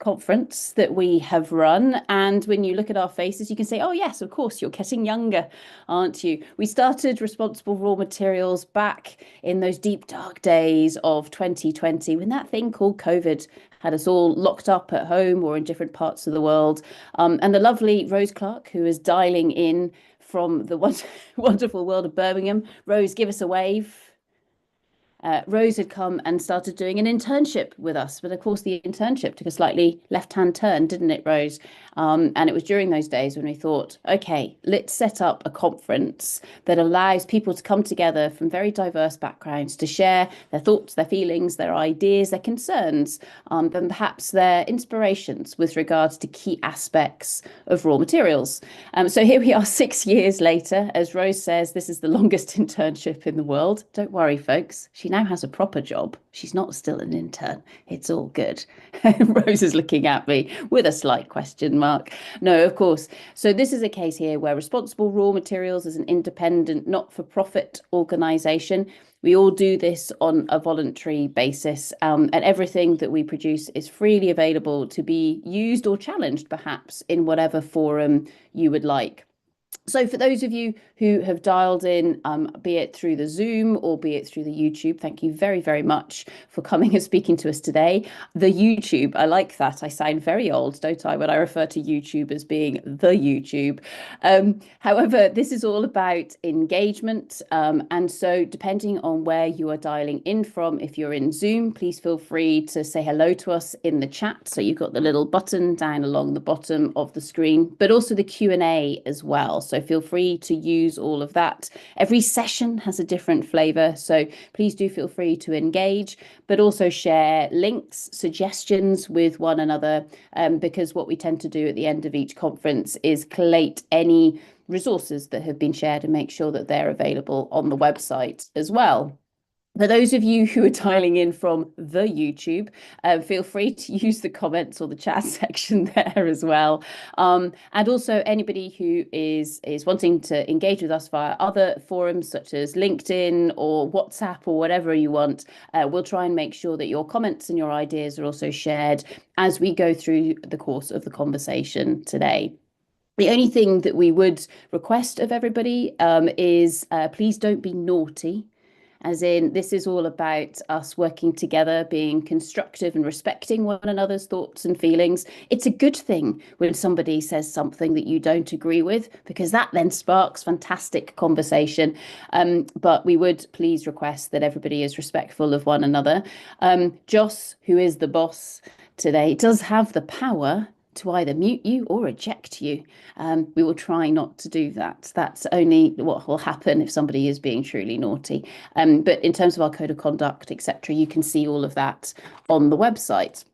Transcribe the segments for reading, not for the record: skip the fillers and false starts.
conference that we have run. And when you look at our faces, you can say, oh, yes, of course, you're getting younger, aren't you? We started Responsible Raw Materials back in those deep, dark days of 2020 when that thing called COVID had us all locked up at home or in different parts of the world. And the lovely Rose Clark, who is dialing in from the wonderful world of Birmingham. Rose, give us a wave. Rose had come and started doing an internship with us. But of course, the internship took a slightly left-hand turn, didn't it, Rose? And it was during those days when we thought, OK, let's set up a conference that allows people to come together from very diverse backgrounds to share their thoughts, their feelings, their ideas, their concerns, and perhaps their inspirations with regards to key aspects of raw materials. So here we are 6 years later. As Rose says, this is the longest internship in the world. Don't worry, folks. She now has a proper job. She's not still an intern. It's all good. Rose is looking at me with a slight question mark. No, of course. So this is a case here where Responsible Raw Materials is an independent, not-for-profit organisation. We all do this on a voluntary basis, and everything that we produce is freely available to be used or challenged, perhaps, in whatever forum you would like. So for those of you who have dialed in, be it through the Zoom or be it through the YouTube, thank you very, very much for coming and speaking to us today. The YouTube, I like that. I sound very old, don't I, when I refer to YouTube as being the YouTube. However, this is all about engagement. And so depending on where you are dialing in from, if you're in Zoom, please feel free to say hello to us in the chat. So you've got the little button down along the bottom of the screen, but also the Q&A as well. So feel free to use all of that. Every session has a different flavour, so please do feel free to engage, but also share links, suggestions with one another, because what we tend to do at the end of each conference is collate any resources that have been shared and make sure that they're available on the website as well. For those of you who are dialing in from the YouTube, feel free to use the comments or the chat section there as well. And also anybody who is wanting to engage with us via other forums such as LinkedIn or WhatsApp or whatever you want, we'll try and make sure that your comments and your ideas are also shared as we go through the course of the conversation today. The only thing that we would request of everybody is please don't be naughty. As in, this is all about us working together, being constructive and respecting one another's thoughts and feelings. It's a good thing when somebody says something that you don't agree with, because that then sparks fantastic conversation. But we would please request that everybody is respectful of one another. Joss, who is the boss today, does have the power to either mute you or eject you. We will try not to do that. That's only what will happen if somebody is being truly naughty. But in terms of our code of conduct, etc., you can see all of that on the website.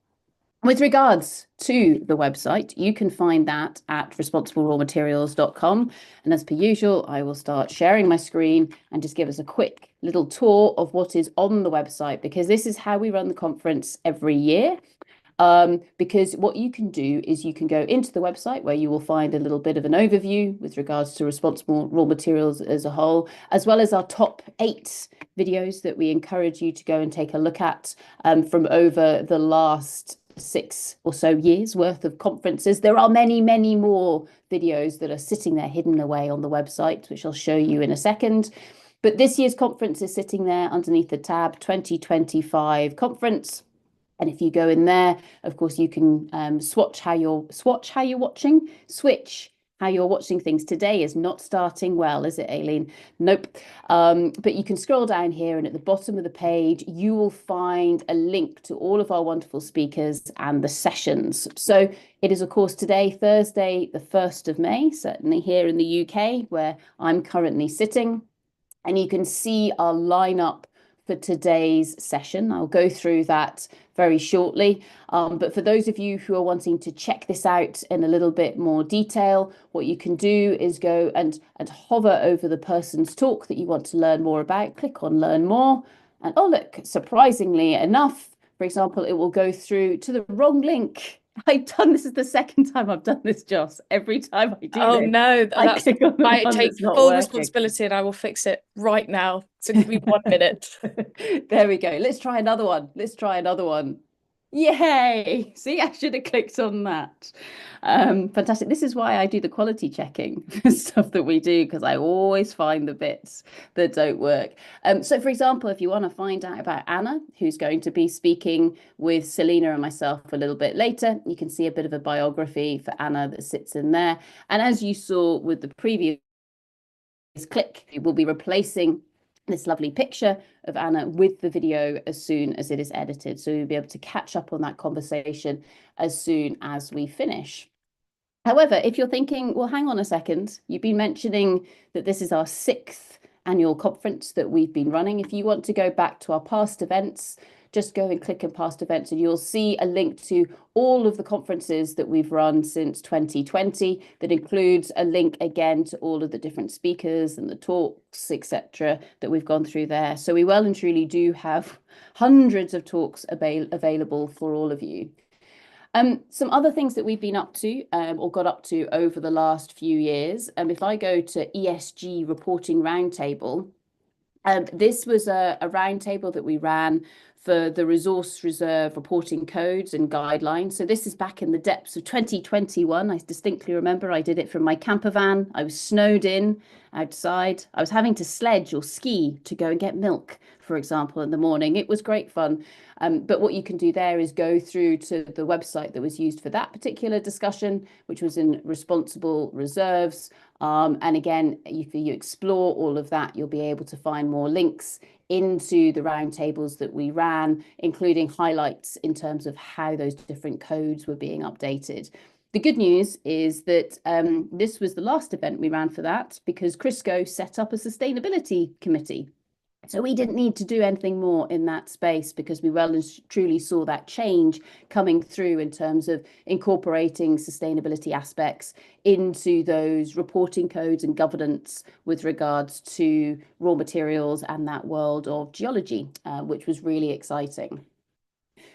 With regards to the website, you can find that at responsiblerawmaterials.com. And as per usual, I will start sharing my screen and just give us a quick little tour of what is on the website, because this is how we run the conference every year. Because what you can do is you can go into the website where you will find a little bit of an overview with regards to Responsible Raw Materials as a whole, as well as our top 8 videos that we encourage you to go and take a look at from over the last 6 or so years worth of conferences. There are many, many more videos that are sitting there hidden away on the website, which I'll show you in a second. But this year's conference is sitting there underneath the tab 2025 conference. And if you go in there, of course, you can switch how you're watching things. Today is not starting well, is it, Aileen? Nope. But you can scroll down here, and at the bottom of the page, you will find a link to all of our wonderful speakers and the sessions. So it is, of course, today, Thursday, the 1st of May, certainly here in the UK, where I'm currently sitting. And you can see our lineup for today's session. I'll go through that very shortly. But for those of you who are wanting to check this out in a little bit more detail, what you can do is go and hover over the person's talk that you want to learn more about, click on Learn More. And oh, look, surprisingly enough, for example, it will go through to the wrong link. This is the second time I've done this, Joss. Every time I do this. Oh no, I take full responsibility and I will fix it right now. So give me 1 minute. There we go. Let's try another one. Yay! See, I should have clicked on that. Fantastic. This is why I do the quality checking for stuff that we do, because I always find the bits that don't work. So, for example, if you want to find out about Anna, who's going to be speaking with Selena and myself a little bit later, you can see a bit of a biography for Anna that sits in there. And as you saw with the previous click, we'll be replacing this lovely picture of Anna with the video as soon as it is edited. So you'll be able to catch up on that conversation as soon as we finish. However, if you're thinking, well, hang on a second, you've been mentioning that this is our 6th annual conference that we've been running. If you want to go back to our past events, just go and click on past events and you'll see a link to all of the conferences that we've run since 2020. That includes a link again to all of the different speakers and the talks, etc., that we've gone through there. So we well and truly do have hundreds of talks available for all of you. Some other things that we've been up to or got up to over the last few years. If I go to ESG Reporting Roundtable, this was a roundtable that we ran for the Resource Reserve Reporting Codes and Guidelines. So this is back in the depths of 2021. I distinctly remember I did it from my camper van. I was snowed in outside. I was having to sledge or ski to go and get milk, for example, in the morning. It was great fun. But what you can do there is go through to the website that was used for that particular discussion, which was in Responsible Reserves. And again, if you explore all of that, you'll be able to find more links into the roundtables that we ran, including highlights in terms of how those different codes were being updated. The good news is that this was the last event we ran for that, because Crisco set up a sustainability committee. So we didn't need to do anything more in that space, because we well and truly saw that change coming through in terms of incorporating sustainability aspects into those reporting codes and governance with regards to raw materials and that world of geology, which was really exciting.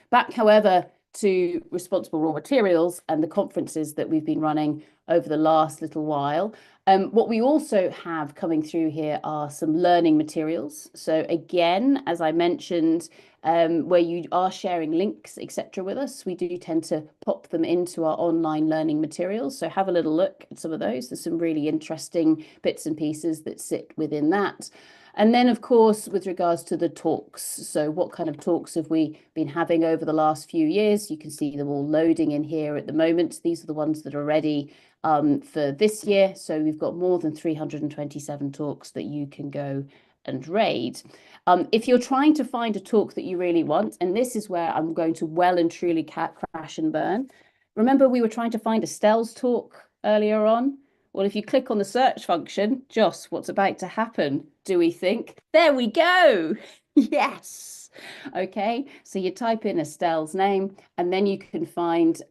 Back, however, to responsible raw materials and the conferences that we've been running over the last little while. What we also have coming through here are some learning materials. So again, as I mentioned, where you are sharing links, etc. with us, we do tend to pop them into our online learning materials. So have a little look at some of those. There's some really interesting bits and pieces that sit within that. And then, of course, with regards to the talks, so what kind of talks have we been having over the last few years? You can see them all loading in here at the moment. These are the ones that are ready for this year. So we've got more than 327 talks that you can go and raid. If you're trying to find a talk that you really want, and this is where I'm going to well and truly crash and burn. Remember, we were trying to find Estelle's talk earlier on? Well, if you click on the search function, Joss, what's about to happen, do we think? There we go. Yes. Okay, so you type in Estelle's name and then you can find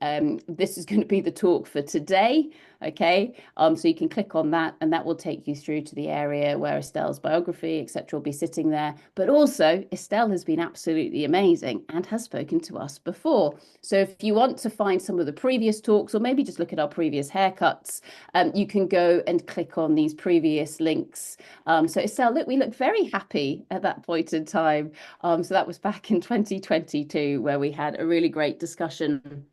this is going to be the talk for today. Okay, so you can click on that and that will take you through to the area where Estelle's biography, etc., will be sitting there. But also, Estelle has been absolutely amazing and has spoken to us before. So if you want to find some of the previous talks or maybe just look at our previous haircuts, you can go and click on these previous links. So Estelle, look, we look very happy at that point in time. So that was back in 2022 where we had a really great discussion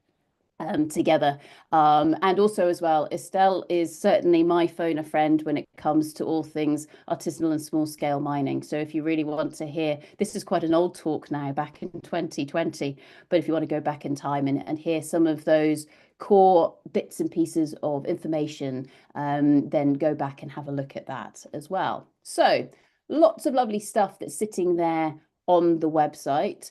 together. And also as well, Estelle is certainly my phone a friend when it comes to all things artisanal and small scale mining. So if you really want to hear, this is quite an old talk now, back in 2020, but if you want to go back in time and hear some of those core bits and pieces of information, then go back and have a look at that as well. So lots of lovely stuff that's sitting there on the website.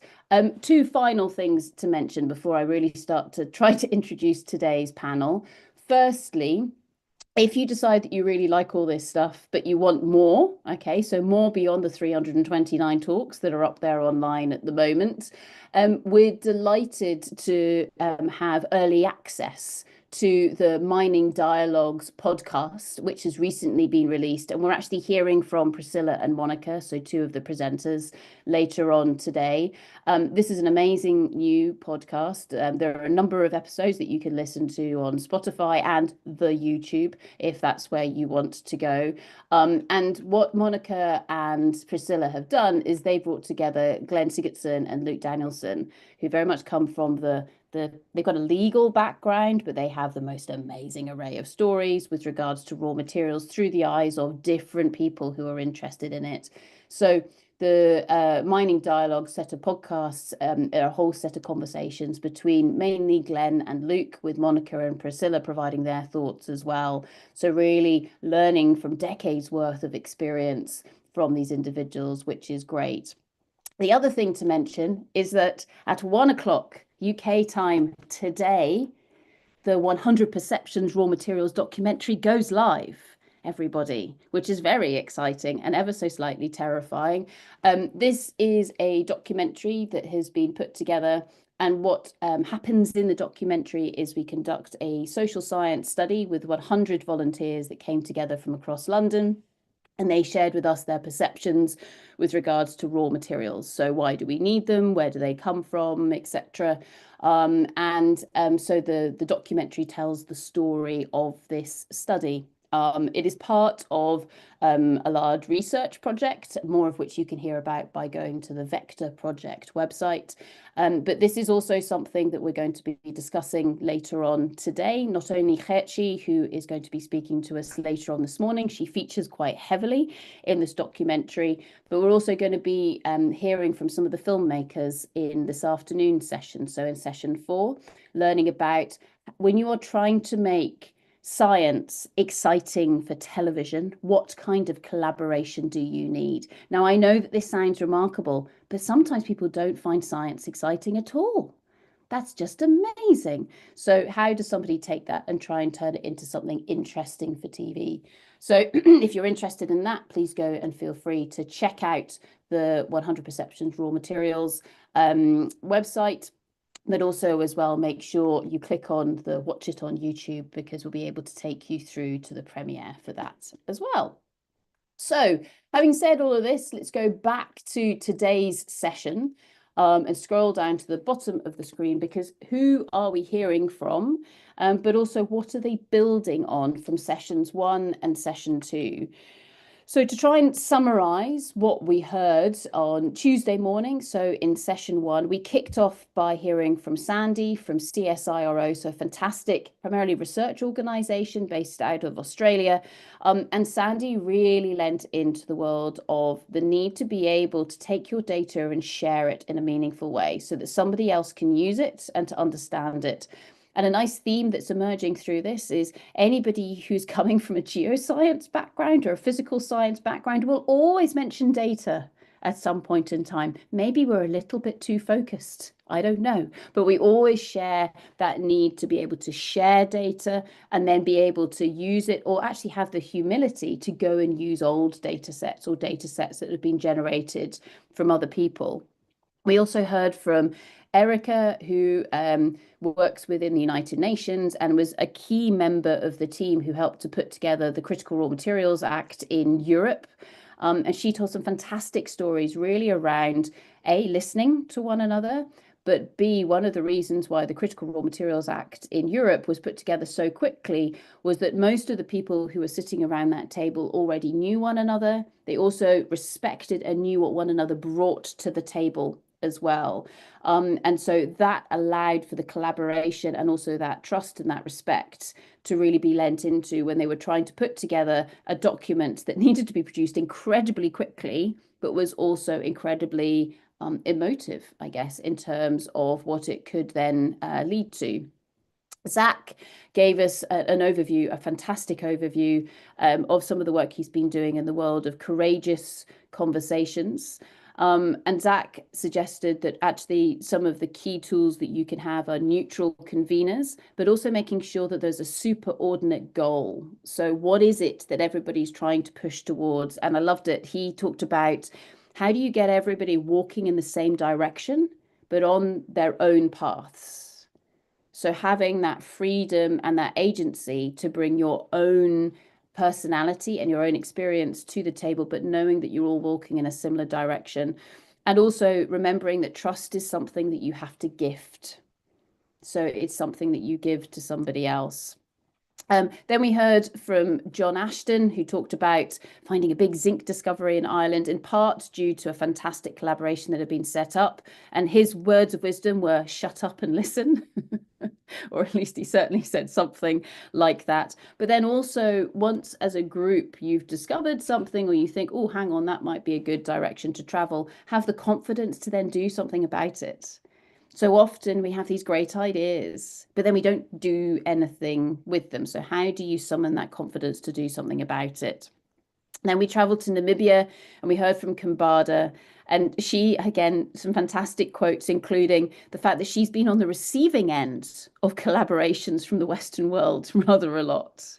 Two final things to mention before I really start to try to introduce today's panel. Firstly, if you decide that you really like all this stuff, but you want more, okay, so more beyond the 329 talks that are up there online at the moment, we're delighted to have early access to the Mining Dialogues podcast, which has recently been released. And we're actually hearing from Priscilla and Monica, so two of the presenters, later on today. This is an amazing new podcast. There are a number of episodes that you can listen to on Spotify and the YouTube, if that's where you want to go. And what Monica and Priscilla have done is they brought together Glenn Sigurdsson and Luke Danielson, who very much come from they've got a legal background, but they have the most amazing array of stories with regards to raw materials through the eyes of different people who are interested in it. So the Mining Dialogue set of podcasts are a whole set of conversations between mainly Glenn and Luke, with Monica and Priscilla providing their thoughts as well. So really learning from decades worth of experience from these individuals, which is great. The other thing to mention is that at 1 o'clock UK time today, the 100 Perceptions Raw Materials documentary goes live, everybody, which is very exciting and ever so slightly terrifying. This is a documentary that has been put together, and what happens in the documentary is we conduct a social science study with 100 volunteers that came together from across London. And they shared with us their perceptions with regards to raw materials. So why do we need them? Where do they come from, etc. So the documentary tells the story of this study. It is part of a large research project, more of which you can hear about by going to the Vector Project website. But this is also something that we're going to be discussing later on today. Not only Kherchi, who is going to be speaking to us later on this morning, she features quite heavily in this documentary, but we're also going to be hearing from some of the filmmakers in this afternoon session. So in session 4, learning about when you are trying to make science exciting for television, what kind of collaboration do you need? Now, I know that this sounds remarkable, but sometimes people don't find science exciting at all. That's just amazing. So how does somebody take that and try and turn it into something interesting for TV? So if you're interested in that, please go and feel free to check out the 100 Perceptions Raw Materials website. But also as well, make sure you click on the watch it on YouTube, because we'll be able to take you through to the premiere for that as well. So having said all of this, let's go back to today's session and scroll down to the bottom of the screen, because who are we hearing from? But also, what are they building on from sessions 1 and session 2? So to try and summarize what we heard on Tuesday morning, so in session 1, we kicked off by hearing from Sandy from CSIRO, so a fantastic, primarily research organization based out of Australia. And Sandy really lent into the world of the need to be able to take your data and share it in a meaningful way so that somebody else can use it and to understand it. And a nice theme that's emerging through this is anybody who's coming from a geoscience background or a physical science background will always mention data at some point in time. Maybe we're a little bit too focused, I don't know, but we always share that need to be able to share data and then be able to use it, or actually have the humility to go and use old data sets or data sets that have been generated from other people. We also heard from Erica, who works within the United Nations and was a key member of the team who helped to put together the Critical Raw Materials Act in Europe. And she told some fantastic stories really around A, listening to one another, but B, one of the reasons why the Critical Raw Materials Act in Europe was put together so quickly was that most of the people who were sitting around that table already knew one another. They also respected and knew what one another brought to the table as well. And so that allowed for the collaboration and also that trust and that respect to really be lent into when they were trying to put together a document that needed to be produced incredibly quickly, but was also incredibly emotive, I guess, in terms of what it could then lead to. Zach gave us an overview, a fantastic overview of some of the work he's been doing in the world of courageous conversations. And Zach suggested that actually some of the key tools that you can have are neutral conveners, but also making sure that there's a superordinate goal. So what is it that everybody's trying to push towards? And I loved it. He talked about how do you get everybody walking in the same direction, but on their own paths? So having that freedom and that agency to bring your own personality and your own experience to the table, but knowing that you're all walking in a similar direction. And also remembering that trust is something that you have to gift. So it's something that you give to somebody else. Then we heard from John Ashton, who talked about finding a big zinc discovery in Ireland, in part due to a fantastic collaboration that had been set up. And his words of wisdom were shut up and listen, or at least he certainly said something like that. But then also, once as a group you've discovered something, or you think, oh, hang on, that might be a good direction to travel, have the confidence to then do something about it. So often we have these great ideas, but then we don't do anything with them. So how do you summon that confidence to do something about it? Then we traveled to Namibia and we heard from Kumbada, and she, again, some fantastic quotes, including the fact that she's been on the receiving end of collaborations from the Western world rather a lot.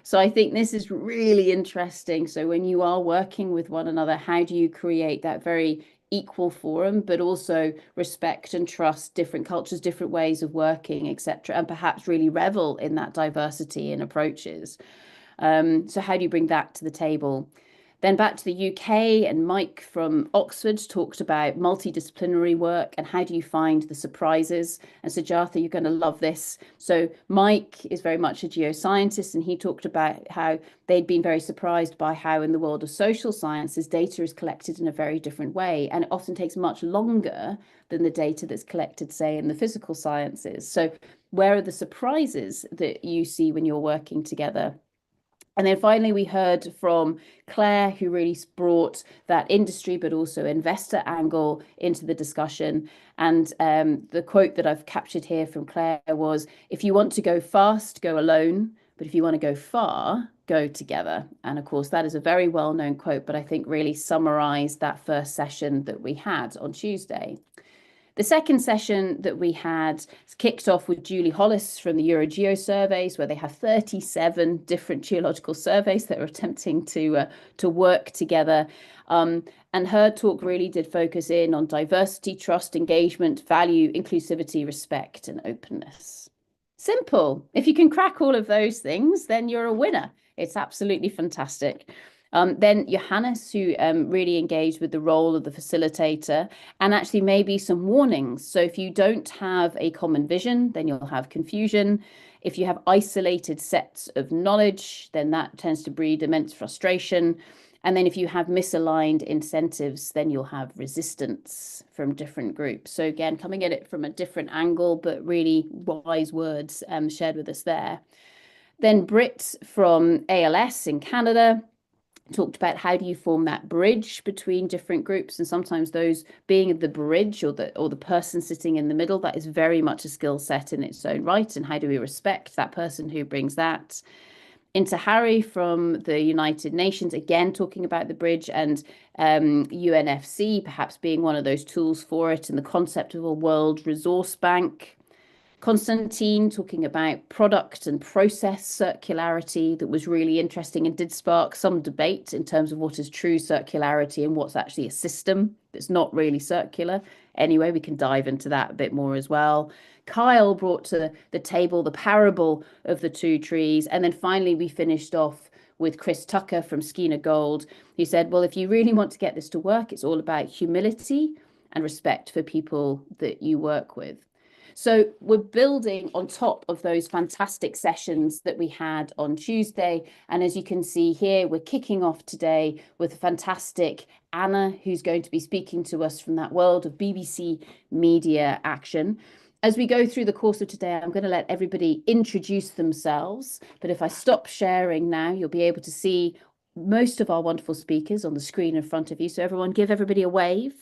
So I think this is really interesting. So when you are working with one another, how do you create that very equal forum, but also respect and trust different cultures, different ways of working, etc., and perhaps really revel in that diversity in approaches. So how do you bring that to the table? Then back to the UK, and Mike from Oxford talked about multidisciplinary work and how do you find the surprises. And Sujatha, you're going to love this. So Mike is very much a geoscientist, and he talked about how they'd been very surprised by how in the world of social sciences, data is collected in a very different way. And it often takes much longer than the data that's collected, say, in the physical sciences. So where are the surprises that you see when you're working together? And then finally, we heard from Claire, who really brought that industry, but also investor angle into the discussion. And the quote that I've captured here from Claire was, if you want to go fast, go alone. But if you want to go far, go together. And of course, that is a very well-known quote, but I think really summarized that first session that we had on Tuesday. The second session that we had kicked off with Julie Hollis from the Eurogeo surveys, where they have 37 different geological surveys that are attempting to work together. And her talk really did focus in on diversity, trust, engagement, value, inclusivity, respect, and openness. Simple. If you can crack all of those things, then you're a winner. It's absolutely fantastic. Then Johannes, who really engaged with the role of the facilitator, and actually maybe some warnings. So if you don't have a common vision, then you'll have confusion. If you have isolated sets of knowledge, then that tends to breed immense frustration. And then if you have misaligned incentives, then you'll have resistance from different groups. So again, coming at it from a different angle, but really wise words shared with us there. Then Britt from ALS in Canada talked about how do you form that bridge between different groups, and sometimes those being the bridge or the person sitting in the middle, that is very much a skill set in its own right, and how do we respect that person who brings that. Into Harry from the United Nations, again talking about the bridge and UNFC perhaps being one of those tools for it, and the concept of a world resource bank. Konstantin talking about product and process circularity, that was really interesting and did spark some debate in terms of what is true circularity and what's actually a system that's not really circular. Anyway, we can dive into that a bit more as well. Kyle brought to the table the parable of the two trees. And then finally, we finished off with Chris Tucker from Skeena Gold, who said, well, if you really want to get this to work, it's all about humility and respect for people that you work with. So we're building on top of those fantastic sessions that we had on Tuesday. And as you can see here, we're kicking off today with a fantastic Anna, who's going to be speaking to us from that world of BBC Media Action. As we go through the course of today, I'm going to let everybody introduce themselves. But if I stop sharing now, you'll be able to see most of our wonderful speakers on the screen in front of you. So everyone, give everybody a wave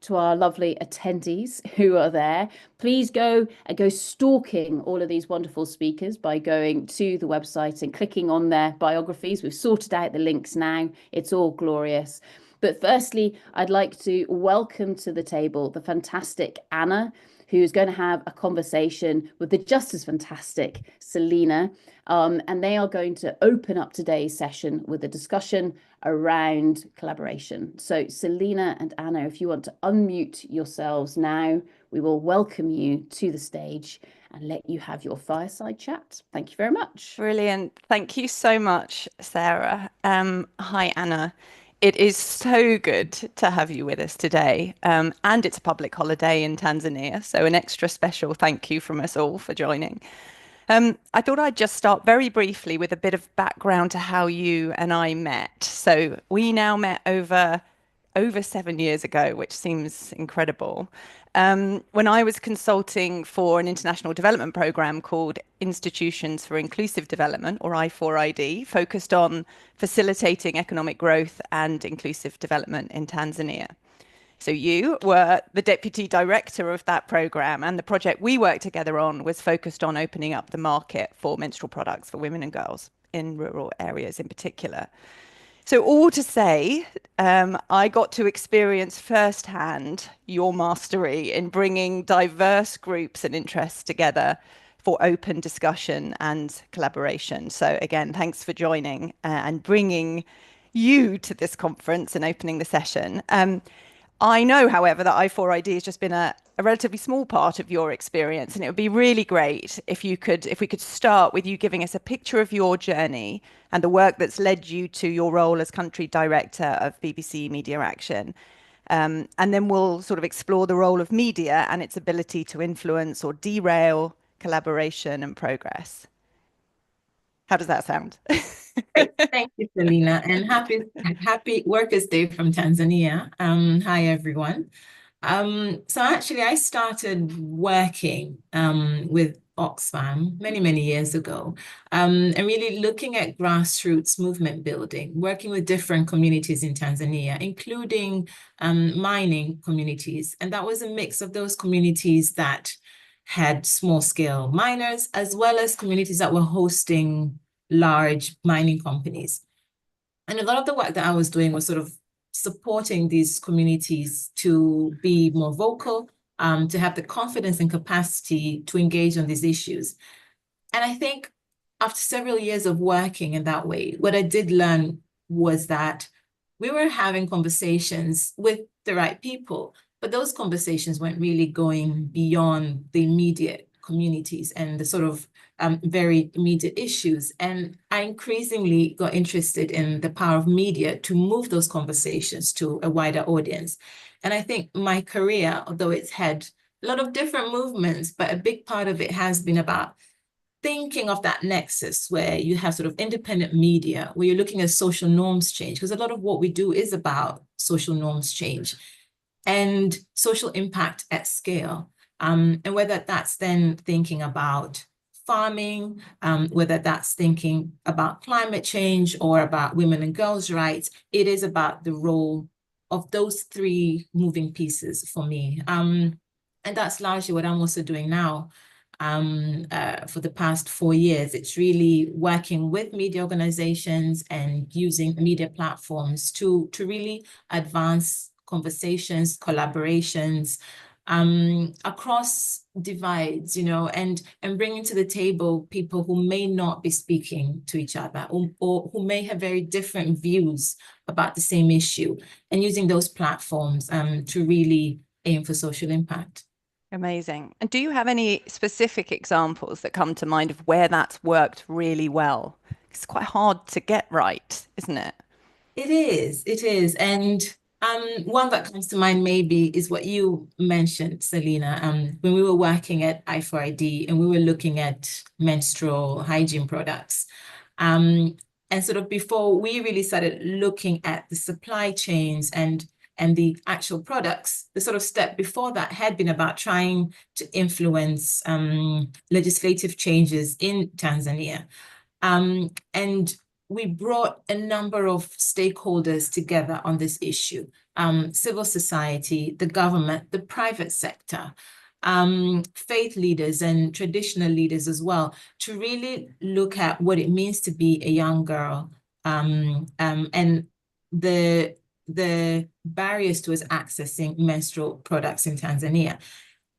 to our lovely attendees who are there. Please go stalking all of these wonderful speakers by going to the website and clicking on their biographies. We've sorted out the links now. It's all glorious. But firstly, I'd like to welcome to the table the fantastic Anna, who's going to have a conversation with the just as fantastic Selena. And they are going to open up today's session with a discussion around collaboration. So Selena and Anna, if you want to unmute yourselves now, we will welcome you to the stage. and let you have your fireside chat. Thank you very much. Brilliant. Thank you so much, Sarah. Hi, Anna. It is so good to have you with us today. And it's a public holiday in Tanzania, so an extra special thank you from us all for joining. I thought I'd just start very briefly with a bit of background to how you and I met. So we now met over 7 years ago, which seems incredible. When I was consulting for an international development program called Institutions for Inclusive Development, or I4ID, focused on facilitating economic growth and inclusive development in Tanzania. So you were the deputy director of that program, and the project we worked together on was focused on opening up the market for menstrual products for women and girls in rural areas in particular. So all to say, I got to experience firsthand your mastery in bringing diverse groups and interests together for open discussion and collaboration. So again, thanks for joining and bringing you to this conference and opening the session. I know, however, that I4ID has just been a relatively small part of your experience, and it would be really great if we could start with you giving us a picture of your journey and the work that's led you to your role as country director of BBC Media Action. And then we'll sort of explore the role of media and its ability to influence or derail collaboration and progress. How does that sound? Thank you, Selena, and happy Workers' Day from Tanzania. Hi, everyone. So actually, I started working with Oxfam many years ago, and really looking at grassroots movement building, working with different communities in Tanzania, including mining communities. And that was a mix of those communities that had small-scale miners, as well as communities that were hosting large mining companies. And a lot of the work that I was doing was sort of supporting these communities to be more vocal, to have the confidence and capacity to engage on these issues. And I think after several years of working in that way, what I did learn was that we were having conversations with the right people, but those conversations weren't really going beyond the immediate communities and the sort of very immediate issues. And I increasingly got interested in the power of media to move those conversations to a wider audience. And I think my career, although it's had a lot of different movements, but a big part of it has been about thinking of that nexus where you have sort of independent media, where you're looking at social norms change, because a lot of what we do is about social norms change and social impact at scale. And whether that's then thinking about farming, whether that's thinking about climate change or about women and girls' rights, it is about the role of those three moving pieces for me. And that's largely what I'm also doing now. For the past 4 years, it's really working with media organizations and using media platforms to really advance conversations, collaborations, across divides, and bringing to the table people who may not be speaking to each other or who may have very different views about the same issue, and using those platforms to really aim for social impact. Amazing. And do you have any specific examples that come to mind of where that's worked really well? It's quite hard to get right, isn't it? It is. And one that comes to mind maybe is what you mentioned, Selena, when we were working at I4ID and we were looking at menstrual hygiene products. And sort of before we really started looking at the supply chains and the actual products, the sort of step before that had been about trying to influence legislative changes in Tanzania. And we brought a number of stakeholders together on this issue, civil society, the government, the private sector, faith leaders and traditional leaders as well, to really look at what it means to be a young girl, and the barriers to us accessing menstrual products in Tanzania.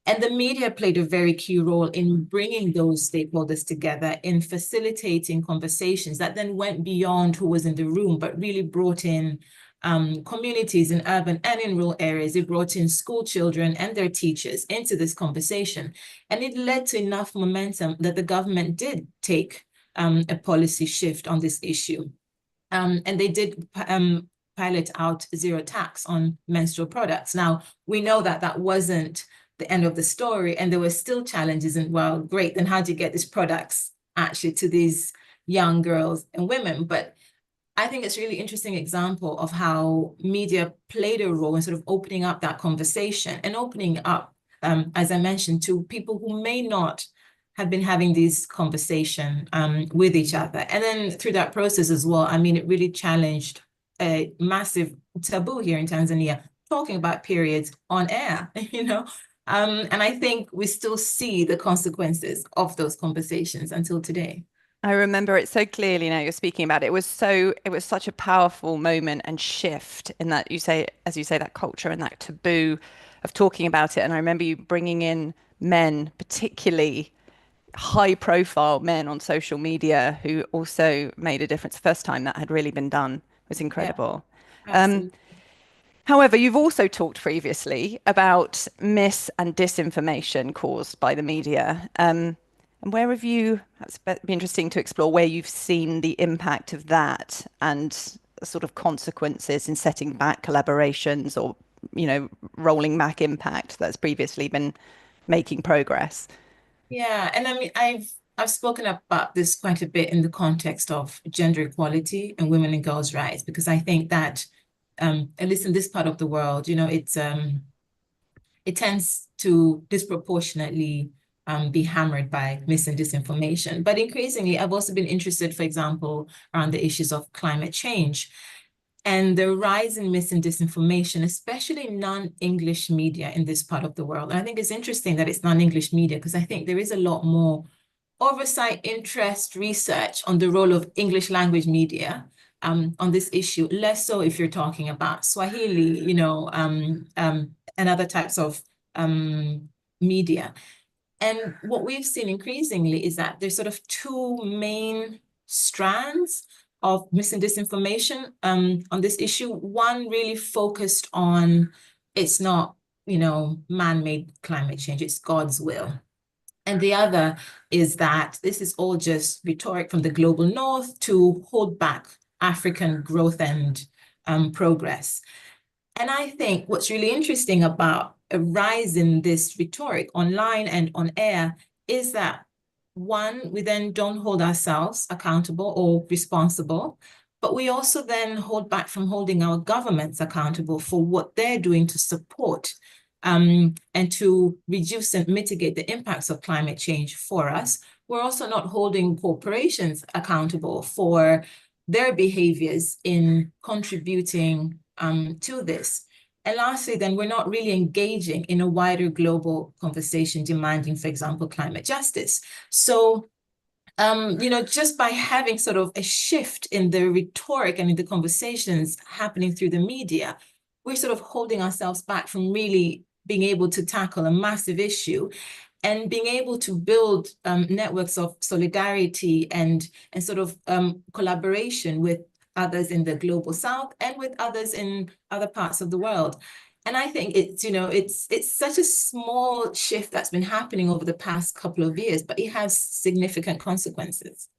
And the media played a very key role in bringing those stakeholders together, in facilitating conversations that then went beyond who was in the room, but really brought in communities in urban and in rural areas. It brought in school children and their teachers into this conversation. And it led to enough momentum that the government did take a policy shift on this issue. And they did pilot out zero tax on menstrual products. Now, we know that that wasn't the end of the story, and there were still challenges. And well, great, then how do you get these products actually to these young girls and women? But I think it's a really interesting example of how media played a role in sort of opening up that conversation and opening up, as I mentioned, to people who may not have been having these conversations with each other. And then through that process as well, I mean, it really challenged a massive taboo here in Tanzania, talking about periods on air, you know? And I think we still see the consequences of those conversations until today. I remember it so clearly now you're speaking about it. It was such a powerful moment and shift in that you say, as you say, that culture and that taboo of talking about it. And I remember you bringing in men, particularly high profile men on social media, who also made a difference. The first time that had really been done was incredible. Yeah, however, you've also talked previously about mis and disinformation caused by the media. And where have you, that's be interesting to explore where you've seen the impact of that and sort of consequences in setting back collaborations or, you know, rolling back impact that's previously been making progress. Yeah, and I mean, I've spoken about this quite a bit in the context of gender equality and women and girls' rights, because I think that, at least in this part of the world, you know, it tends to disproportionately be hammered by mis and disinformation. But increasingly, I've also been interested, for example, around the issues of climate change and the rise in mis and disinformation, especially non-English media in this part of the world. And I think it's interesting that it's non-English media, because I think there is a lot more oversight, interest, research on the role of English language media on this issue, less so if you're talking about Swahili, you know, and other types of media. And what we've seen increasingly is that there's sort of two main strands of mis and disinformation on this issue. One really focused on, it's not, you know, man-made climate change, it's God's will. And the other is that this is all just rhetoric from the global north to hold back African growth and progress. And I think what's really interesting about a rise in this rhetoric online and on air is that, one, we then don't hold ourselves accountable or responsible, but we also then hold back from holding our governments accountable for what they're doing to support and to reduce and mitigate the impacts of climate change for us. We're also not holding corporations accountable for their behaviors in contributing to this. And lastly, then we're not really engaging in a wider global conversation demanding, for example, climate justice. So, you know, just by having sort of a shift in the rhetoric and in the conversations happening through the media, we're sort of holding ourselves back from really being able to tackle a massive issue and being able to build networks of solidarity and sort of collaboration with others in the global south and with others in other parts of the world. And I think it's, you know, it's such a small shift that's been happening over the past couple of years, but it has significant consequences.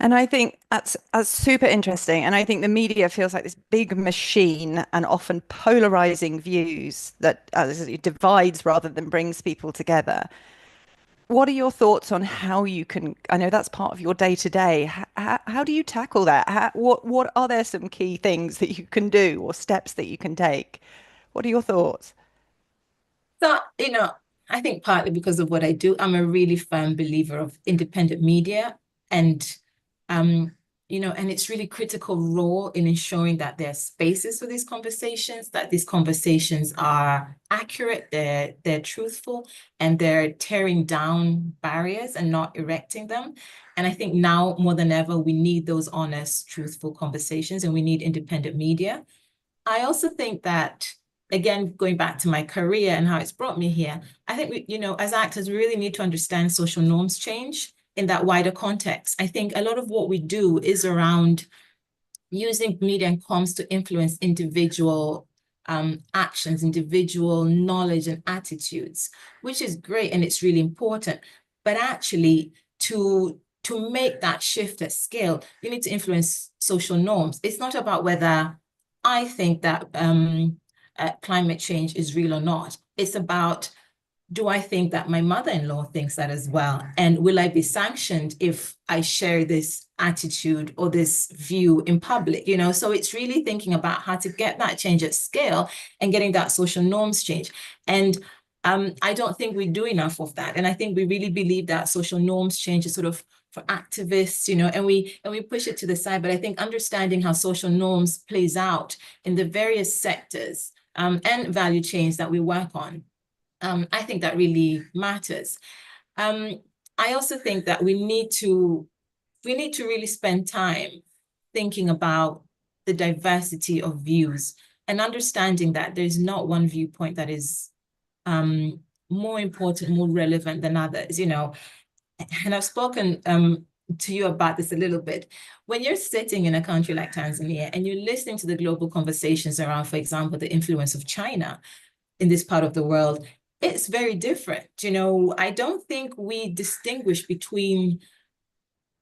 And I think that's super interesting. And I think the media feels like this big machine and often polarizing views that divides rather than brings people together. What are your thoughts on how you can, I know that's part of your day to day. How do you tackle that? What are there some key things that you can do or steps that you can take? What are your thoughts? So, you know, I think partly because of what I do, I'm a really firm believer of independent media and, you know, and it's really critical role in ensuring that there are spaces for these conversations, that these conversations are accurate, they're truthful, and they're tearing down barriers and not erecting them. And I think now more than ever, we need those honest, truthful conversations, and we need independent media. I also think that, again, going back to my career and how it's brought me here, I think we, you know, as actors, we really need to understand social norms change in that wider context. I think a lot of what we do is around using media and comms to influence individual actions, individual knowledge and attitudes, which is great and it's really important. But actually, to make that shift at scale, you need to influence social norms. It's not about whether I think that climate change is real or not. It's about, do I think that my mother-in-law thinks that as well? And will I be sanctioned if I share this attitude or this view in public? You know, so it's really thinking about how to get that change at scale and getting that social norms change. And I don't think we do enough of that. And I think we really believe that social norms change is sort of for activists, you know, and we push it to the side. But I think understanding how social norms plays out in the various sectors and value chains that we work on, I think that really matters. I also think that we need to really spend time thinking about the diversity of views and understanding that there's not one viewpoint that is more important, more relevant than others, you know. And I've spoken to you about this a little bit. When you're sitting in a country like Tanzania and you're listening to the global conversations around, for example, the influence of China in this part of the world, it's very different. You know, I don't think we distinguish between,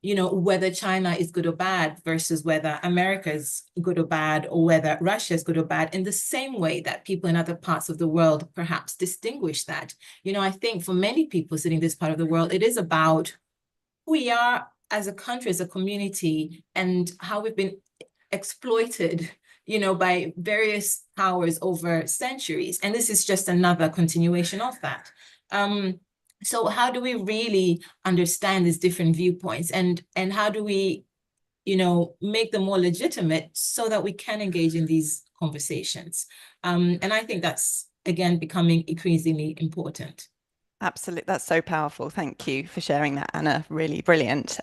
you know, whether China is good or bad versus whether America is good or bad, or whether Russia is good or bad, in the same way that people in other parts of the world perhaps distinguish that. You know, I think for many people sitting in this part of the world, it is about who we are as a country, as a community, and how we've been exploited, you know, by various powers over centuries. And this is just another continuation of that. So how do we really understand these different viewpoints, and how do we, you know, make them more legitimate so that we can engage in these conversations? And I think that's, again, becoming increasingly important. Absolutely. That's so powerful. Thank you for sharing that, Anna. Really brilliant.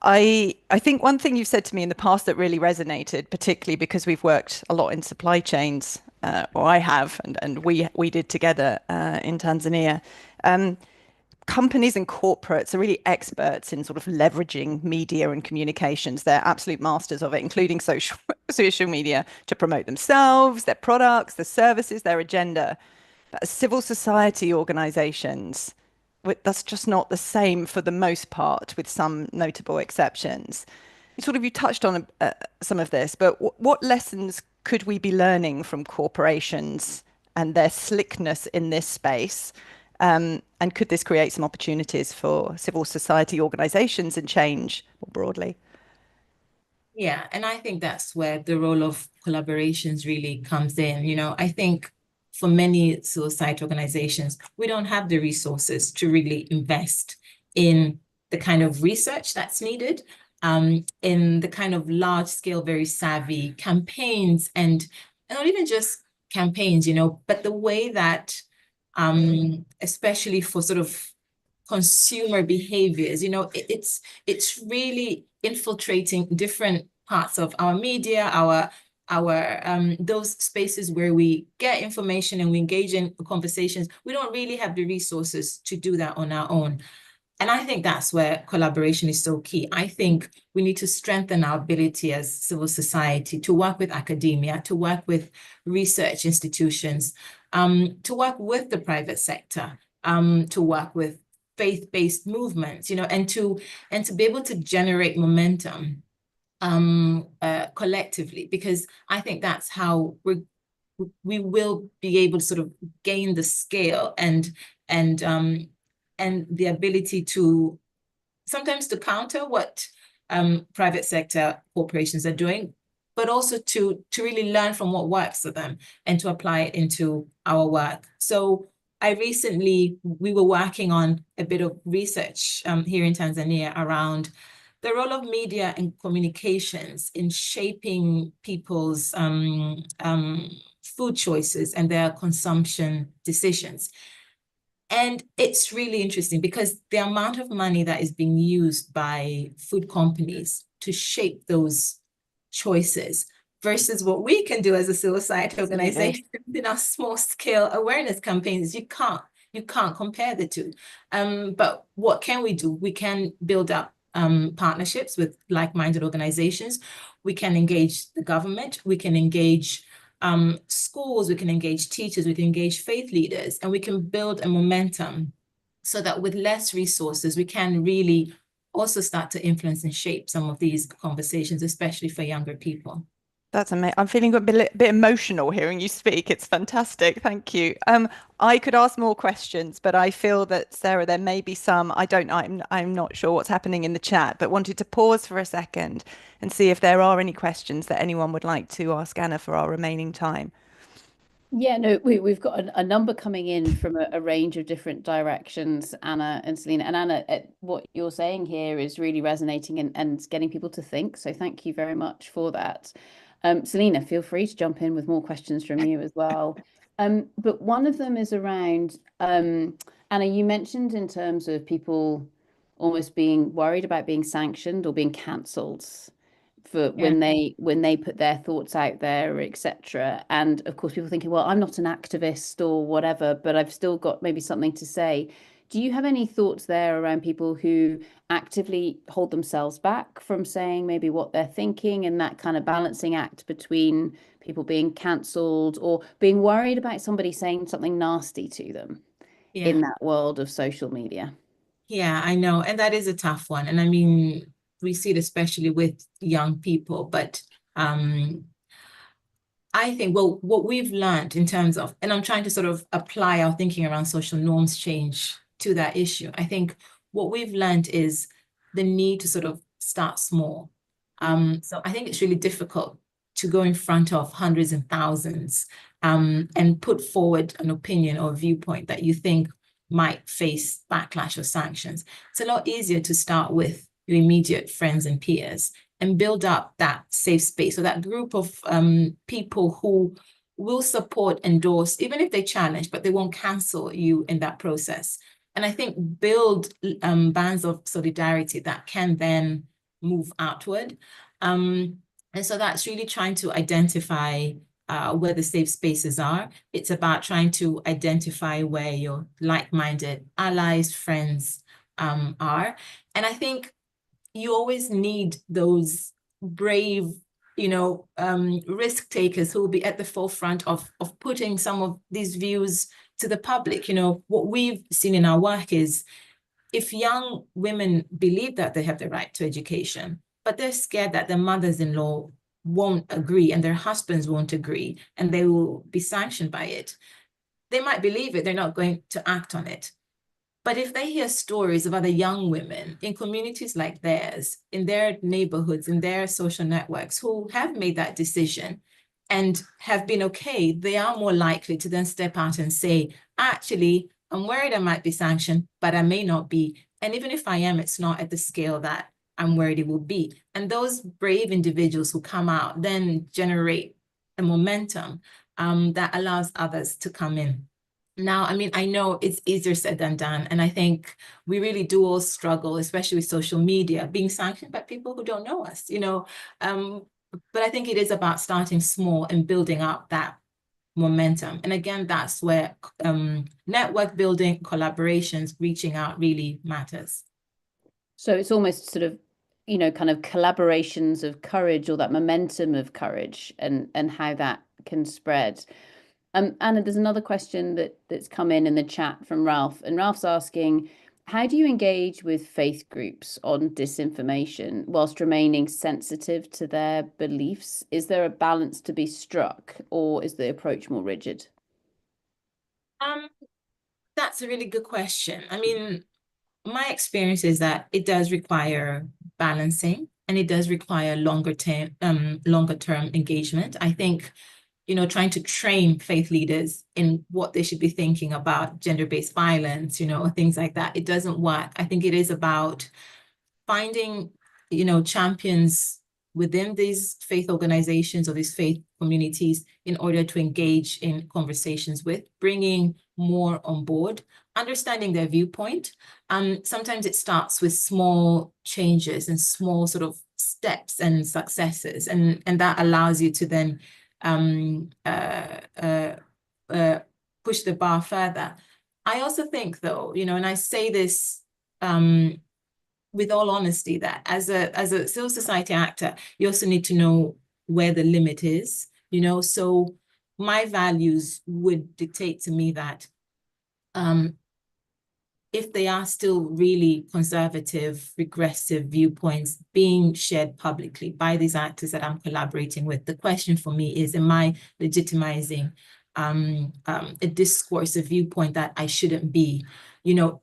I think one thing you've said to me in the past that really resonated, particularly because we've worked a lot in supply chains, or I have, and we did together in Tanzania. Companies and corporates are really experts in sort of leveraging media and communications. They're absolute masters of it, including social media, to promote themselves, their products, their services, their agenda. But as civil society organizations, that's just not the same for the most part, with some notable exceptions. You touched on some of this, but what lessons could we be learning from corporations and their slickness in this space? And could this create some opportunities for civil society organizations and change more broadly? Yeah, and I think that's where the role of collaborations really comes in. You know, I think for many civil society organizations, we don't have the resources to really invest in the kind of research that's needed, in the kind of large-scale, very savvy campaigns, and not even just campaigns, you know, but the way that, especially for sort of consumer behaviors, you know, it's really infiltrating different parts of our media, our those spaces where we get information and we engage in conversations. We don't really have the resources to do that on our own. And I think that's where collaboration is so key. I think we need to strengthen our ability as civil society to work with academia, to work with research institutions, to work with the private sector, to work with faith-based movements, you know, and to be able to generate momentum collectively, because I think that's how we will be able to sort of gain the scale and the ability to sometimes to counter what private sector corporations are doing, but also to really learn from what works for them and to apply it into our work. So we were working on a bit of research here in Tanzania around the role of media and communications in shaping people's food choices and their consumption decisions. And it's really interesting because the amount of money that is being used by food companies to shape those choices versus what we can do as a civil society organization in our small scale awareness campaigns, you can't compare the two. But what can we do? We can build up partnerships with like-minded organizations. We can engage the government, we can engage schools, we can engage teachers, we can engage faith leaders, and we can build a momentum so that with less resources, we can really also start to influence and shape some of these conversations, especially for younger people. That's amazing. I'm feeling a bit emotional hearing you speak. It's fantastic. Thank you. I could ask more questions, but I feel that, Sarah, there may be some, I'm not sure what's happening in the chat, but wanted to pause for a second and see if there are any questions that anyone would like to ask Anna for our remaining time. Yeah, no, we've got a number coming in from a range of different directions, Anna and Selena. And Anna, what you're saying here is really resonating and getting people to think. So thank you very much for that. Selena, feel free to jump in with more questions from you as well. But one of them is around, Anna, you mentioned in terms of people almost being worried about being sanctioned or being cancelled for when they put their thoughts out there, etc. And of course, people thinking, well, I'm not an activist or whatever, but I've still got maybe something to say. Do you have any thoughts there around people who actively hold themselves back from saying maybe what they're thinking, and that kind of balancing act between people being cancelled or being worried about somebody saying something nasty to them in that world of social media? Yeah, I know. And that is a tough one. And I mean, we see it especially with young people, but I think, well, what we've learned in terms of, and I'm trying to sort of apply our thinking around social norms change to that issue. I think what we've learned is the need to sort of start small. So I think it's really difficult to go in front of hundreds and thousands and put forward an opinion or viewpoint that you think might face backlash or sanctions. It's a lot easier to start with your immediate friends and peers and build up that safe space, or that group of people who will support, endorse, even if they challenge, but they won't cancel you in that process. And I think build bands of solidarity that can then move outward. And so that's really trying to identify where the safe spaces are. It's about trying to identify where your like-minded allies, friends are. And I think you always need those brave, risk takers who will be at the forefront of putting some of these views to the public. What we've seen in our work is if young women believe that they have the right to education, but they're scared that their mothers-in-law won't agree and their husbands won't agree and they will be sanctioned by it, they might believe it, they're not going to act on it. But if they hear stories of other young women in communities like theirs, in their neighborhoods, in their social networks, who have made that decision and have been okay, they are more likely to then step out and say, actually, I'm worried I might be sanctioned, but I may not be. And even if I am, it's not at the scale that I'm worried it will be. And those brave individuals who come out then generate a momentum that allows others to come in. Now, I mean, I know it's easier said than done. And I think we really do all struggle, especially with social media, being sanctioned by people who don't know us, but I think it is about starting small and building up that momentum. And again, that's where network building, collaborations, reaching out really matters. So it's almost sort of, kind of collaborations of courage, or that momentum of courage, and how that can spread. Anna, there's another question that's come in the chat from Ralph, and Ralph's asking, how do you engage with faith groups on disinformation whilst remaining sensitive to their beliefs? Is there a balance to be struck, or is the approach more rigid? That's a really good question. I mean, my experience is that it does require balancing, and it does require longer term engagement. I think trying to train faith leaders in what they should be thinking about gender-based violence, things like that, it doesn't work. I think it is about finding, champions within these faith organizations or these faith communities in order to engage in conversations with, bringing more on board, understanding their viewpoint. Sometimes it starts with small changes and small sort of steps and successes, and that allows you to then push the bar further. I also think, though, and I say this with all honesty, that as a civil society actor, you also need to know where the limit is, you know. So my values would dictate to me that if they are still really conservative, regressive viewpoints being shared publicly by these actors that I'm collaborating with, the question for me is, am I legitimizing a discourse, a viewpoint that I shouldn't be? You know,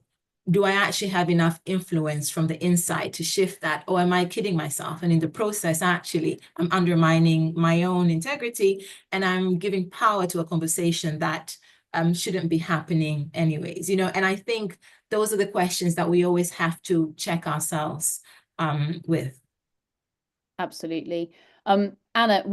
do I actually have enough influence from the inside to shift that? Or am I kidding myself? And in the process, actually, I'm undermining my own integrity, and I'm giving power to a conversation that shouldn't be happening anyways, you know. And I think those are the questions that we always have to check ourselves with. Absolutely. Anna,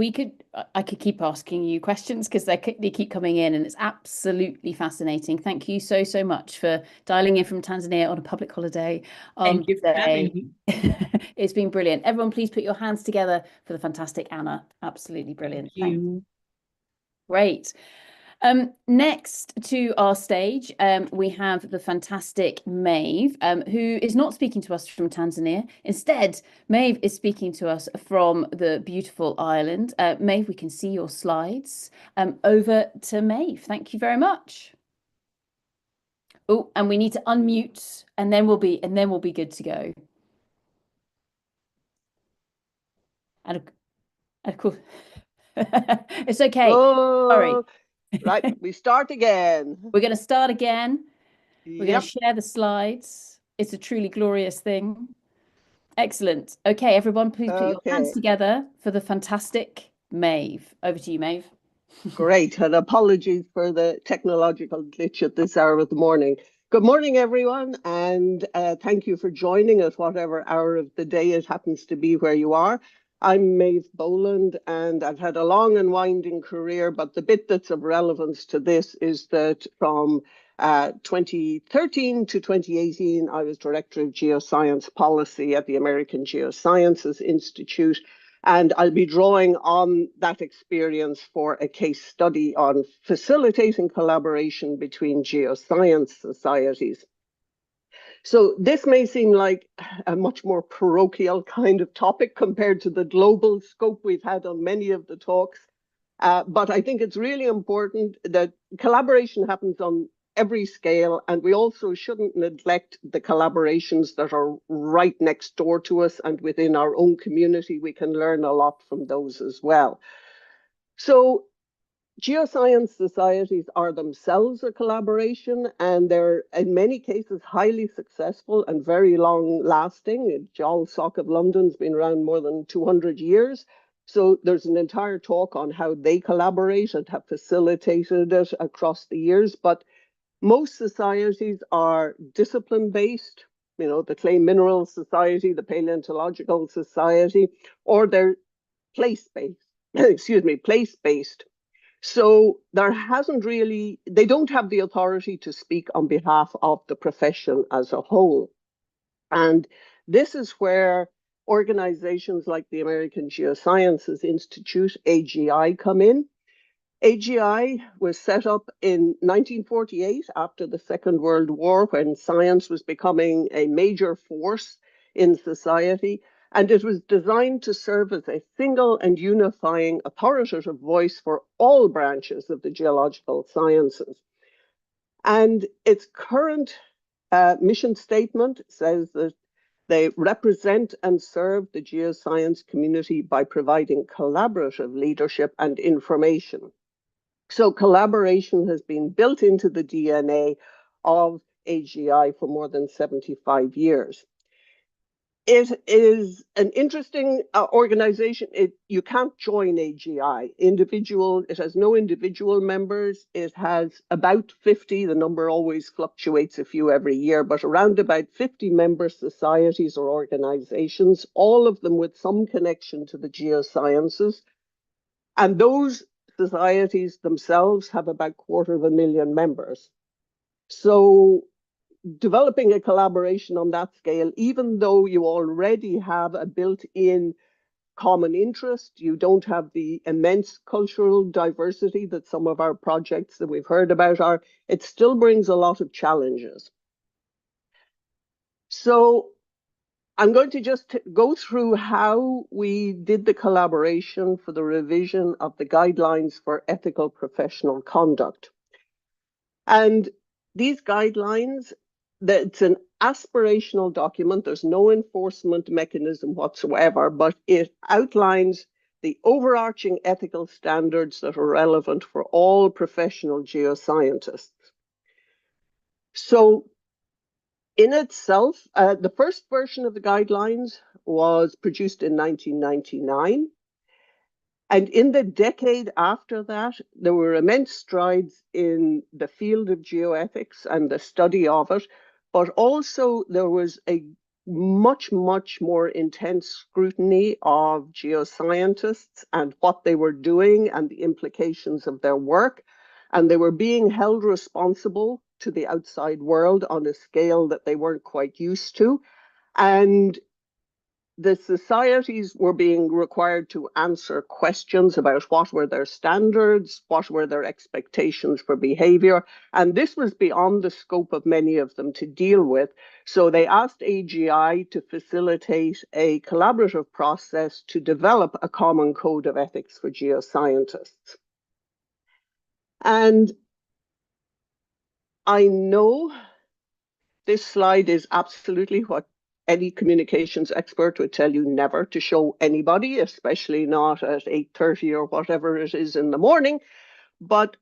I could keep asking you questions because they keep coming in, and it's absolutely fascinating. Thank you so much for dialing in from Tanzania on a public holiday. Thank you for having me. It's been brilliant. Everyone, please put your hands together for the fantastic Anna. Absolutely brilliant. Thank you. Great. Next to our stage, we have the fantastic Maeve, who is not speaking to us from Tanzania. Instead, Maeve is speaking to us from the beautiful Ireland. Maeve, we can see your slides. Over to Maeve. Thank you very much. Oh, and we need to unmute, and then we'll be good to go. And of course, it's okay. Sorry. Right, we start again. We're going to start again. We're going Yep. to share the slides. It's a truly glorious thing. Excellent. Okay, everyone, please put your hands together for the fantastic Maeve. Over to you, Maeve. Great, and apologies for the technological glitch at this hour of the morning. Good morning, everyone, and thank you for joining us, whatever hour of the day it happens to be where you are. I'm Maeve Boland, and I've had a long and winding career, but the bit that's of relevance to this is that from 2013 to 2018, I was Director of Geoscience Policy at the American Geosciences Institute, and I'll be drawing on that experience for a case study on facilitating collaboration between geoscience societies. So this may seem like a much more parochial kind of topic compared to the global scope we've had on many of the talks. But I think it's really important that collaboration happens on every scale, and we also shouldn't neglect the collaborations that are right next door to us and within our own community. We can learn a lot from those as well. So geoscience societies are themselves a collaboration, and they're in many cases highly successful and very long lasting. GeolSoc of London's been around more than 200 years. So there's an entire talk on how they collaborate and have facilitated it across the years. But most societies are discipline-based, you know, the Clay Minerals Society, the Paleontological Society, or they're place-based, place-based. So there hasn't really, they don't have the authority to speak on behalf of the profession as a whole. And this is where organizations like the American Geosciences Institute, AGI, come in. AGI was set up in 1948 after the Second World War, when science was becoming a major force in society. And it was designed to serve as a single and unifying authoritative voice for all branches of the geological sciences. And its current mission statement says that they represent and serve the geoscience community by providing collaborative leadership and information. So collaboration has been built into the DNA of AGI for more than 75 years. It is an interesting organization. You can't join AGI. It has no individual members. It has about 50, the number always fluctuates a few every year, but around about 50 member societies or organizations, all of them with some connection to the geosciences. And those societies themselves have about 250,000 members. So developing a collaboration on that scale, even though you already have a built-in common interest, you don't have the immense cultural diversity that some of our projects that we've heard about are, it still brings a lot of challenges. So I'm going to just go through how we did the collaboration for the revision of the guidelines for ethical professional conduct. And these guidelines, it's an aspirational document. There's no enforcement mechanism whatsoever, but it outlines the overarching ethical standards that are relevant for all professional geoscientists. So in itself, the first version of the guidelines was produced in 1999. And in the decade after that, there were immense strides in the field of geoethics and the study of it, but also there was a much, much more intense scrutiny of geoscientists and what they were doing and the implications of their work. And they were being held responsible to the outside world on a scale that they weren't quite used to. And the societies were being required to answer questions about what were their standards, what were their expectations for behavior, and this was beyond the scope of many of them to deal with. So they asked AGI to facilitate a collaborative process to develop a common code of ethics for geoscientists. And I know this slide is absolutely what any communications expert would tell you never to show anybody, especially not at 8:30 or whatever it is in the morning. But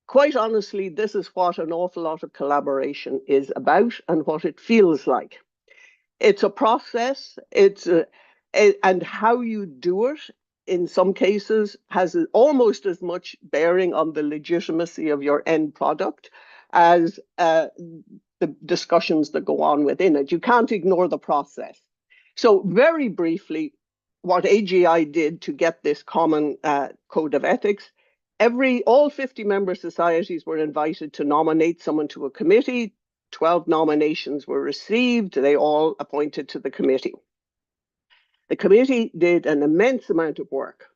quite honestly, this is what an awful lot of collaboration is about and what it feels like. It's a process, and how you do it in some cases has almost as much bearing on the legitimacy of your end product as the discussions that go on within it. You can't ignore the process. So very briefly, what AGI did to get this common code of ethics, all 50 member societies were invited to nominate someone to a committee. 12 nominations were received. They all appointed to the committee. The committee did an immense amount of work.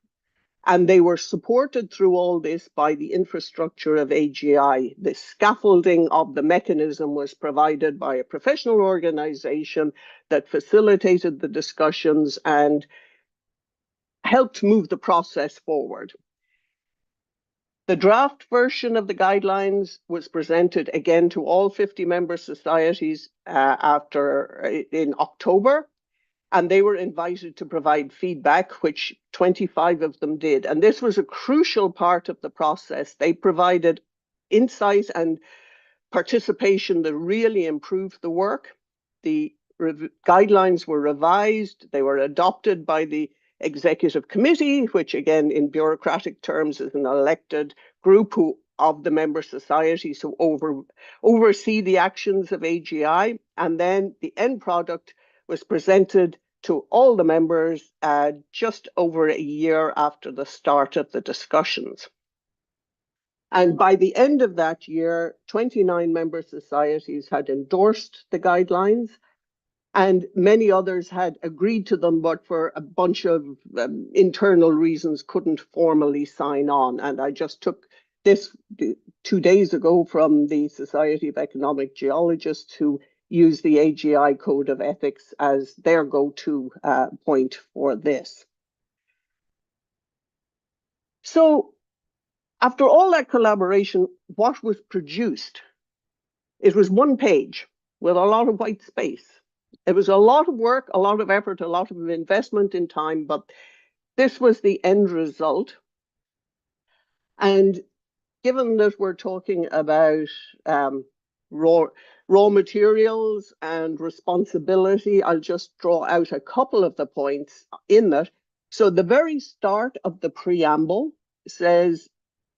And they were supported through all this by the infrastructure of AGI. The scaffolding of the mechanism was provided by a professional organization that facilitated the discussions and helped move the process forward. The draft version of the guidelines was presented again to all 50 member societies in October. And they were invited to provide feedback, which 25 of them did. And this was a crucial part of the process. They provided insight and participation that really improved the work. The guidelines were revised. They were adopted by the executive committee, which again, in bureaucratic terms, is an elected group of the member societies who oversee the actions of AGI. And then the end product was presented to all the members just over a year after the start of the discussions. And by the end of that year, 29 member societies had endorsed the guidelines, and many others had agreed to them, but for a bunch of internal reasons couldn't formally sign on. And I just took this 2 days ago from the Society of Economic Geologists, who use the AGI Code of Ethics as their go-to point for this. So after all that collaboration, what was produced? It was one page with a lot of white space. It was a lot of work, a lot of effort, a lot of investment in time, but this was the end result. And given that we're talking about raw materials and responsibility, I'll just draw out a couple of the points in that. So the very start of the preamble says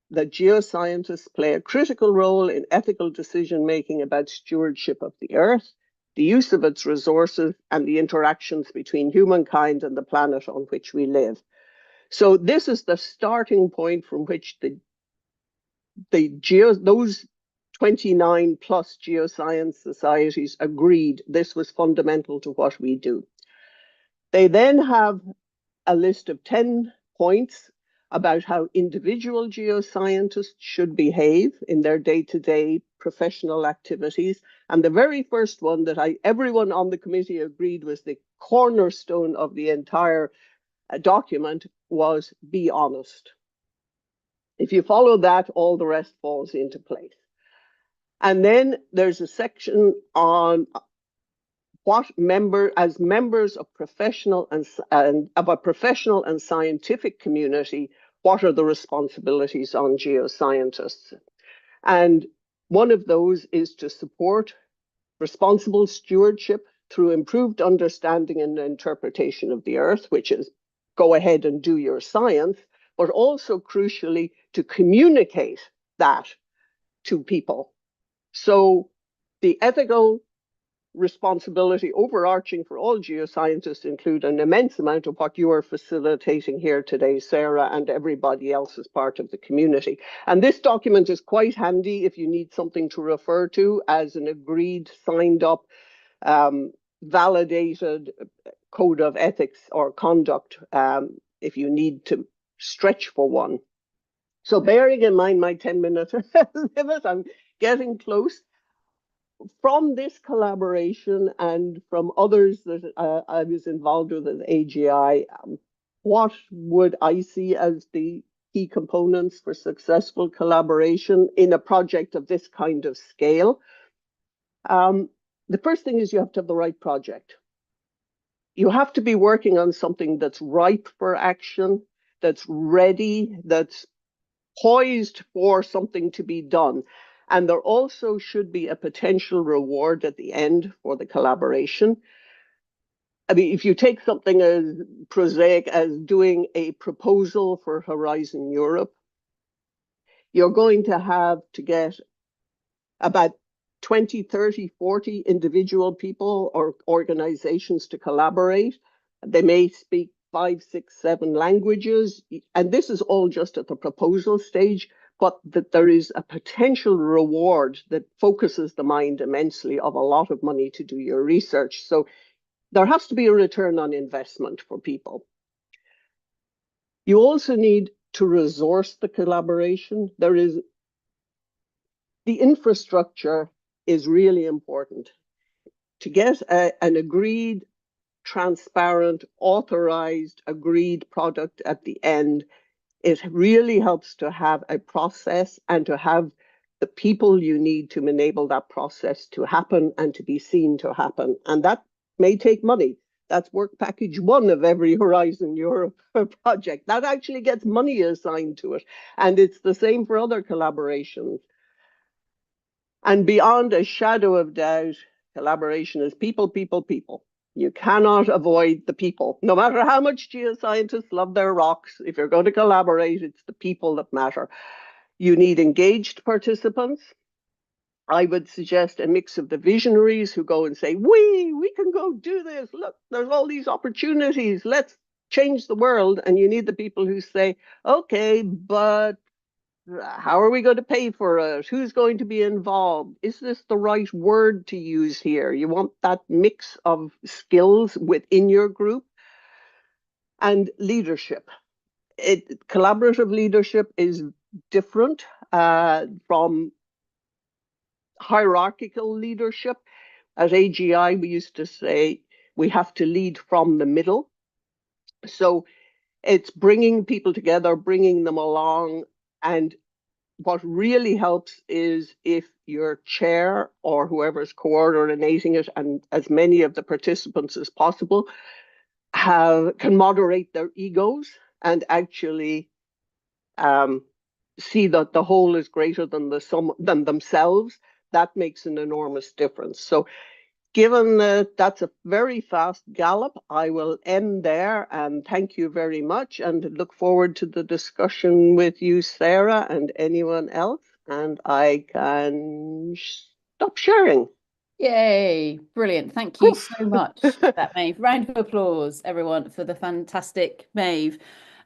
that geoscientists play a critical role in ethical decision-making about stewardship of the Earth, the use of its resources, and the interactions between humankind and the planet on which we live. So this is the starting point from which those 29 plus geoscience societies agreed this was fundamental to what we do. They then have a list of 10 points about how individual geoscientists should behave in their day-to-day professional activities. And the very first one that everyone on the committee agreed was the cornerstone of the entire document was be honest. If you follow that, all the rest falls into place. And then there's a section on what as members of professional and of a professional and scientific community, what are the responsibilities on geoscientists? And one of those is to support responsible stewardship through improved understanding and interpretation of the Earth, which is go ahead and do your science, but also crucially to communicate that to people. So the ethical responsibility overarching for all geoscientists include an immense amount of what you are facilitating here today, Sarah, and everybody else as part of the community. And this document is quite handy if you need something to refer to as an agreed, signed up, validated code of ethics or conduct, if you need to stretch for one. So bearing in mind my 10-minute limit, I'm getting close. From this collaboration and from others that I was involved with at AGI, what would I see as the key components for successful collaboration in a project of this kind of scale? The first thing is you have to have the right project. You have to be working on something that's ripe for action, that's ready, that's poised for something to be done. And there also should be a potential reward at the end for the collaboration. I mean, if you take something as prosaic as doing a proposal for Horizon Europe, you're going to have to get about 20, 30, 40 individual people or organizations to collaborate. They may speak 5, 6, 7 languages. And this is all just at the proposal stage, but that there is a potential reward that focuses the mind immensely of a lot of money to do your research. So there has to be a return on investment for people. You also need to resource the collaboration. The infrastructure is really important. To get an agreed, transparent, authorized, agreed product at the end, it really helps to have a process and to have the people you need to enable that process to happen and to be seen to happen. And that may take money. That's work package 1 of every Horizon Europe project. That actually gets money assigned to it. And it's the same for other collaborations. And beyond a shadow of doubt, collaboration is people, people, people. You cannot avoid the people. No matter how much geoscientists love their rocks, if you're going to collaborate, it's the people that matter. You need engaged participants. I would suggest a mix of the visionaries who go and say, we can go do this. Look, there's all these opportunities. Let's change the world. And you need the people who say, okay, but how are we going to pay for it? Who's going to be involved? Is this the right word to use here? You want that mix of skills within your group. And leadership. Collaborative leadership is different from hierarchical leadership. At AGI, we used to say we have to lead from the middle. So it's bringing people together, bringing them along. And what really helps is if your chair or whoever's coordinating it, and as many of the participants as possible, can moderate their egos and actually see that the whole is greater than than themselves. That makes an enormous difference. So given that that's a very fast gallop, I will end there and thank you very much and look forward to the discussion with you, Sarah, and anyone else. And I can stop sharing. Yay, brilliant. Thank you so much for that, Maeve. Round of applause, everyone, for the fantastic Maeve.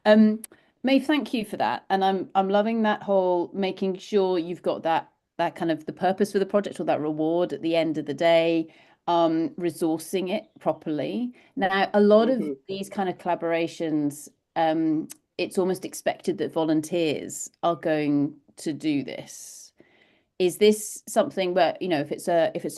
Maeve, thank you for that. And I'm loving that whole making sure you've got that kind of the purpose for the project or that reward at the end of the day, resourcing it properly. Now, a lot of these kind of collaborations, it's almost expected that volunteers are going to do this. is this something where, you know, if it's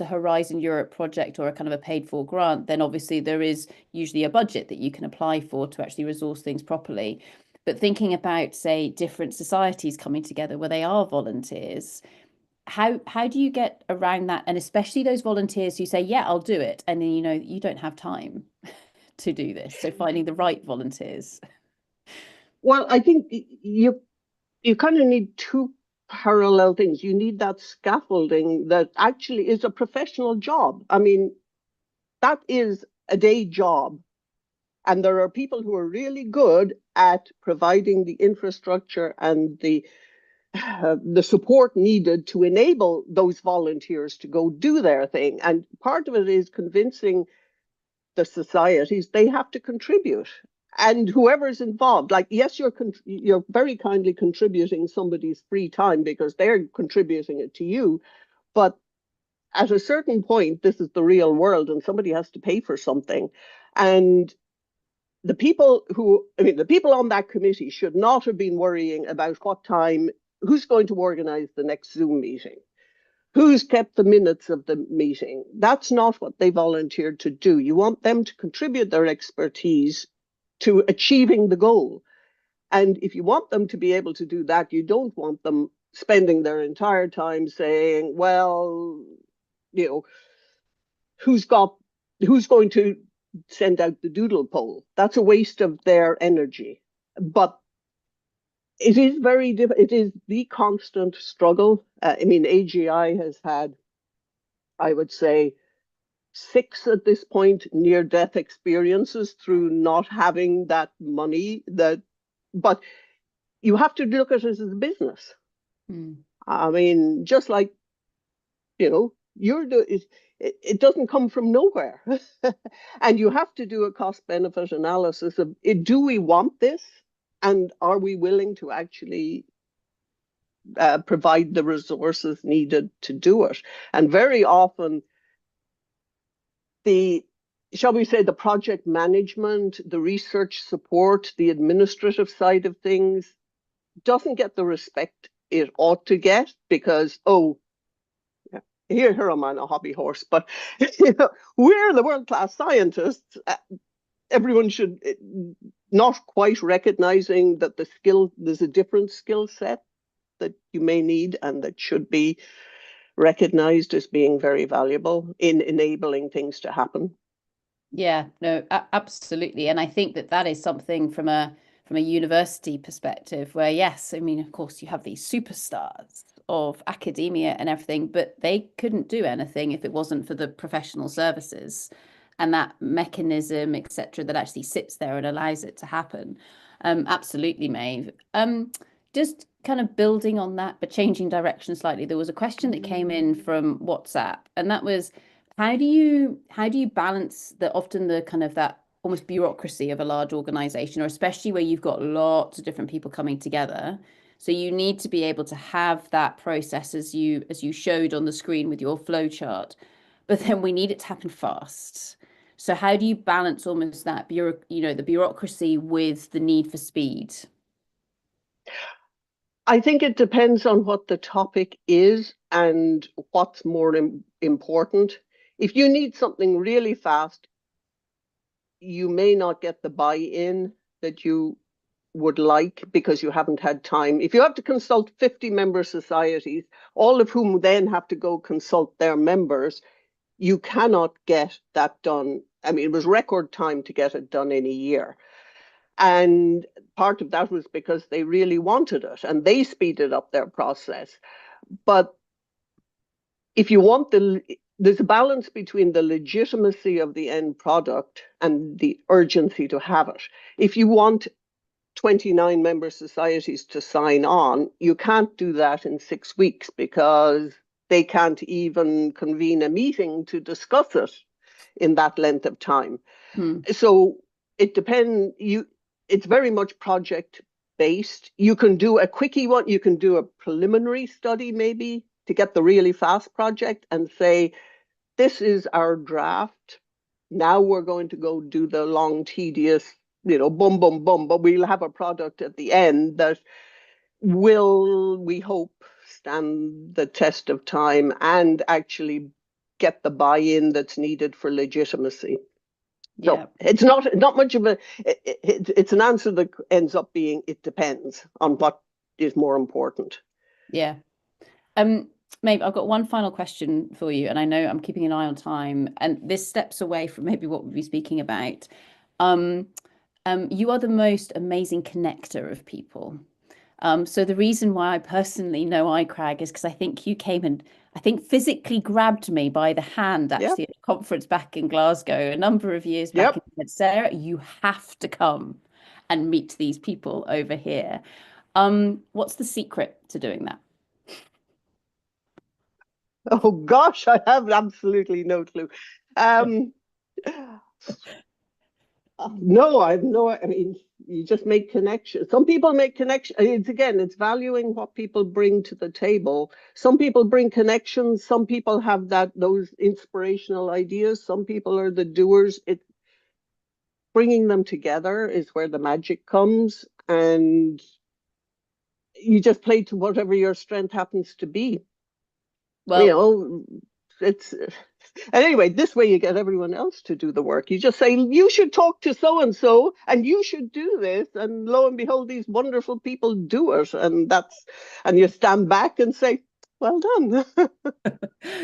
a Horizon Europe project or a kind of a paid for grant, then obviously there is usually a budget that you can apply for to actually resource things properly. But thinking about, say, different societies coming together where they are volunteers, how do you get around that? And especially those volunteers who say, yeah, I'll do it. And then, you know, you don't have time to do this. So finding the right volunteers. Well, I think you kind of need two parallel things. You need that scaffolding that actually is a professional job. I mean, that is a day job. And there are people who are really good at providing the infrastructure and the support needed to enable those volunteers to go do their thing. And part of it is convincing the societies they have to contribute. And whoever's involved, like, yes, you're very kindly contributing somebody's free time because they're contributing it to you. But at a certain point, this is the real world and somebody has to pay for something. And the people on that committee should not have been worrying about what time, who's going to organize the next Zoom meeting, who's kept the minutes of the meeting. That's not what they volunteered to do. You want them to contribute their expertise to achieving the goal. And if you want them to be able to do that, you don't want them spending their entire time saying, well, you know, who's going to send out the doodle poll? That's a waste of their energy. But it is very difficult. It is the constant struggle. I mean, AGI has had, I would say, 6 at this point near-death experiences through not having that money. But you have to look at it as a business. I mean, just like, you know, it doesn't come from nowhere. And you have to do a cost-benefit analysis of, do we want this? And are we willing to actually provide the resources needed to do it? And very often, shall we say, the project management, the research support, the administrative side of things doesn't get the respect it ought to get because, here I'm on a hobby horse, but you know, we're the world-class scientists. Everyone should not quite recognizing that there's a different skill set that you may need and that should be recognized as being very valuable in enabling things to happen. Yeah, no, absolutely. And I think that is something from a university perspective where, yes, I mean, of course, you have these superstars of academia and everything, but they couldn't do anything if it wasn't for the professional services and that mechanism, etc., that actually sits there and allows it to happen. Absolutely, Maeve. Just kind of building on that, but changing direction slightly, there was a question that came in from WhatsApp, and that was, how do you balance the kind of that almost bureaucracy of a large organization, or especially where you've got lots of different people coming together? So you need to be able to have that process as you showed on the screen with your flow chart, but then we need it to happen fast. So how do you balance almost that the bureaucracy with the need for speed? I think it depends on what the topic is and what's more important. If you need something really fast, you may not get the buy-in that you would like because you haven't had time. If you have to consult 50 member societies, all of whom then have to go consult their members, you cannot get that done. I mean, it was record time to get it done in a year. And part of that was because they really wanted it and they speeded up their process. But if you want there's a balance between the legitimacy of the end product and the urgency to have it. If you want 29 member societies to sign on, you can't do that in 6 weeks because they can't even convene a meeting to discuss it in that length of time. So it depends. It's very much project based. You can do a quickie one. You can do a preliminary study maybe to get the really fast project and say, this is our draft. Now we're going to go do the long, tedious, boom, boom, boom, but we'll have a product at the end that will, we hope, stand the test of time and actually get the buy-in that's needed for legitimacy. So Yeah. it's not much of a, it's an answer that ends up being, it depends on what is more important. Yeah. Maybe I've got one final question for you, and I know I'm keeping an eye on time, and this steps away from maybe what we'll be speaking about. You are the most amazing connector of people. So the reason why I personally know iCrag is because I think you came and I think physically grabbed me by the hand actually at a conference back in Glasgow a number of years back and said, Sarah, you have to come and meet these people over here. What's the secret to doing that? Oh gosh, I have absolutely no clue. No, I mean, you just make connections. Some people make connections. It's valuing what people bring to the table. Some people bring connections. Some people have those inspirational ideas. Some people are the doers. Bringing them together is where the magic comes, and you just play to whatever your strength happens to be. Well, it's anyway, this way you get everyone else to do the work. You just say, you should talk to so-and-so and you should do this. And lo and behold, these wonderful people do it. And you stand back and say, well done.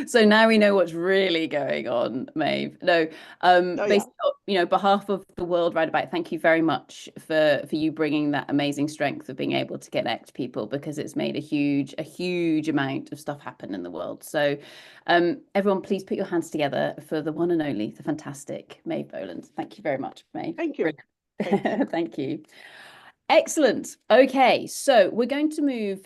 So now we know what's really going on, Maeve. No, basically, behalf of the World Roundabout, thank you very much for you bringing that amazing strength of being able to connect people, because it's made a huge amount of stuff happen in the world. So everyone, please put your hands together for the one and only, the fantastic Maeve Boland. Thank you very much, Maeve. Thank you. Thank you. Excellent. Okay, so we're going to move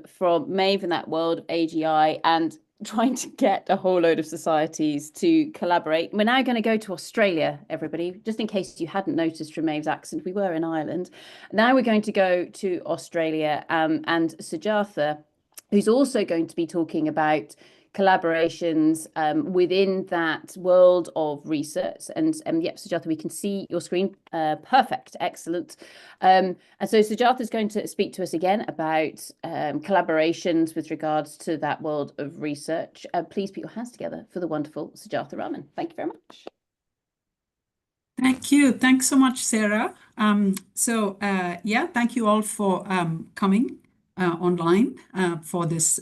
from Maeve and that world of AGI and trying to get a whole load of societies to collaborate. We're now going to go to Australia, everybody, just in case you hadn't noticed from Maeve's accent. We were in Ireland. Now we're going to go to Australia, and Sujatha, who's also going to be talking about collaborations within that world of research. And yep, Sujatha, we can see your screen. Perfect, excellent. And so Sujatha is going to speak to us again about collaborations with regards to that world of research. Please put your hands together for the wonderful Sujatha Raman. Thank you very much. Thank you. Thanks so much, Sarah. Thank you all for coming online for this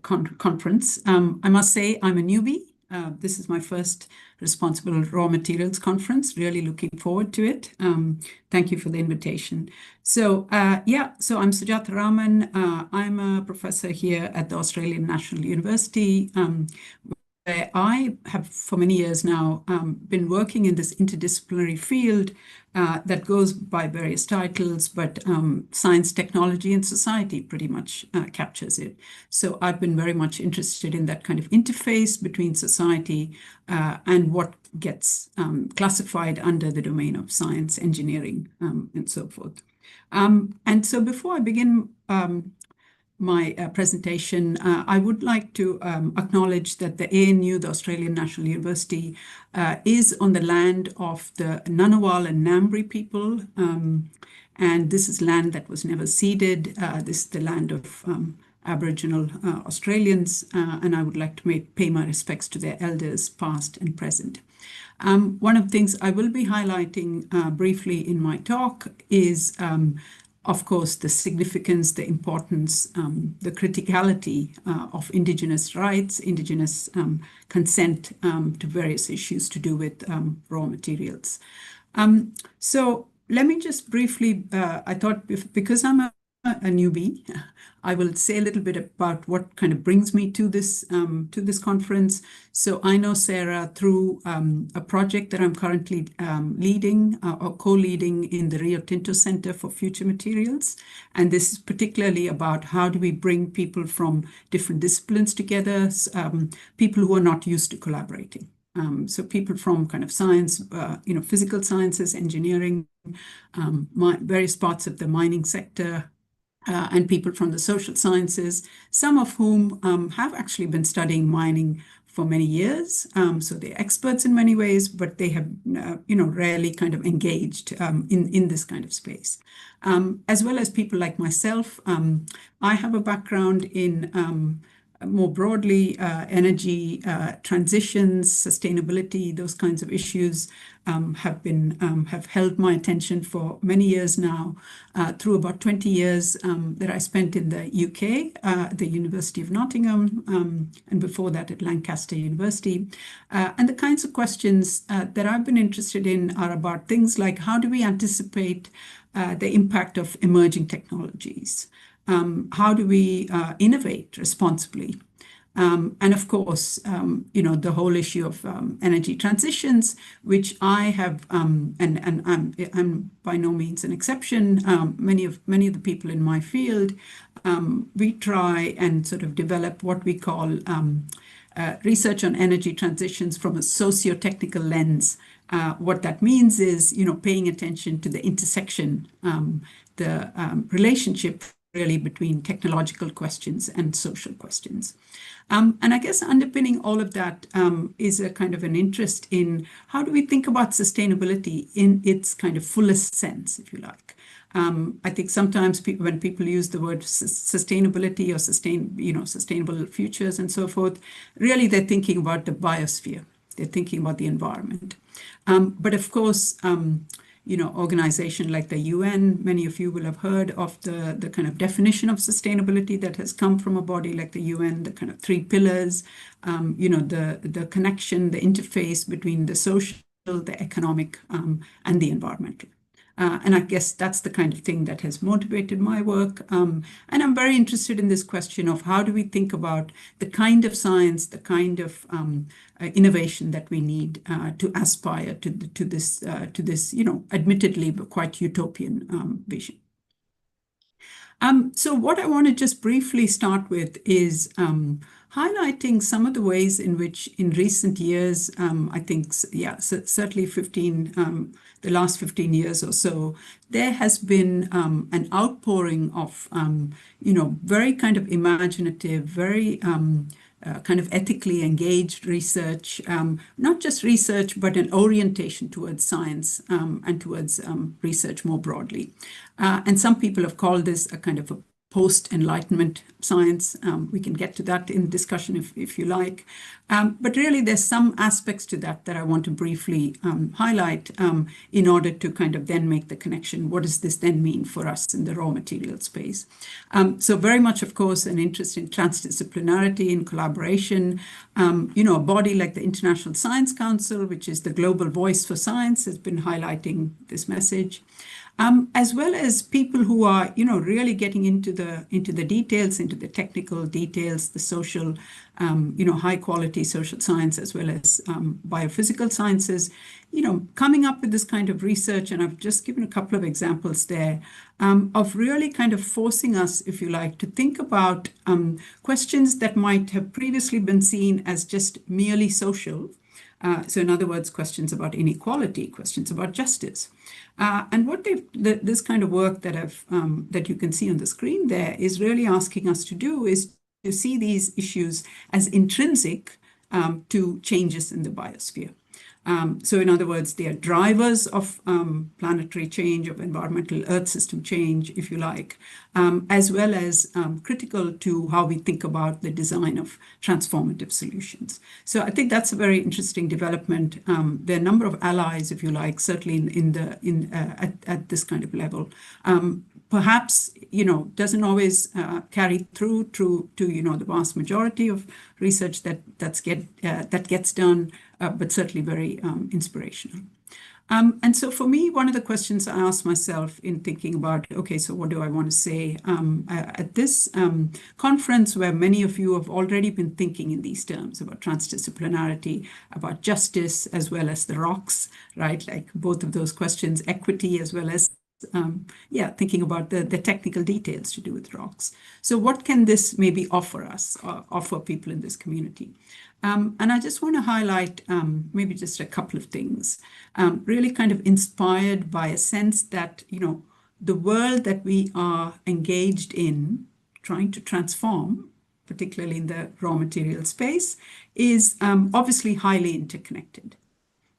conference. I must say I'm a newbie. This is my first Responsible Raw Materials Conference. Really looking forward to it. Thank you for the invitation. So I'm Sujatha Raman. I'm a professor here at the Australian National University. I have for many years now been working in this interdisciplinary field that goes by various titles, but science, technology, and society pretty much captures it. So I've been very much interested in that kind of interface between society and what gets classified under the domain of science, engineering, and so forth. And so before I begin my presentation, I would like to acknowledge that the ANU, the Australian National University, is on the land of the Ngunnawal and Ngambri people. And this is land that was never ceded. This is the land of Aboriginal Australians. And I would like to pay my respects to their elders, past and present. One of the things I will be highlighting briefly in my talk is of course, the significance, the importance, the criticality of Indigenous rights, Indigenous consent to various issues to do with raw materials. So let me just briefly, I thought because I'm a newbie, I will say a little bit about what kind of brings me to this conference. So I know Sarah through a project that I'm currently leading or co-leading in the Rio Tinto Center for Future Materials. And this is particularly about how do we bring people from different disciplines together, people who are not used to collaborating. So people from kind of science, physical sciences, engineering, various parts of the mining sector, and people from the social sciences, some of whom have actually been studying mining for many years. So they're experts in many ways, but they have, rarely kind of engaged in this kind of space. As well as people like myself, I have a background in more broadly energy transitions, sustainability, those kinds of issues have held my attention for many years now, through about 20 years that I spent in the UK, the University of Nottingham, and before that at Lancaster University. And the kinds of questions that I've been interested in are about things like, how do we anticipate the impact of emerging technologies? How do we innovate responsibly? And of course, the whole issue of energy transitions, which I have, and I'm by no means an exception. Many of the people in my field, we try and sort of develop what we call research on energy transitions from a socio-technical lens. What that means is, paying attention to the intersection, the relationship really between technological questions and social questions. And I guess underpinning all of that is a kind of an interest in how do we think about sustainability in its kind of fullest sense, if you like. I think sometimes when people use the word sustainability or sustainable futures and so forth, really they're thinking about the biosphere. They're thinking about the environment. But of course, organization like the UN, many of you will have heard of the kind of definition of sustainability that has come from a body like the UN, the kind of 3 pillars, the connection, the interface between the social, the economic, and the environmental. And I guess that's the kind of thing that has motivated my work. And I'm very interested in this question of how do we think about the kind of science, the kind of innovation that we need to aspire to this, admittedly but quite utopian vision. So what I want to just briefly start with is highlighting some of the ways in which in recent years, I think, certainly the last 15 years or so, there has been an outpouring of, very kind of imaginative, very kind of ethically engaged research, not just research, but an orientation towards science and towards research more broadly. And some people have called this a kind of a post-enlightenment science. We can get to that in discussion if you like. But really there's some aspects to that I want to briefly highlight in order to kind of then make the connection. What does this then mean for us in the raw material space? So very much, of course, an interest in transdisciplinarity and collaboration. A body like the International Science Council, which is the global voice for science, has been highlighting this message. As well as people who are, really getting into the details, into the technical details, the social, high quality social science, as well as biophysical sciences, coming up with this kind of research. And I've just given a couple of examples there of really kind of forcing us, if you like, to think about questions that might have previously been seen as just merely social. So in other words, questions about inequality, questions about justice. And what this kind of work that you can see on the screen there is really asking us to do is to see these issues as intrinsic to changes in the biosphere. So in other words, they are drivers of planetary change, of environmental Earth system change, if you like, as well as critical to how we think about the design of transformative solutions. So I think that's a very interesting development. There are a number of allies, if you like, certainly at this kind of level. Perhaps, doesn't always carry through to the vast majority of research that gets done, but certainly very inspirational. And so for me, one of the questions I asked myself in thinking about, okay, so what do I want to say at this conference where many of you have already been thinking in these terms about transdisciplinarity, about justice, as well as the rocks, right? Like both of those questions, equity, as well as thinking about the technical details to do with rocks. So what can this maybe offer us, offer people in this community? And I just want to highlight maybe just a couple of things, really kind of inspired by a sense that, the world that we are engaged in trying to transform particularly in the raw material space, is obviously highly interconnected,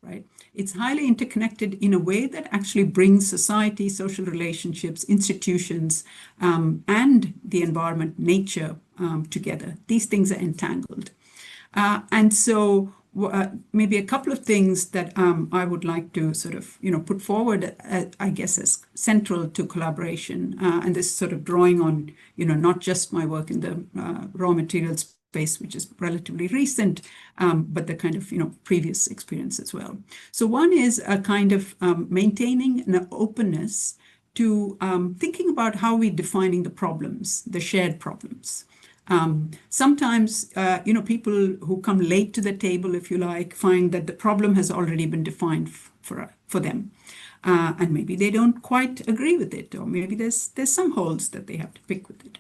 right? It's highly interconnected in a way that actually brings society, social relationships, institutions, and the environment, nature together. These things are entangled. And so maybe a couple of things that I would like to sort of, put forward, I guess, as central to collaboration. And this sort of drawing on, not just my work in the raw materials space, which is relatively recent, but the kind of, previous experience as well. So one is a kind of maintaining an openness to thinking about how we're defining the problems, the shared problems. Sometimes, people who come late to the table, if you like, find that the problem has already been defined for them. And maybe they don't quite agree with it, or maybe there's some holes that they have to pick with it.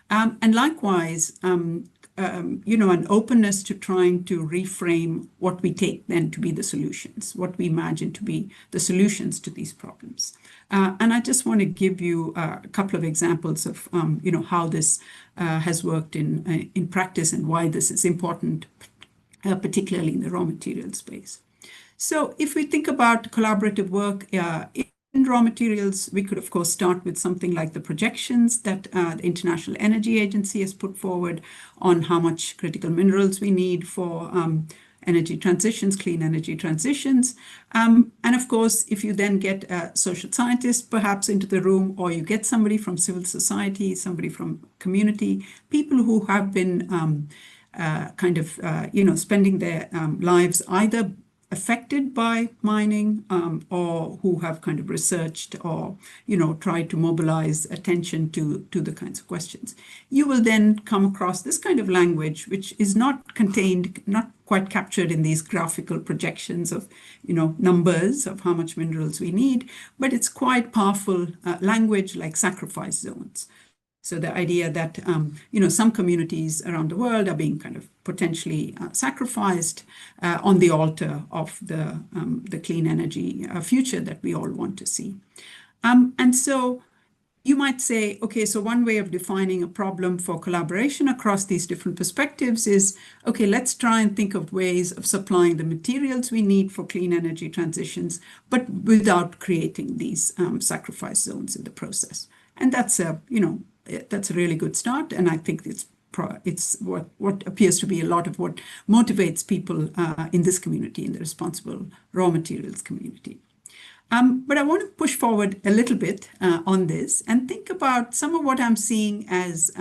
And likewise, an openness to trying to reframe what we take then to be the solutions, what we imagine to be the solutions to these problems. And I just want to give you a couple of examples of, how this has worked in practice and why this is important, particularly in the raw material space. So if we think about collaborative work in raw materials, we could, of course, start with something like the projections that the International Energy Agency has put forward on how much critical minerals we need for energy transitions, clean energy transitions. And of course, if you then get a social scientist perhaps into the room, or you get somebody from civil society, somebody from community, people who have been spending their lives either affected by mining, or who have kind of researched or, tried to mobilize attention to the kinds of questions. You will then come across this kind of language, which is not contained, not quite captured in these graphical projections of, numbers of how much minerals we need, but it's quite powerful language like sacrifice zones. So the idea that, some communities around the world are being kind of potentially sacrificed on the altar of the clean energy future that we all want to see. And so you might say, okay, so one way of defining a problem for collaboration across these different perspectives is, okay, let's try and think of ways of supplying the materials we need for clean energy transitions, but without creating these sacrifice zones in the process. And that's a really good start, and I think it's what appears to be a lot of what motivates people in this community, in the responsible raw materials community. But I want to push forward a little bit on this and think about some of what I'm seeing as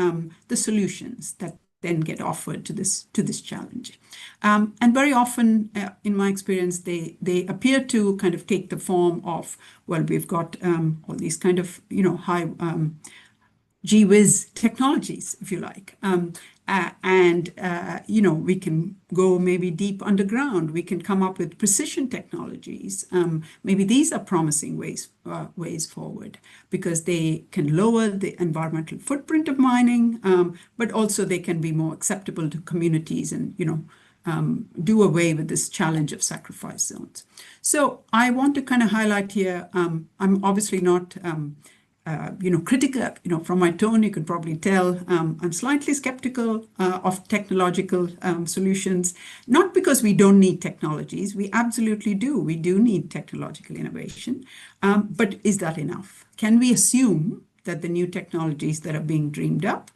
the solutions that then get offered to this challenge. And very often, in my experience, they appear to kind of take the form of, well, we've got all these kind of, high gee whiz technologies, if you like. We can go maybe deep underground. We can come up with precision technologies. Maybe these are promising ways forward, because they can lower the environmental footprint of mining, but also they can be more acceptable to communities and, do away with this challenge of sacrifice zones. So I want to kind of highlight here, I'm obviously not critical, from my tone, you could probably tell I'm slightly skeptical of technological solutions, not because we don't need technologies. We absolutely do. We do need technological innovation. But is that enough? Can we assume that the new technologies that are being dreamed up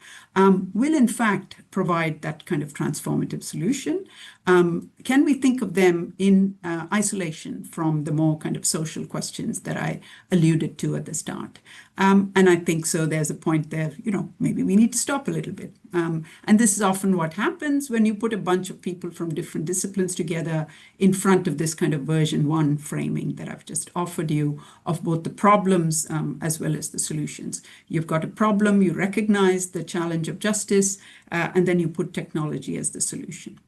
will in fact provide that kind of transformative solution? Can we think of them in isolation from the more kind of social questions that I alluded to at the start? And I think so there's a point there, maybe we need to stop a little bit. And this is often what happens when you put a bunch of people from different disciplines together in front of this kind of version 1 framing that I've just offered you of both the problems as well as the solutions. You've got a problem, you recognize the challenge of justice, and then you put technology as the solution.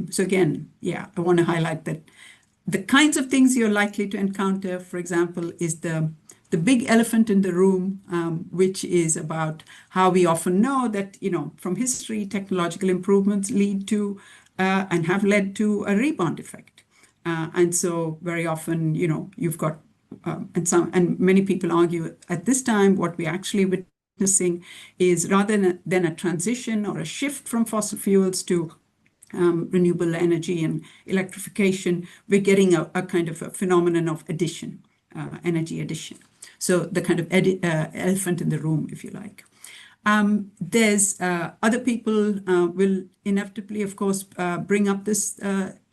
So again, I want to highlight that the kinds of things you're likely to encounter, for example, is the big elephant in the room, which is about how we often know that, from history, technological improvements lead to and have led to a rebound effect. And so very often, you've got, and many people argue at this time, what we're actually witnessing is rather than a transition or a shift from fossil fuels to renewable energy and electrification, we're getting a kind of a phenomenon of addition, energy addition. So the kind of elephant in the room, if you like. There's other people will inevitably, of course, bring up this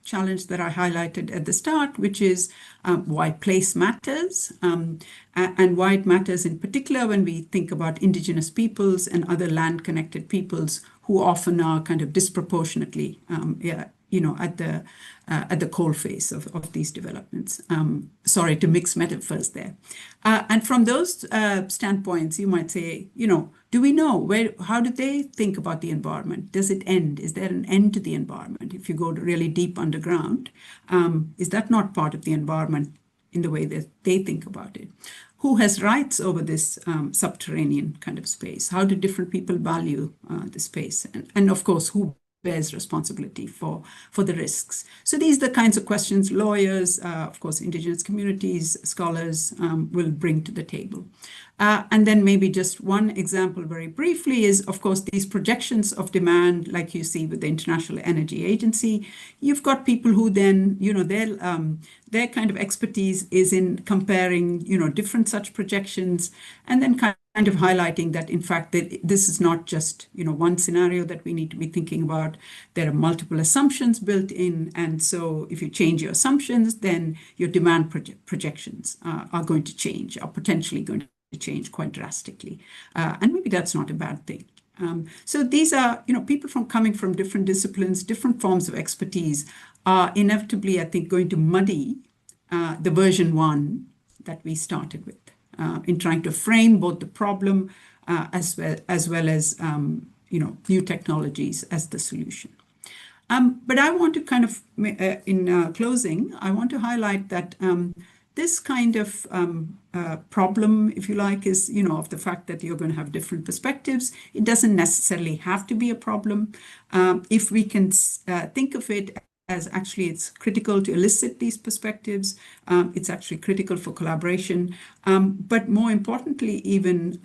challenge that I highlighted at the start, which is why place matters, and why it matters in particular when we think about indigenous peoples and other land-connected peoples who often are kind of disproportionately, at the coalface of these developments. Sorry to mix metaphors there. And from those standpoints, you might say, do we know how do they think about the environment? Does it end? Is there an end to the environment? If you go really deep underground, is that not part of the environment in the way that they think about it? Who has rights over this subterranean kind of space? How do different people value the space? And of course, who bears responsibility for the risks? So these are the kinds of questions lawyers, of course, indigenous communities, scholars will bring to the table. And then maybe just one example very briefly is, of course, these projections of demand, like you see with the International Energy Agency. You've got people who then, their kind of expertise is in comparing, different such projections, and then kind of highlighting that, in fact, that this is not just, one scenario that we need to be thinking about. There are multiple assumptions built in. And so if you change your assumptions, then your demand projections are going to change, are potentially going to change quite drastically. And maybe that's not a bad thing. So these are, people coming from different disciplines, different forms of expertise are inevitably, I think, going to muddy the version 1 that we started with in trying to frame both the problem as well as new technologies as the solution. But I want to kind of, in closing, I want to highlight that this kind of problem, if you like, is, of the fact that you're going to have different perspectives. It doesn't necessarily have to be a problem. If we can think of it as actually it's critical to elicit these perspectives, it's actually critical for collaboration. But more importantly, even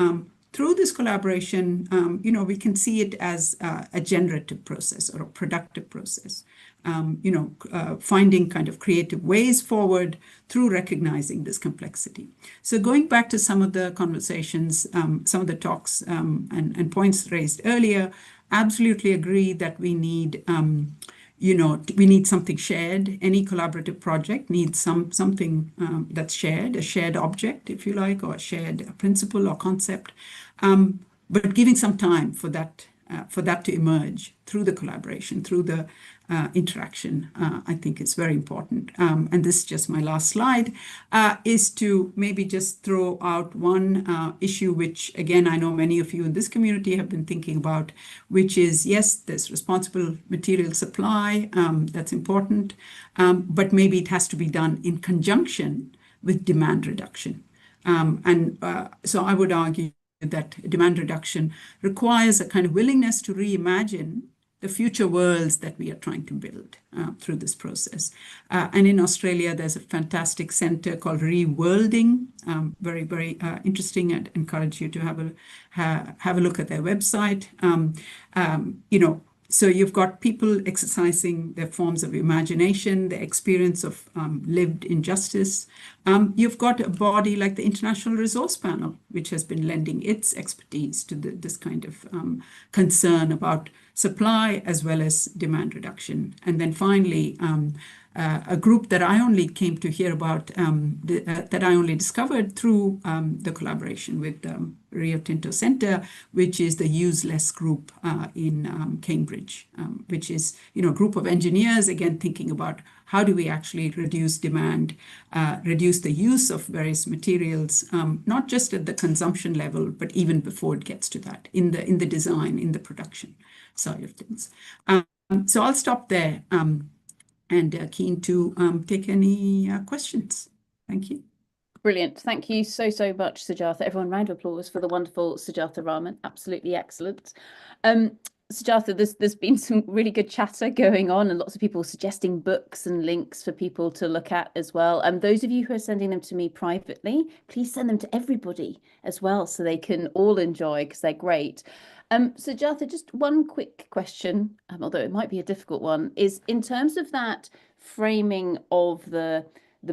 through this collaboration, we can see it as a generative process or a productive process. Finding kind of creative ways forward through recognizing this complexity. So going back to some of the conversations, some of the talks and points raised earlier, absolutely agree that we need, we need something shared. Any collaborative project needs something that's shared, a shared object, if you like, or a shared principle or concept. But giving some time for that to emerge through the collaboration, through the interaction, I think is very important. And this is just my last slide, is to maybe just throw out one issue, which, again, I know many of you in this community have been thinking about, which is, yes, there's responsible material supply, that's important, but maybe it has to be done in conjunction with demand reduction. So I would argue that demand reduction requires a kind of willingness to reimagine the future worlds that we are trying to build through this process. And in Australia, there's a fantastic center called Reworlding, very, very interesting. I'd encourage you to have a look at their website. So you've got people exercising their forms of imagination, the experience of lived injustice. You've got a body like the International Resource Panel, which has been lending its expertise to this kind of concern about supply as well as demand reduction. And then finally, a group that I only came to hear about, that I only discovered through the collaboration with Rio Tinto Center, which is the Use Less group in Cambridge, which is a group of engineers, again, thinking about how do we actually reduce demand, reduce the use of various materials, not just at the consumption level, but even before it gets to that, in the design, in the production side of things. So I'll stop there. And keen to take any questions. Thank you. Brilliant. Thank you so much, Sujatha. Everyone, round of applause for the wonderful Sujatha Raman. Absolutely excellent. Sujatha, there's been some really good chatter going on and lots of people suggesting books and links for people to look at as well. And those of you who are sending them to me privately, please send them to everybody as well so they can all enjoy, because they're great. Sujatha, just one quick question, although it might be a difficult one, is in terms of that framing of the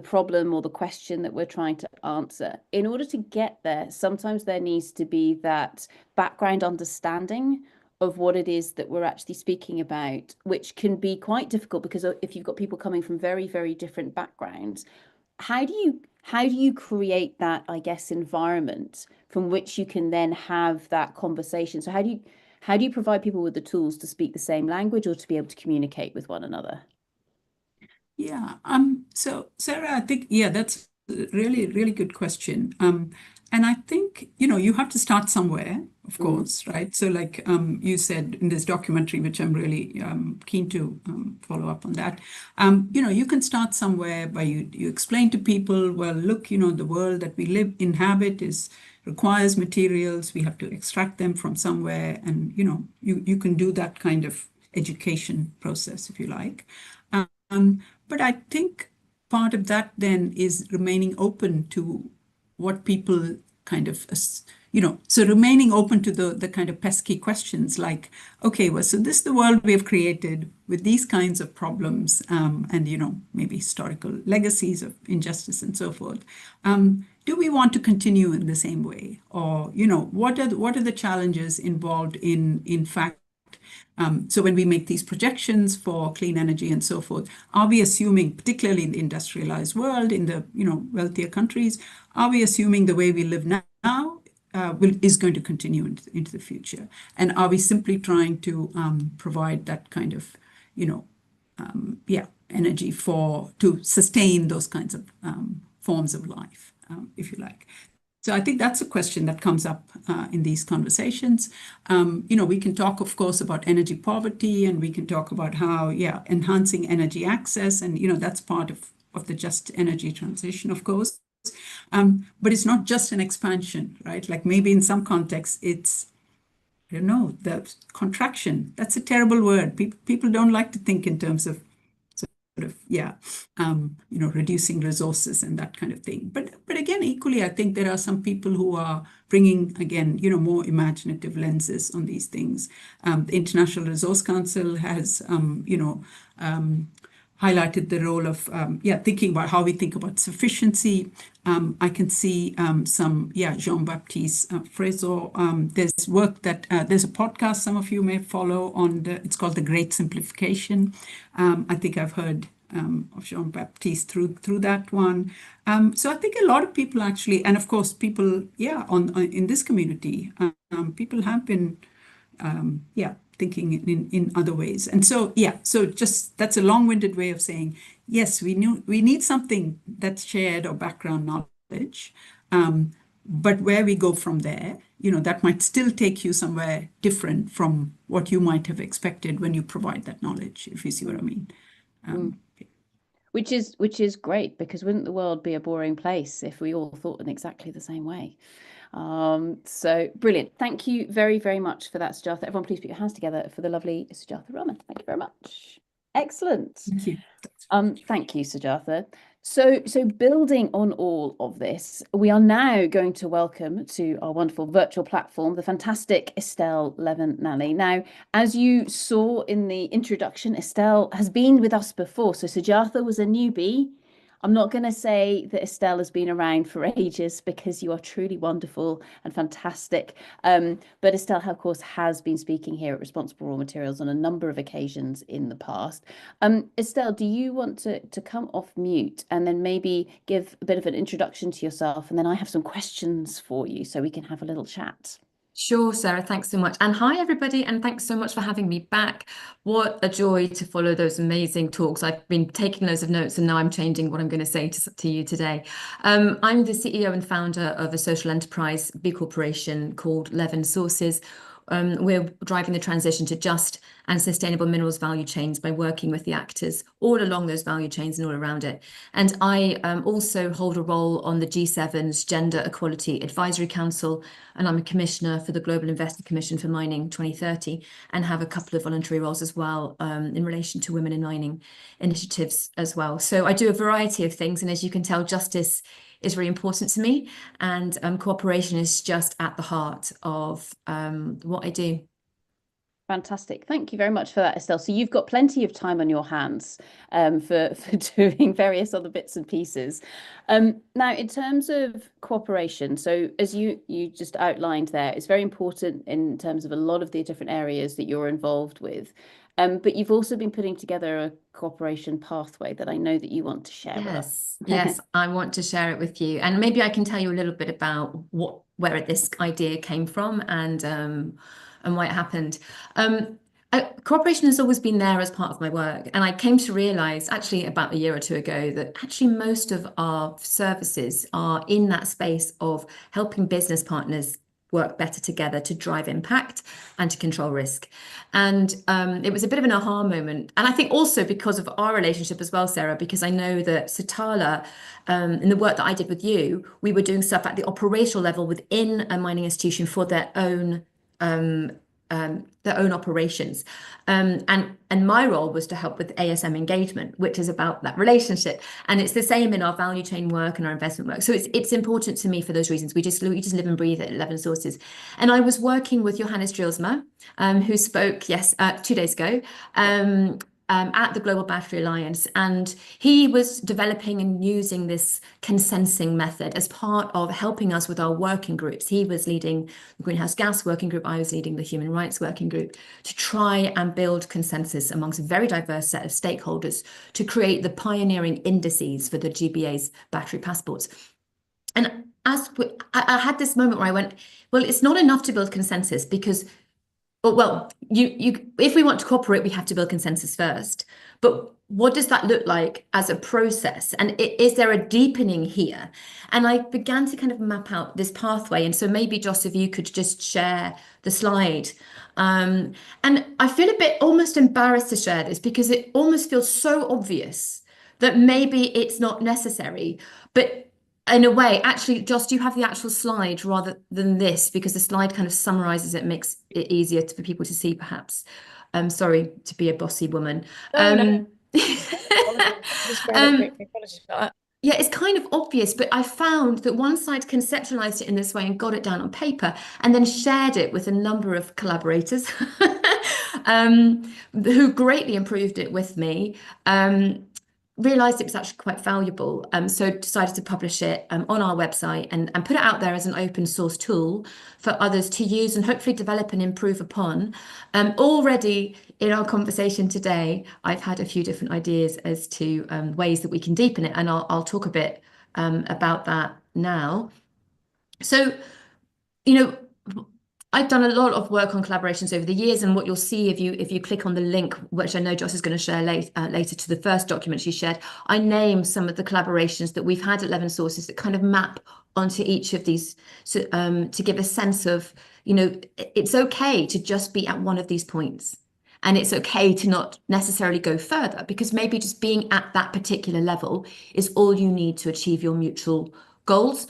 problem or the question that we're trying to answer, in order to get there, sometimes there needs to be that background understanding of what it is that we're actually speaking about, which can be quite difficult because if you've got people coming from very, very different backgrounds, how do you create that, I guess, environment from which you can then have that conversation? So how do you provide people with the tools to speak the same language or to be able to communicate with one another? Yeah. So Sarah, I think, yeah, that's a really, really good question. And I think, you have to start somewhere, of course, right? So like you said in this documentary, which I'm really keen to follow up on that, you can start somewhere by you explain to people, well, look, the world that we inhabit requires materials. We have to extract them from somewhere. And, you can do that kind of education process, if you like. But I think part of that then is remaining open to what people kind of, so remaining open to the kind of pesky questions like, okay, well, so this is the world we have created with these kinds of problems and, maybe historical legacies of injustice and so forth. Do we want to continue in the same way? Or, what are the challenges involved in fact, so when we make these projections for clean energy and so forth, are we assuming, particularly in the industrialized world, in the wealthier countries, are we assuming the way we live now is going to continue into the future? And are we simply trying to provide that kind of, energy to sustain those kinds of forms of life, if you like? So I think that's a question that comes up in these conversations. We can talk, of course, about energy poverty, and we can talk about how, enhancing energy access, and, that's part of the just energy transition, of course. But it's not just an expansion, right? Like maybe in some contexts, it's, the contraction. That's a terrible word. People don't like to think in terms of reducing resources and that kind of thing. But again, equally, I think there are some people who are bringing, again, more imaginative lenses on these things. The International Resource Council has, highlighted the role of, thinking about how we think about sufficiency. I can see some, Jean-Baptiste Frezot. There's work that, there's a podcast some of you may follow it's called The Great Simplification. I think I've heard of Jean-Baptiste through that one. So I think a lot of people actually, and of course people, in this community, people have been, thinking in other ways. And so, so just that's a long-winded way of saying, yes, we need something that's shared or background knowledge, but where we go from there, that might still take you somewhere different from what you might have expected when you provide that knowledge, if you see what I mean. Which is great, because wouldn't the world be a boring place if we all thought in exactly the same way? So brilliant. Thank you very, very much for that, Sujatha. Everyone, please put your hands together for the lovely Sujatha Raman. Thank you very much. Excellent. Thank you. Thank you, Sujatha. So building on all of this, we are now going to welcome to our wonderful virtual platform the fantastic Estelle Levin-Nally. Now, as you saw in the introduction, Estelle has been with us before. So Sujatha was a newbie. I'm not going to say that Estelle has been around for ages, because you are truly wonderful and fantastic. But Estelle, of course, has been speaking here at Responsible Raw Materials on a number of occasions in the past. Estelle, do you want to come off mute and then maybe give a bit of an introduction to yourself? And then I have some questions for you so we can have a little chat. Sure, Sarah, thanks so much. And hi, everybody, and thanks so much for having me back. What a joy to follow those amazing talks. I've been taking loads of notes, and now I'm changing what I'm going to say to you today. I'm the CEO and founder of a social enterprise B Corporation called Levin Sources. we're driving the transition to just and sustainable minerals value chains by working with the actors all along those value chains and all around it. And I also hold a role on the G7's Gender Equality Advisory Council, and I'm a commissioner for the Global Investment Commission for Mining 2030, and have a couple of voluntary roles as well in relation to women in mining initiatives as well. So I do a variety of things, and as you can tell, justice is very important to me, and cooperation is just at the heart of what I do. Fantastic. Thank you very much for that, Estelle. So you've got plenty of time on your hands for doing various other bits and pieces. Now, in terms of cooperation, so as you just outlined there, it's very important in terms of a lot of the different areas that you're involved with. But you've also been putting together a cooperation pathway that I know that you want to share with us. Yes, I want to share it with you. And maybe I can tell you a little bit about where this idea came from and why it happened. Cooperation has always been there as part of my work. And I came to realize actually about a year or two ago that actually most of our services are in that space of helping business partners work better together to drive impact and to control risk. And it was a bit of an aha moment. And I think also because of our relationship as well, Sarah, because I know that Satala, in the work that I did with you, we were doing stuff at the operational level within a mining institution for their own operations. And my role was to help with ASM engagement, which is about that relationship. And it's the same in our value chain work and our investment work. So it's important to me for those reasons. We just live and breathe at 11 Sources. And I was working with Johannes Drilsma, who spoke, 2 days ago, at the Global Battery Alliance, and he was developing and using this consensing method as part of helping us with our working groups. He was leading the greenhouse gas working group, I was leading the human rights working group, to try and build consensus amongst a very diverse set of stakeholders to create the pioneering indices for the GBA's battery passports. And I had this moment where I went, well, it's not enough to build consensus because if we want to cooperate, we have to build consensus first. But what does that look like as a process? And is there a deepening here? And I began to kind of map out this pathway. And so maybe, Joss, if you could just share the slide. And I feel a bit almost embarrassed to share this because it almost feels so obvious that maybe it's not necessary. But in a way, actually, Joss, do you have the actual slide rather than this? Because the slide kind of summarizes it, makes it easier for people to see, perhaps. Sorry to be a bossy woman. No. Yeah, it's kind of obvious, but I found that once I'd conceptualized it in this way and got it down on paper and then shared it with a number of collaborators who greatly improved it with me, realized it was actually quite valuable, so decided to publish it on our website and put it out there as an open source tool for others to use and hopefully develop and improve upon. Already in our conversation today, I've had a few different ideas as to ways that we can deepen it, and I'll talk a bit about that now. So, I've done a lot of work on collaborations over the years, and what you'll see if you click on the link, which I know Joss is going to share later to the first document she shared, I name some of the collaborations that we've had at 11 Sources that kind of map onto each of these, to give a sense of, it's okay to just be at one of these points. And it's okay to not necessarily go further, because maybe just being at that particular level is all you need to achieve your mutual goals.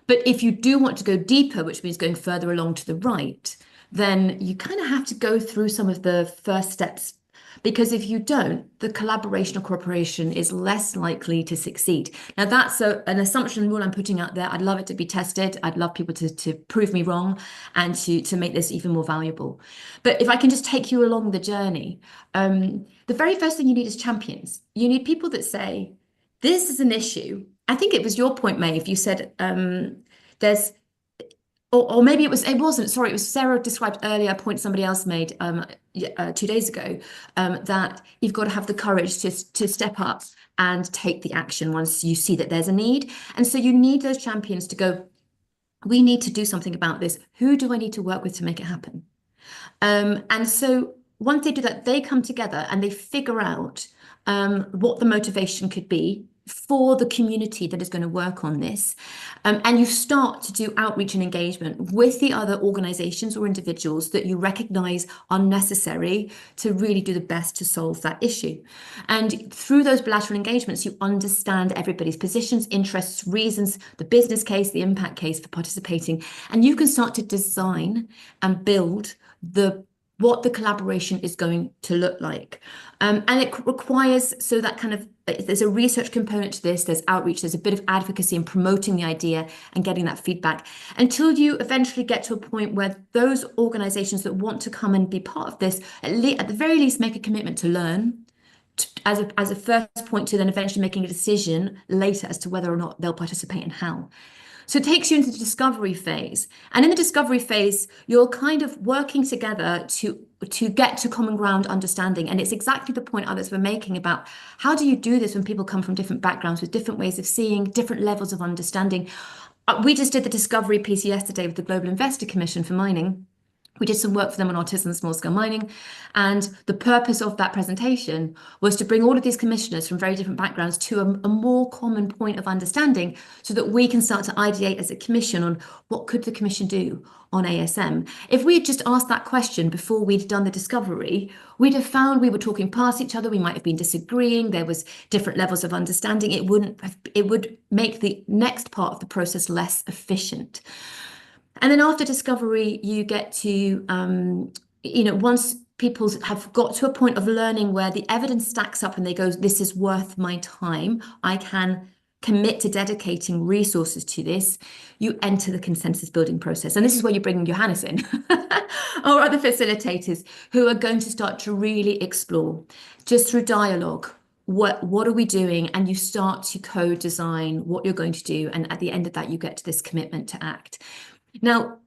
But if you do want to go deeper, which means going further along to the right, then you kind of have to go through some of the first steps, because if you don't, the collaboration or cooperation is less likely to succeed. Now, that's an assumption rule I'm putting out there. I'd love it to be tested. I'd love people to prove me wrong and to make this even more valuable. But if I can just take you along the journey, the very first thing you need is champions. You need people that say, this is an issue. I think it was your point, Maeve. You said there's, or maybe it wasn't. Sorry, it was Sarah described earlier a point somebody else made 2 days ago, that you've got to have the courage to step up and take the action once you see that there's a need. And so you need those champions to go, we need to do something about this. Who do I need to work with to make it happen? And so once they do that, they come together and they figure out what the motivation could be for the community that is going to work on this. And you start to do outreach and engagement with the other organizations or individuals that you recognize are necessary to really do the best to solve that issue. And through those bilateral engagements, you understand everybody's positions, interests, reasons, the business case, the impact case for participating, and you can start to design and build what the collaboration is going to look like. And it requires, so that kind of, there's a research component to this, there's outreach, there's a bit of advocacy and promoting the idea and getting that feedback until you eventually get to a point where those organizations that want to come and be part of this, at the very least, make a commitment to learn, as a first point to then eventually making a decision later as to whether or not they'll participate and how. So it takes you into the discovery phase. And in the discovery phase, you're kind of working together to get to common ground understanding. And it's exactly the point others were making about how do you do this when people come from different backgrounds with different ways of seeing, different levels of understanding. We just did the discovery piece yesterday with the Global Investor Commission for mining. We did some work for them on autism and small-scale mining, and the purpose of that presentation was to bring all of these commissioners from very different backgrounds to a more common point of understanding so that we can start to ideate as a commission on what could the commission do on ASM. If we had just asked that question before we'd done the discovery, we'd have found we were talking past each other, we might have been disagreeing, there was different levels of understanding. It would make the next part of the process less efficient. And then after discovery, you get to, once people have got to a point of learning where the evidence stacks up and they go, this is worth my time, I can commit to dedicating resources to this, you enter the consensus building process. And this is where you bring Johannes in or other facilitators who are going to start to really explore just through dialogue. What are we doing? And you start to co-design what you're going to do. And at the end of that, you get to this commitment to act. Now,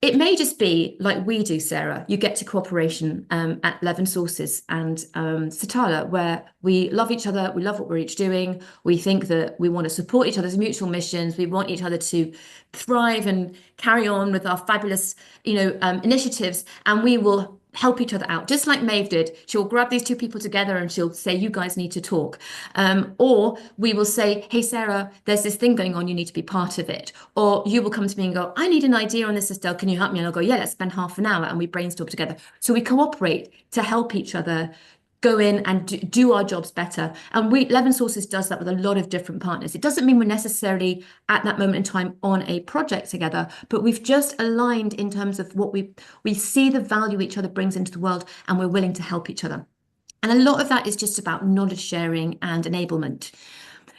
it may just be like we do, Sarah. You get to cooperation at Leven Sources and Satala, where we love each other, we love what we're each doing, we think that we want to support each other's mutual missions, we want each other to thrive and carry on with our fabulous, initiatives, and we will help each other out, just like Maeve did. She'll grab these two people together and she'll say, you guys need to talk. Or we will say, hey, Sarah, there's this thing going on, you need to be part of it. Or you will come to me and go, I need an idea on this, Estelle, can you help me? And I'll go, yeah, let's spend half an hour, and we brainstorm together. So we cooperate to help each other go in and do our jobs better. And Leven Sources does that with a lot of different partners. It doesn't mean we're necessarily at that moment in time on a project together, but we've just aligned in terms of what we see the value each other brings into the world, and we're willing to help each other. And a lot of that is just about knowledge sharing and enablement.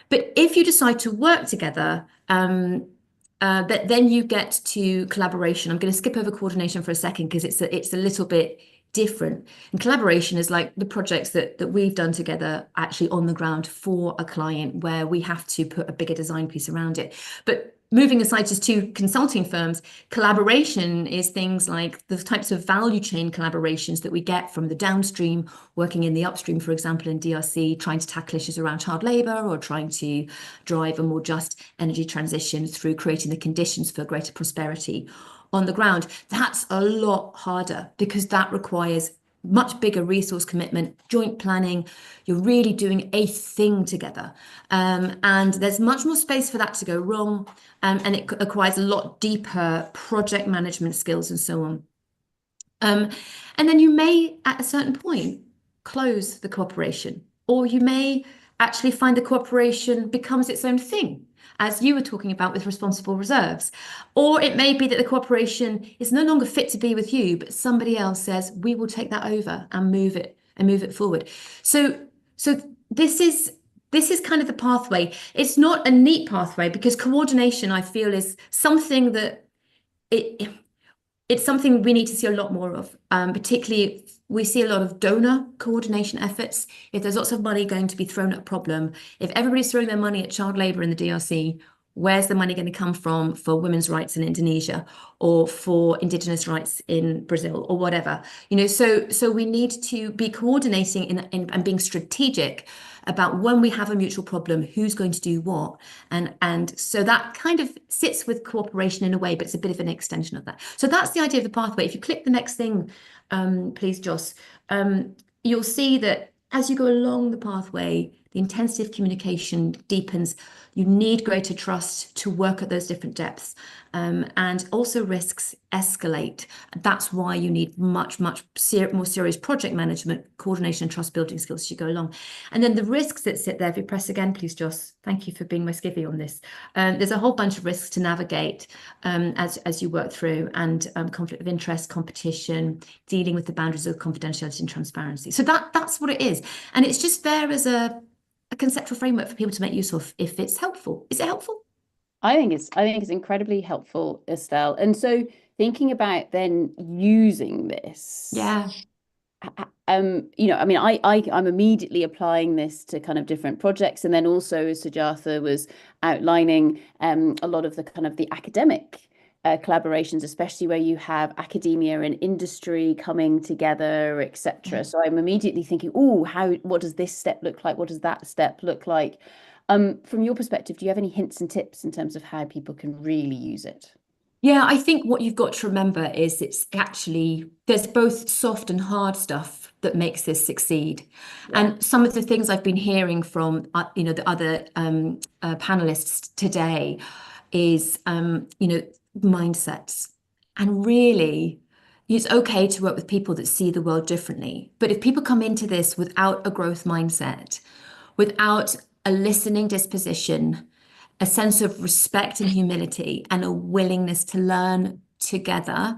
But if you decide to work together, but then you get to collaboration. I'm going to skip over coordination for a second because it's a little bit different. And collaboration is like the projects that we've done together actually on the ground for a client where we have to put a bigger design piece around it. But moving aside just to consulting firms, collaboration is things like the types of value chain collaborations that we get from the downstream, working in the upstream, for example, in DRC, trying to tackle issues around child labour or trying to drive a more just energy transition through creating the conditions for greater prosperity on the ground. That's a lot harder because that requires much bigger resource commitment, joint planning. You're really doing a thing together. And there's much more space for that to go wrong. And it requires a lot deeper project management skills and so on. And then you may, at a certain point, close the cooperation, or you may actually find the cooperation becomes its own thing, as you were talking about with responsible reserves. Or it may be that the cooperation is no longer fit to be with you, but somebody else says, we will take that over and move it forward. So this is kind of the pathway. It's not a neat pathway because coordination, I feel, is something that it's something we need to see a lot more of, particularly we see a lot of donor coordination efforts. If there's lots of money going to be thrown at a problem, if everybody's throwing their money at child labour in the DRC, where's the money going to come from for women's rights in Indonesia or for indigenous rights in Brazil or whatever? So we need to be coordinating and being strategic about when we have a mutual problem, who's going to do what. And so that kind of sits with cooperation in a way, but it's a bit of an extension of that. So that's the idea of the pathway. If you click the next thing, please, Joss, you'll see that as you go along the pathway, The intensity of communication deepens. You need greater trust to work at those different depths. And also risks escalate. That's why you need much more serious project management, coordination, and trust building skills as you go along. And then the risks that sit there, if you press again, please, Joss, thank you for being my skivvy on this. There's a whole bunch of risks to navigate as you work through, and conflict of interest, competition, dealing with the boundaries of confidentiality and transparency. So that's what it is. And it's just there as a conceptual framework for people to make use of if it's helpful. Is it helpful? I think it's incredibly helpful, Estelle. And so thinking about then using this. Yeah. You know, I mean, I'm immediately applying this to kind of different projects. And then also, as Sujatha was outlining, a lot of the kind of the academic collaborations, especially where you have academia and industry coming together, etc. So I'm immediately thinking, oh, what does this step look like? What does that step look like? From your perspective, do you have any hints and tips in terms of how people can really use it? Yeah, I think what you've got to remember is it's actually, there's both soft and hard stuff that makes this succeed. Yeah. And some of the things I've been hearing from, you know, the other panelists today is, you know, mindsets. And really, it's okay to work with people that see the world differently. But if people come into this without a growth mindset, without a listening disposition, a sense of respect and humility, and a willingness to learn together,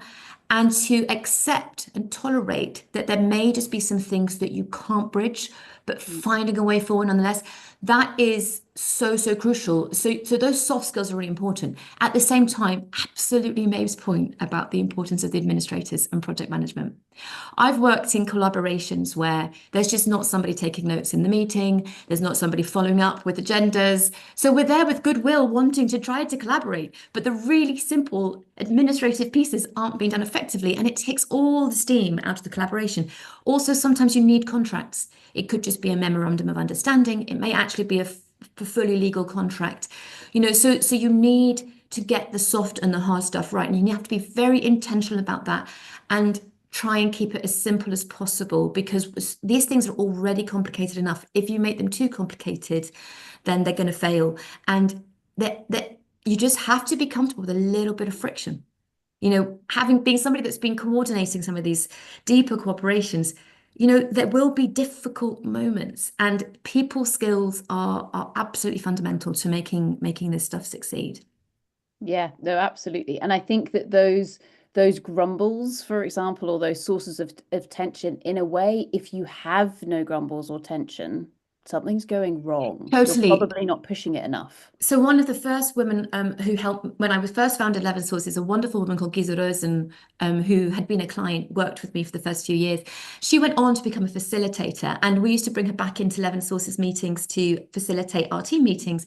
and to accept and tolerate that there may just be some things that you can't bridge, but finding a way forward nonetheless, that is so crucial. So those soft skills are really important. At the same time, absolutely Maeve's point about the importance of the administrators and project management. I've worked in collaborations where there's just not somebody taking notes in the meeting, there's not somebody following up with agendas. So we're there with goodwill, wanting to try to collaborate, but the really simple administrative pieces aren't being done effectively, and it takes all the steam out of the collaboration. Also, sometimes you need contracts. It could just be a memorandum of understanding. It may actually be a fully legal contract, you know, so you need to get the soft and the hard stuff right, and you have to be very intentional about that and try and keep it as simple as possible, because these things are already complicated enough. If you make them too complicated, then they're going to fail, and that you just have to be comfortable with a little bit of friction. You know, being somebody that's been coordinating some of these deeper cooperations, you know, there will be difficult moments, and people skills are absolutely fundamental to making this stuff succeed. Yeah, no, absolutely. And I think that those grumbles, for example, or those sources of tension, in a way, if you have no grumbles or tension, something's going wrong. Totally. You're probably not pushing it enough. So one of the first women who helped when I was first founded 11 Sources, a wonderful woman called Giza Rosen, who had been a client, worked with me for the first few years. She went on to become a facilitator, and we used to bring her back into 11 Sources meetings to facilitate our team meetings.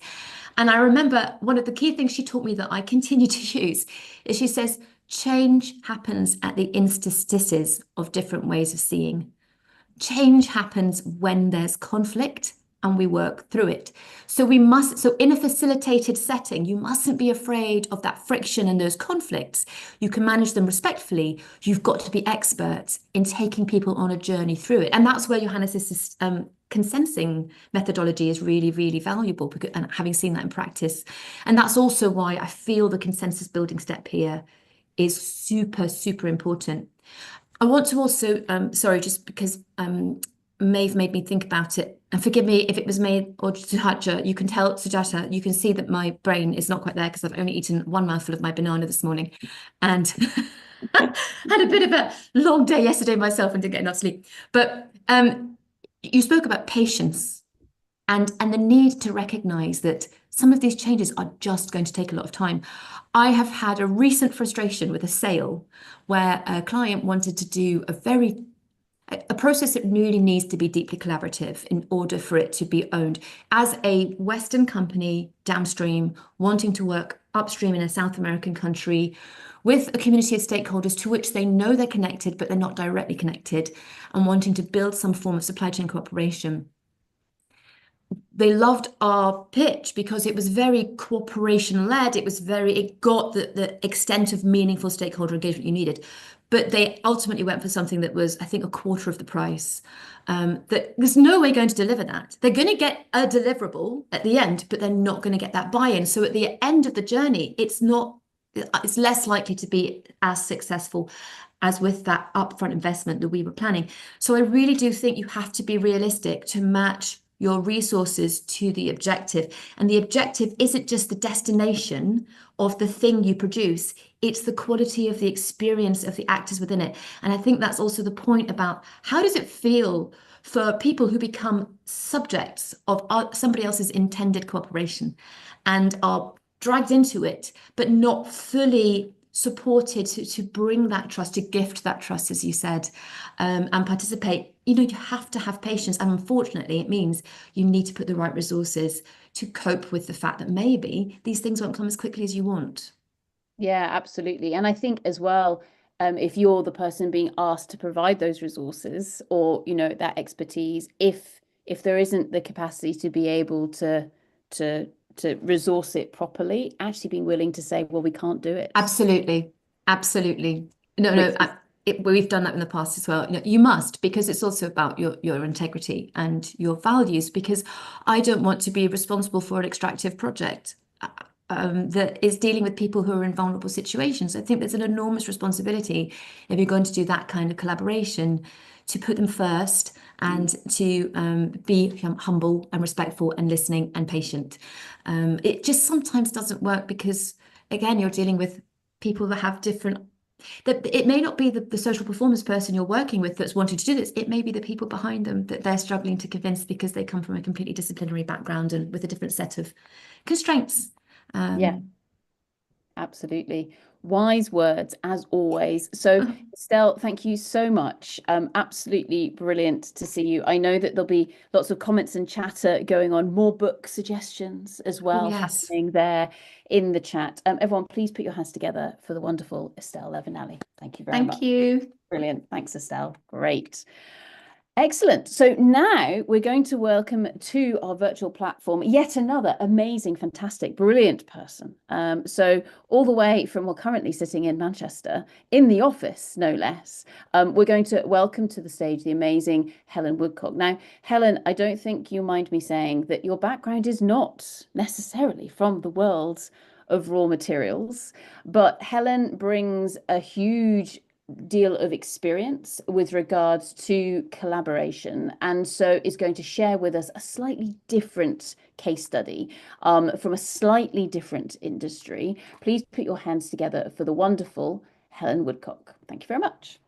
And I remember one of the key things she taught me that I continue to use is she says, change happens at the interstices of different ways of seeing. Change happens when there's conflict, and we work through it. So in a facilitated setting, you mustn't be afraid of that friction and those conflicts. You can manage them respectfully. You've got to be experts in taking people on a journey through it. And that's where Johannes' consensing methodology is really, really valuable, because, and having seen that in practice. And that's also why I feel the consensus building step here is super important. I want to also, sorry, just because Maeve made me think about it, and forgive me if it was Maeve or Sujatha, you can tell, Sujatha, you can see that my brain is not quite there because I've only eaten one mouthful of my banana this morning and had a bit of a long day yesterday myself and didn't get enough sleep. But you spoke about patience and the need to recognize that some of these changes are just going to take a lot of time. I have had a recent frustration with a sale where a client wanted to do a process that really needs to be deeply collaborative in order for it to be owned. As a Western company downstream, wanting to work upstream in a South American country with a community of stakeholders to which they know they're connected, but they're not directly connected, and wanting to build some form of supply chain cooperation. they loved our pitch because it was very cooperation led. It got the extent of meaningful stakeholder engagement you needed. But they ultimately went for something that was, I think, a quarter of the price. That there's no way going to deliver that. They're going to get a deliverable at the end, but they're not going to get that buy-in. So at the end of the journey, it's less likely to be as successful as with that upfront investment that we were planning. So I really do think you have to be realistic to match your resources to the objective. And the objective isn't just the destination of the thing you produce, it's the quality of the experience of the actors within it. And I think that's also the point about how does it feel for people who become subjects of somebody else's intended cooperation and are dragged into it, but not fully supported to bring that trust, to gift that trust, as you said, and participate. You have to have patience. And unfortunately, it means you need to put the right resources to cope with the fact that maybe these things won't come as quickly as you want. Yeah, absolutely. And I think as well, if you're the person being asked to provide those resources or, that expertise, if there isn't the capacity to be able to resource it properly, actually being willing to say, well, we can't do it. Absolutely. We've done that in the past as well. You must, because it's also about your integrity and your values, because I don't want to be responsible for an extractive project that is dealing with people who are in vulnerable situations. I think there's an enormous responsibility if you're going to do that kind of collaboration to put them first and to be humble and respectful and listening and patient. It just sometimes doesn't work because, again, you're dealing with people that have different... It may not be the social performance person you're working with that's wanting to do this. It may be the people behind them that they're struggling to convince because they come from a completely disciplinary background and with a different set of constraints. Yeah, absolutely. Wise words, as always. So, Estelle, thank you so much. Absolutely brilliant to see you. I know that there'll be lots of comments and chatter going on, more book suggestions as well happening there in the chat. Everyone, please put your hands together for the wonderful Estelle Levinelli. Thank you very much. Thank you. Brilliant. Thanks, Estelle. Great. Excellent. So now we're going to welcome to our virtual platform yet another amazing, fantastic, brilliant person. So all the way from, currently sitting in Manchester, in the office, no less, we're going to welcome to the stage the amazing Helen Woodcock. Now, Helen, I don't think you mind me saying that your background is not necessarily from the world of raw materials, but Helen brings a huge deal of experience with regards to collaboration, and so is going to share with us a slightly different case study from a slightly different industry. Please put your hands together for the wonderful Helen Woodcock. Thank you very much.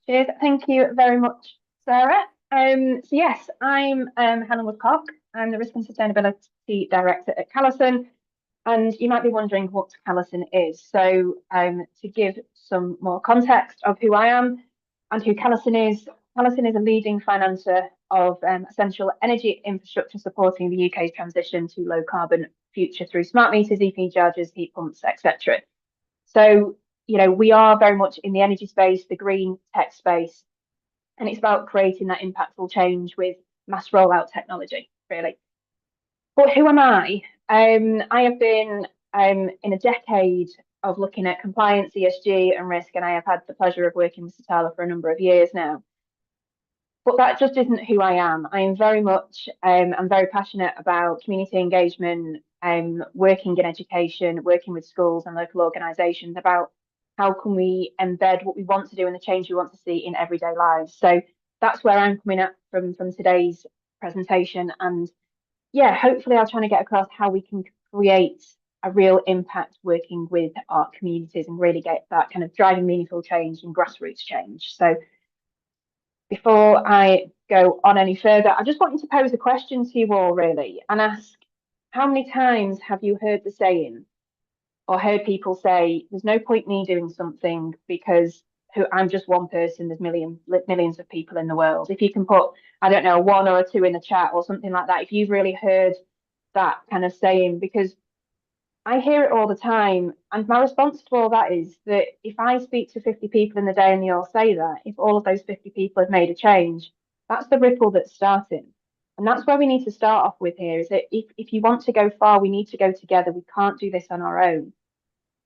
Cheers. Thank you very much, Sarah. So yes, I'm Helen Woodcock. I'm the Risk and Sustainability Director at Callison. And you might be wondering what Callison is. So to give some more context of who I am and who Callison is a leading financer of essential energy infrastructure supporting the UK's transition to low carbon future through smart meters, EP chargers, heat pumps, etc. So, we are very much in the energy space, the green tech space, and it's about creating that impactful change with mass rollout technology, really. But who am I? I have been in a decade of looking at compliance, ESG and risk, and I have had the pleasure of working with Satala for a number of years now. But that just isn't who I am. I am very much, I'm very passionate about community engagement, working in education, working with schools and local organisations about how can we embed what we want to do and the change we want to see in everyday lives. So that's where I'm coming at from today's presentation. And yeah, hopefully I'll try to get across how we can create a real impact working with our communities and really get that kind of driving meaningful change and grassroots change. So before I go on any further, I just wanted to pose a question to you all really and ask, how many times have you heard the saying or heard people say, there's no point me doing something because I'm just one person, there's millions of people in the world. If you can put, I don't know, 1 or 2 in the chat or something like that, if you've really heard that kind of saying, because I hear it all the time. And my response to all that is that if I speak to 50 people in the day and they all say that, if all of those 50 people have made a change, that's the ripple that's starting. And that's where we need to start off with here, is that if you want to go far, we need to go together. We can't do this on our own.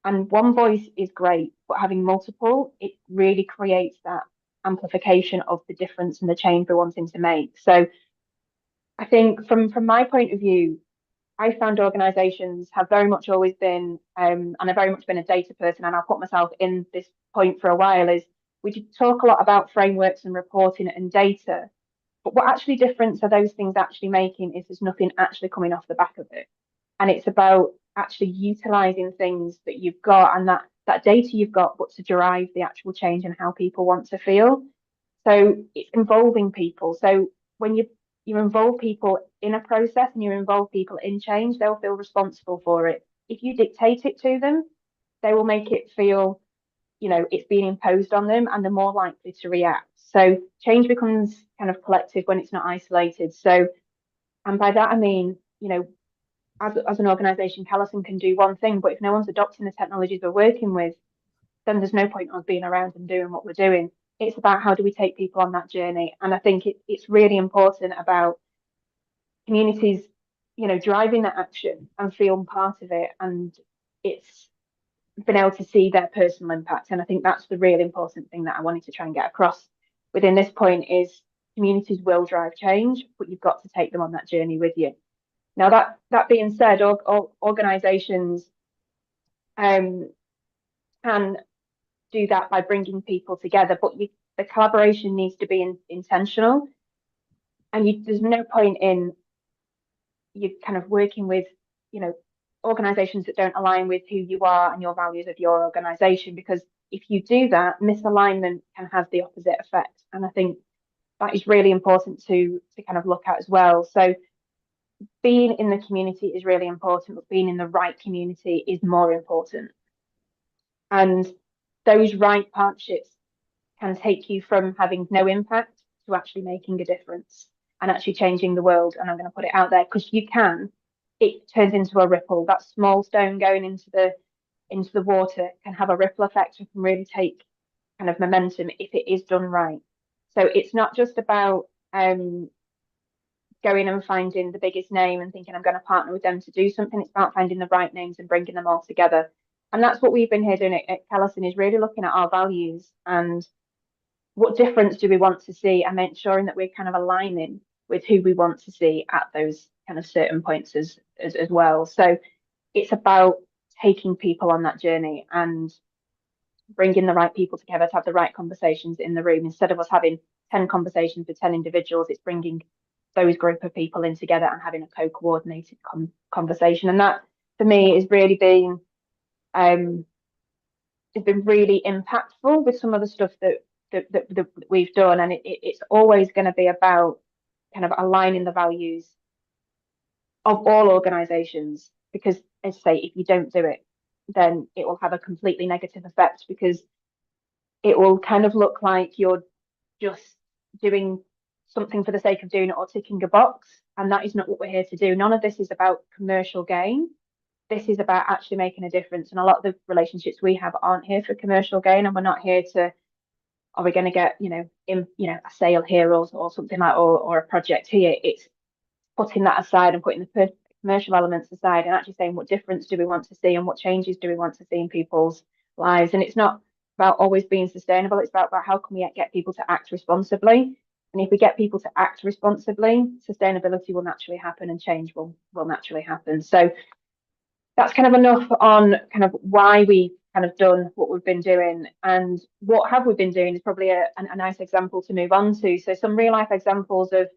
And one voice is great, but having multiple, it really creates that amplification of the difference and the change we're wanting to make. So I think from my point of view, I found organisations have very much always been, and I've very much been a data person, and I'll put myself in this point for a while, is we talk a lot about frameworks and reporting and data, but what actually difference are those things actually making is there's nothing actually coming off the back of it. And it's about actually utilising things that you've got and that data you've got, but to derive the actual change in how people want to feel. So it's involving people. So when you involve people in a process and you involve people in change, they'll feel responsible for it. If you dictate it to them, they will make it feel, it's being imposed on them, and they're more likely to react. So change becomes kind of collective when it's not isolated. So, and by that I mean, as an organisation, Callison can do one thing, but if no one's adopting the technologies we're working with, then there's no point in us being around and doing what we're doing. It's about how do we take people on that journey. And I think it's really important about communities, driving that action and feeling part of it. And it's been able to see their personal impact. And I think that's the really important thing that I wanted to try and get across within this point is communities will drive change, but you've got to take them on that journey with you. Now, that being said, organisations can do that by bringing people together, but the collaboration needs to be intentional. And there's no point in you kind of working with, organisations that don't align with who you are and your values of your organisation, because if you do that, misalignment can have the opposite effect. And I think that is really important to kind of look at as well. So being in the community is really important, but being in the right community is more important. And those right partnerships can take you from having no impact to actually making a difference and actually changing the world. And I'm going to put it out there because it turns into a ripple. That small stone going into the water can have a ripple effect and can really take kind of momentum if it is done right. So it's not just about going and finding the biggest name and thinking I'm going to partner with them to do something. It's about finding the right names and bringing them all together. And that's what we've been here doing at Callison, is really looking at our values and what difference do we want to see, and ensuring that we're kind of aligning with who we want to see at those kind of certain points as well. So it's about taking people on that journey and bringing the right people together to have the right conversations in the room. Instead of us having 10 conversations with 10 individuals, it's bringing those group of people in together and having a co-coordinated conversation. And that for me is really been it's been really impactful with some of the stuff that we've done. And it's always going to be about kind of aligning the values of all organizations, because as I say, if you don't do it, then it will have a completely negative effect, because it will kind of look like you're just doing something for the sake of doing it or ticking a box. And that is not what we're here to do. None of this is about commercial gain. This is about actually making a difference. And a lot of the relationships we have aren't here for commercial gain, and we're not here to, are we going to get, a sale here or something like, or a project here. It's putting that aside and putting the commercial elements aside and actually saying, what difference do we want to see and what changes do we want to see in people's lives? And it's not about always being sustainable. It's about how can we get people to act responsibly. And if we get people to act responsibly, sustainability will naturally happen and change will naturally happen. So that's kind of enough on kind of why we kind of done what we've been doing, and what have we been doing is probably a nice example to move on to. So some real life examples of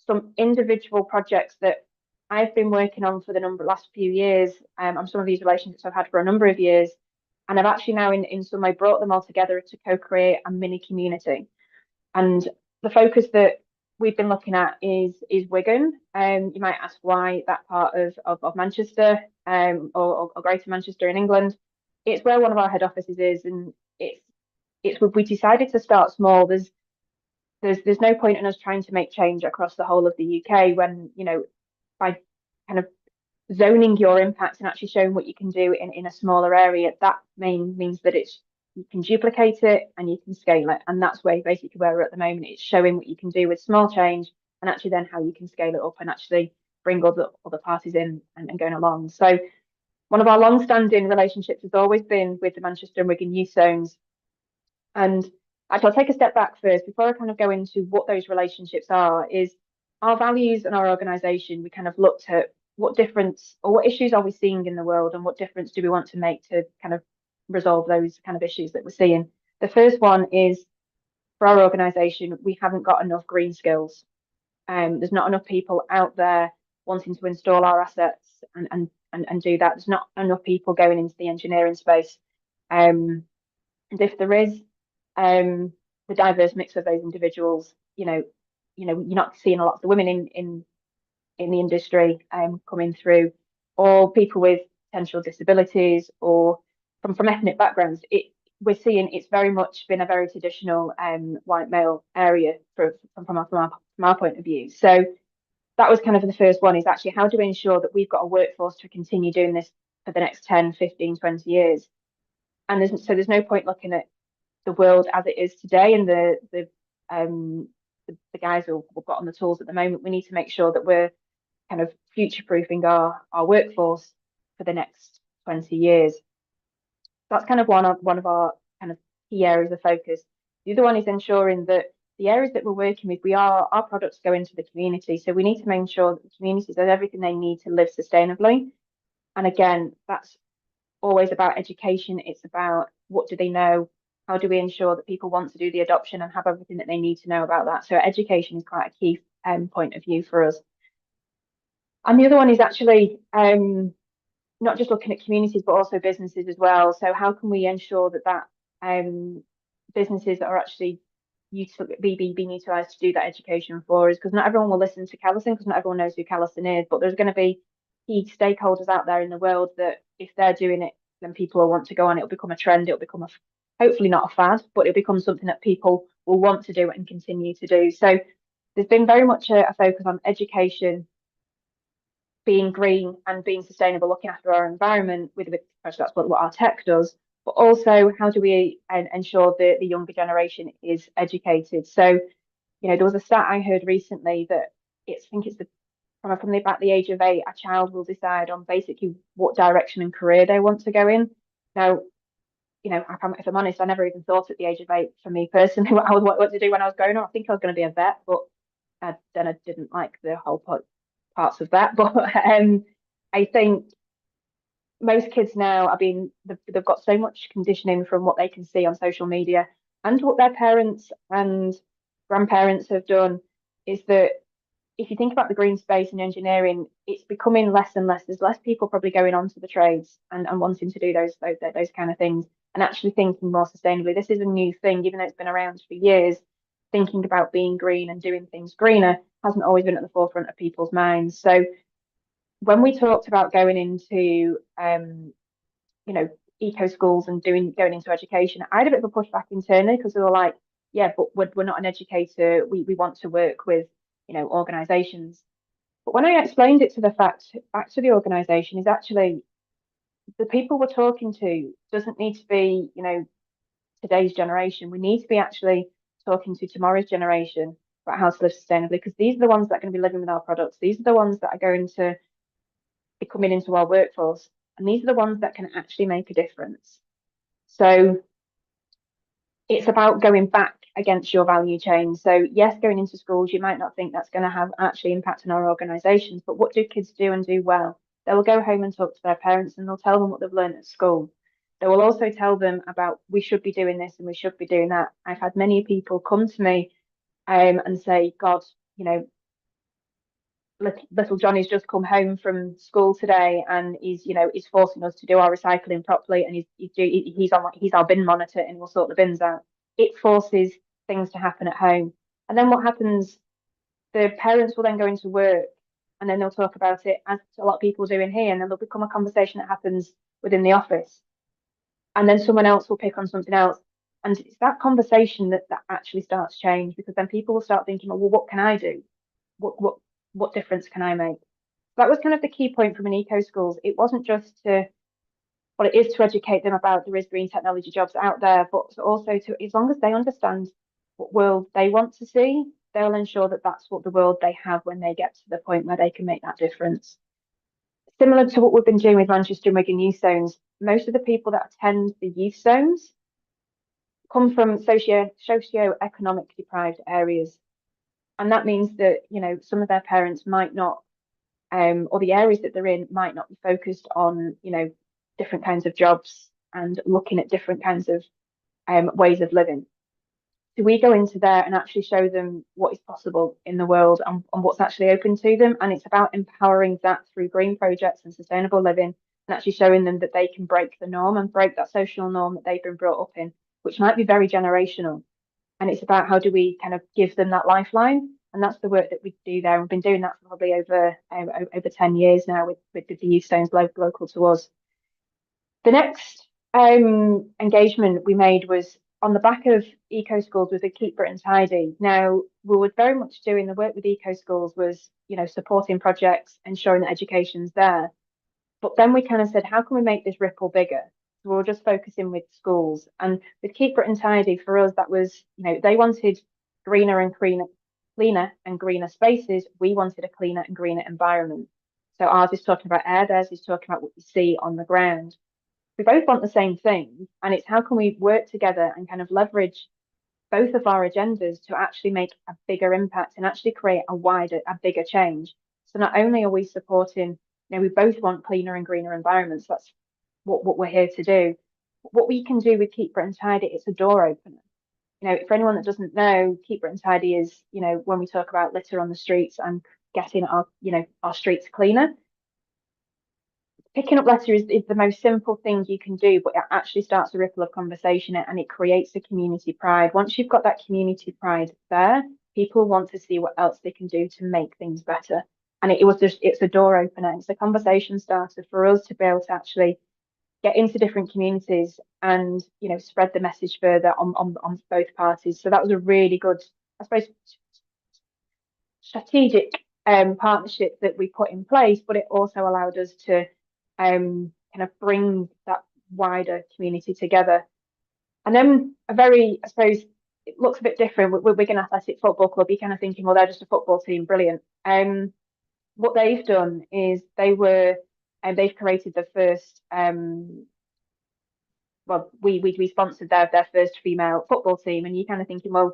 some individual projects that I've been working on for the last few years, and some of these relationships I've had for a number of years. And I've actually now in some way brought them all together to co-create a mini community. And the focus that we've been looking at is Wigan. You might ask why that part of Manchester, or Greater Manchester in England. It's where one of our head offices is, and we decided to start small. There's no point in us trying to make change across the whole of the UK when, by kind of zoning your impact and actually showing what you can do in a smaller area, that means that you can duplicate it and you can scale it. And that's basically where we're at the moment. It's showing what you can do with small change and actually then how you can scale it up and actually bring other parties in and going along. So one of our long-standing relationships has always been with the Manchester and Wigan Youth Zones. And actually, I'll take a step back first before I kind of go into what those relationships are. Is our values and our organisation, we kind of looked at what difference or what issues are we seeing in the world, and what difference do we want to make to kind of resolve those kind of issues that we're seeing. The first one is, for our organisation, we haven't got enough green skills. There's not enough people out there wanting to install our assets and do that. There's not enough people going into the engineering space. And if there is, the diverse mix of those individuals, you're not seeing a lot of the women in the industry coming through, or people with potential disabilities, or from ethnic backgrounds. We're seeing it's very much been a very traditional white male area from our point of view. So that was kind of the first one, is actually how do we ensure that we've got a workforce to continue doing this for the next 10, 15, 20 years? And there's no point looking at the world as it is today and the guys who've got on the tools at the moment. We need to make sure that we're kind of future-proofing our workforce for the next 20 years. That's kind of one of our kind of key areas of focus. The other one is ensuring that the areas that we're working with, our products go into the community. So we need to make sure that the community does everything they need to live sustainably. And again, that's always about education. It's about what do they know? How do we ensure that people want to do the adoption and have everything that they need to know about that? So education is quite a key point of view for us. And the other one is actually not just looking at communities, but also businesses as well. So how can we ensure that businesses are actually being utilised to do that education for us? Because not everyone will listen to Callison, because not everyone knows who Callison is, but there's going to be key stakeholders out there in the world that if they're doing it, then people will want to go on. It'll become a trend. It'll become hopefully not a fad, but it'll become something that people will want to do and continue to do. So there's been very much a focus on education, being green and being sustainable, looking after our environment with that's what our tech does, but also how do we ensure that the younger generation is educated? So, there was a stat I heard recently that I think it's from about the age of 8, a child will decide on basically what direction and career they want to go in. Now, if I'm honest, I never even thought at the age of 8, for me personally, what to do when I was growing up. I think I was going to be a vet, but then I didn't like the whole parts of that. But I think most kids now they've got so much conditioning from what they can see on social media and what their parents and grandparents have done, is that if you think about the green space and engineering, it's becoming less and less. There's less people probably going on to the trades and wanting to do those kind of things and actually thinking more sustainably. This is a new thing, even though it's been around for years. Thinking about being green and doing things greener hasn't always been at the forefront of people's minds. So when we talked about going into eco schools and going into education, I had a bit of a pushback internally, because they were like, yeah, but we're not an educator. We want to work with organizations. But when I explained it back to the organization, is actually the people we're talking to doesn't need to be today's generation. We need to be actually talking to tomorrow's generation about how to live sustainably, because these are the ones that are going to be living with our products. These are the ones that are going to be coming into our workforce, and these are the ones that can actually make a difference. So it's about going back against your value chain. So yes, going into schools, you might not think that's going to have actually impact on our organizations, but what do kids do and do well? They will go home and talk to their parents, and they'll tell them what they've learned at school. They will also tell them about, we should be doing this and we should be doing that. I've had many people come to me and say, God, little Johnny's just come home from school today, and he's forcing us to do our recycling properly, and he's our bin monitor, and we'll sort the bins out. It forces things to happen at home. And then what happens, the parents will then go into work, and then they'll talk about it, as a lot of people do in here, and then there'll become a conversation that happens within the office. And then someone else will pick on something else. And it's that conversation that actually starts change, because then people will start thinking, well, what can I do? What difference can I make? That was kind of the key point from an eco schools. It wasn't just it is to educate them about there is green technology jobs out there, but also to, as long as they understand what world they want to see, they'll ensure that that's what the world they have when they get to the point where they can make that difference. Similar to what we've been doing with Manchester and Wigan Youth Zones, most of the people that attend the youth zones come from socio-economic deprived areas. And that means that, some of their parents might not, or the areas that they're in might not be focused on, different kinds of jobs and looking at different kinds of ways of living. So we go into there and actually show them what is possible in the world and what's actually open to them. And it's about empowering that through green projects and sustainable living, and actually showing them that they can break the norm and break that social norm that they've been brought up in, which might be very generational. And it's about how do we kind of give them that lifeline. And that's the work that we do there. We've been doing that for probably over 10 years now with the youth zones local to us. The next engagement we made was on the back of Eco Schools with the Keep Britain Tidy. Now, we were very much doing the work with Eco Schools was, supporting projects, ensuring that education's there. But then we kind of said, how can we make this ripple bigger? So we were just focusing with schools. And with Keep Britain Tidy, for us, that was, they wanted cleaner and greener spaces. We wanted a cleaner and greener environment. So ours is talking about air, theirs is talking about what you see on the ground. We both want the same thing, and it's how can we work together and kind of leverage both of our agendas to actually make a bigger impact and actually create a bigger change. So not only are we supporting, we both want cleaner and greener environments. That's what we're here to do. What we can do with Keep Britain Tidy, it's a door opener. For anyone that doesn't know, Keep Britain Tidy is, when we talk about litter on the streets and getting our streets cleaner. Picking up litter is the most simple thing you can do, but it actually starts a ripple of conversation and it creates a community pride. Once you've got that community pride there, people want to see what else they can do to make things better. And it's a door opener. It's a conversation starter for us to be able to actually get into different communities and, spread the message further on both parties. So that was a really good, I suppose, strategic partnership that we put in place, but it also allowed us to kind of bring that wider community together. And then I suppose it looks a bit different with Wigan Athletic Football Club. You're kind of thinking, well, they're just a football team, brilliant. What they've done is they've created the first we sponsored their first female football team, and you're kind of thinking, well,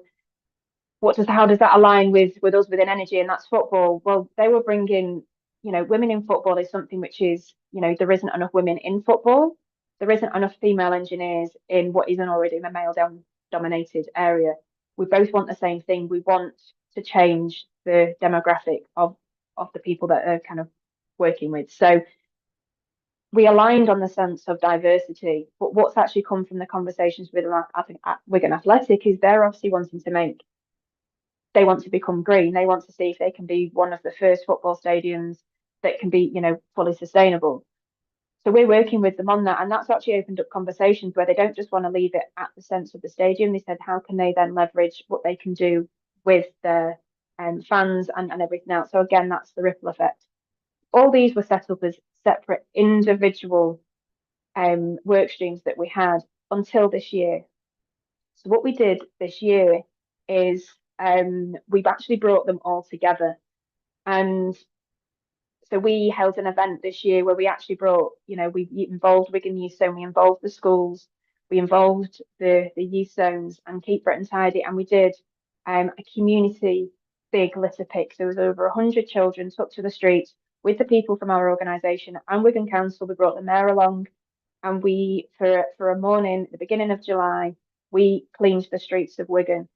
how does that align with us within Energy, and that's football? Well, they were bringing, women in football is something which is, there isn't enough women in football. There isn't enough female engineers in what isn't already a male-dominated area. We both want the same thing. We want to change the demographic of the people that are kind of working with. So we aligned on the sense of diversity, but what's actually come from the conversations with Wigan Athletic is they're obviously they want to become green. They want to see if they can be one of the first football stadiums that can be, fully sustainable. So we're working with them on that, and that's actually opened up conversations where they don't just want to leave it at the sense of the stadium. They said, how can they then leverage what they can do with their fans and everything else? So again, that's the ripple effect. All these were set up as separate individual work streams that we had until this year. So what we did this year is we've actually brought them all together. And so we held an event this year where we actually brought, we involved Wigan Youth Zone, we involved the schools, we involved the youth zones and Keep Britain Tidy, and we did a community big litter pick. So there was over 100 children took to the streets with the people from our organisation and Wigan Council. We brought the mayor along, and we, for a morning at the beginning of July, we cleaned the streets of Wigan.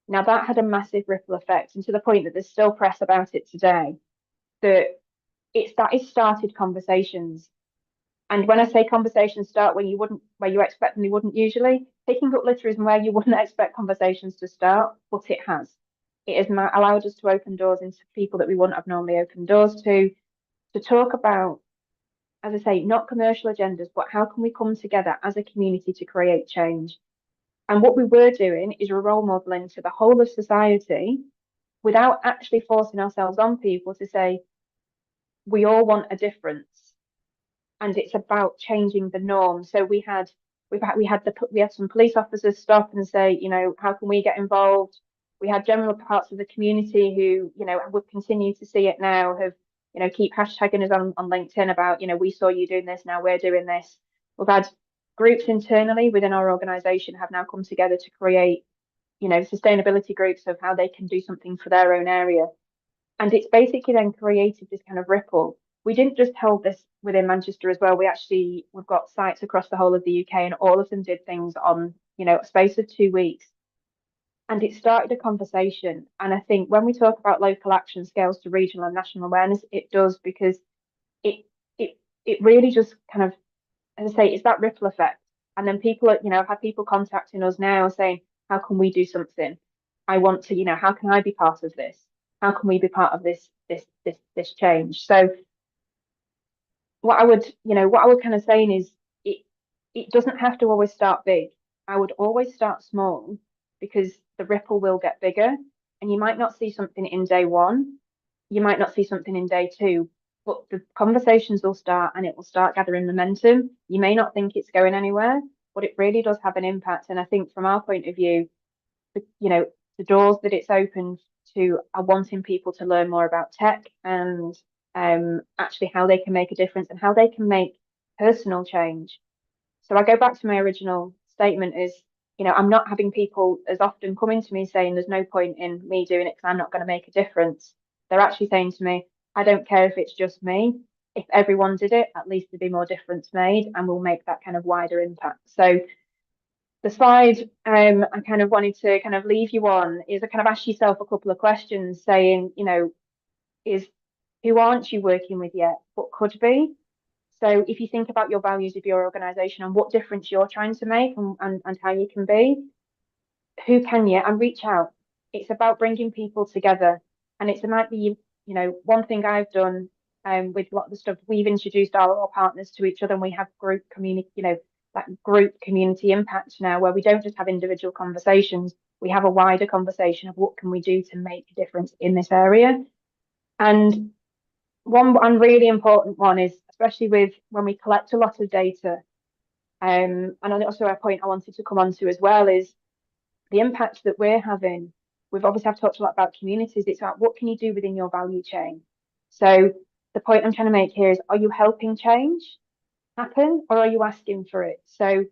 Now that had a massive ripple effect, and to the point that there's still press about it today, that it started conversations. And when I say conversations start where you expect them, you wouldn't usually. Picking up litter is where you wouldn't expect conversations to start, but it has. It has allowed us to open doors into people that we wouldn't have normally opened doors to talk about, as I say, not commercial agendas, but how can we come together as a community to create change? And what we were doing is we're role modeling to the whole of society without actually forcing ourselves on people to say, we all want a difference, and it's about changing the norm. So we had some police officers stop and say, how can we get involved? We had general parts of the community who, you know, would continue to see it now, have, you know, keep hashtagging us on LinkedIn about, you know, we saw you doing this, now we're doing this. We've had groups internally within our organization have now come together to create, you know, sustainability groups of how they can do something for their own area. And it's basically then created this kind of ripple. We didn't just hold this within Manchester as well. We've got sites across the whole of the UK, and all of them did things on, you know, a space of 2 weeks. And it started a conversation. And I think when we talk about local action scales to regional and national awareness, it does, because it really just kind of, as I say, it's that ripple effect. And then people, you know, I've had people contacting us now saying, how can we do something? I want to, you know, how can I be part of this? How can we be part of this change? So what I would kind of saying is it doesn't have to always start big. I would always start small, because the ripple will get bigger, and you might not see something in day 1, you might not see something in day 2, but the conversations will start and it will start gathering momentum. You may not think it's going anywhere, but it really does have an impact. And I think from our point of view, you know, the doors that it's opened to are wanting people to learn more about tech and actually how they can make a difference and how they can make personal change. So I go back to my original statement is, you know, I'm not having people as often coming to me saying there's no point in me doing it because I'm not going to make a difference. They're actually saying to me, I don't care if it's just me. If everyone did it, at least there'd be more difference made, and we'll make that kind of wider impact. So the slide I kind of wanted to kind of leave you on is to kind of ask yourself a couple of questions saying, you know, who aren't you working with yet, but could be? So if you think about your values of your organization and what difference you're trying to make and how you can be, who can you? And reach out. It's about bringing people together. And it might be, you know, one thing I've done with a lot of the stuff, we've introduced our partners to each other, and we have group community, you know, that group community impact now, where we don't just have individual conversations, we have a wider conversation of what can we do to make a difference in this area. And one really important one is, especially with when we collect a lot of data, and also a point I wanted to come on to as well is the impact that we're having. We've obviously talked a lot about communities. It's about what can you do within your value chain. So the point I'm trying to make here is, are you helping change happen, or are you asking for it? So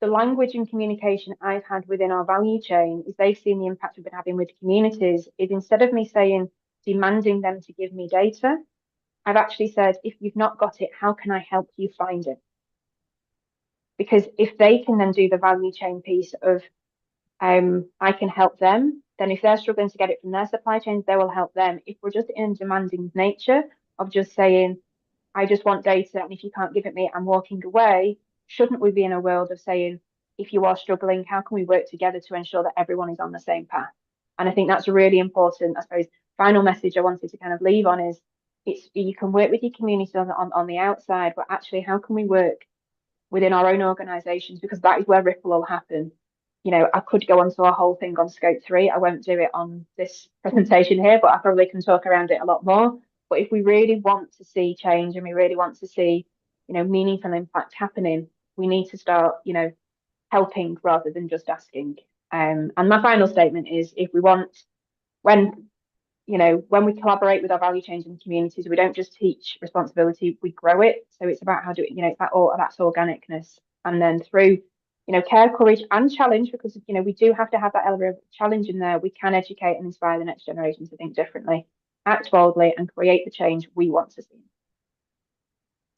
the language and communication I've had within our value chain is they've seen the impact we've been having with communities is, instead of me saying, demanding them to give me data, I've actually said, if you've not got it, how can I help you find it? Because if they can then do the value chain piece of, I can help them, then if they're struggling to get it from their supply chains, they will help them. If we're just in a demanding nature of just saying, I just want data, and if you can't give it me, I'm walking away, shouldn't we be in a world of saying, if you are struggling, how can we work together to ensure that everyone is on the same path? And I think that's a really important, I suppose, final message I wanted to kind of leave on is, you can work with your community on the outside, but actually, how can we work within our own organisations? Because that is where ripple will happen. You know, I could go on to a whole thing on Scope 3. I won't do it on this presentation here, but I probably can talk around it a lot more. But if we really want to see change and we really want to see, you know, meaningful impact happening, we need to start, you know, helping rather than just asking. And my final statement is, if we want, when we collaborate with our value chains and communities, we don't just teach responsibility, we grow it. So it's about how do it, you know, that's organicness. And then through, you know, care, courage and challenge, because, you know, we do have to have that element of challenge in there. We can educate and inspire the next generation to think differently, act boldly, and create the change we want to see.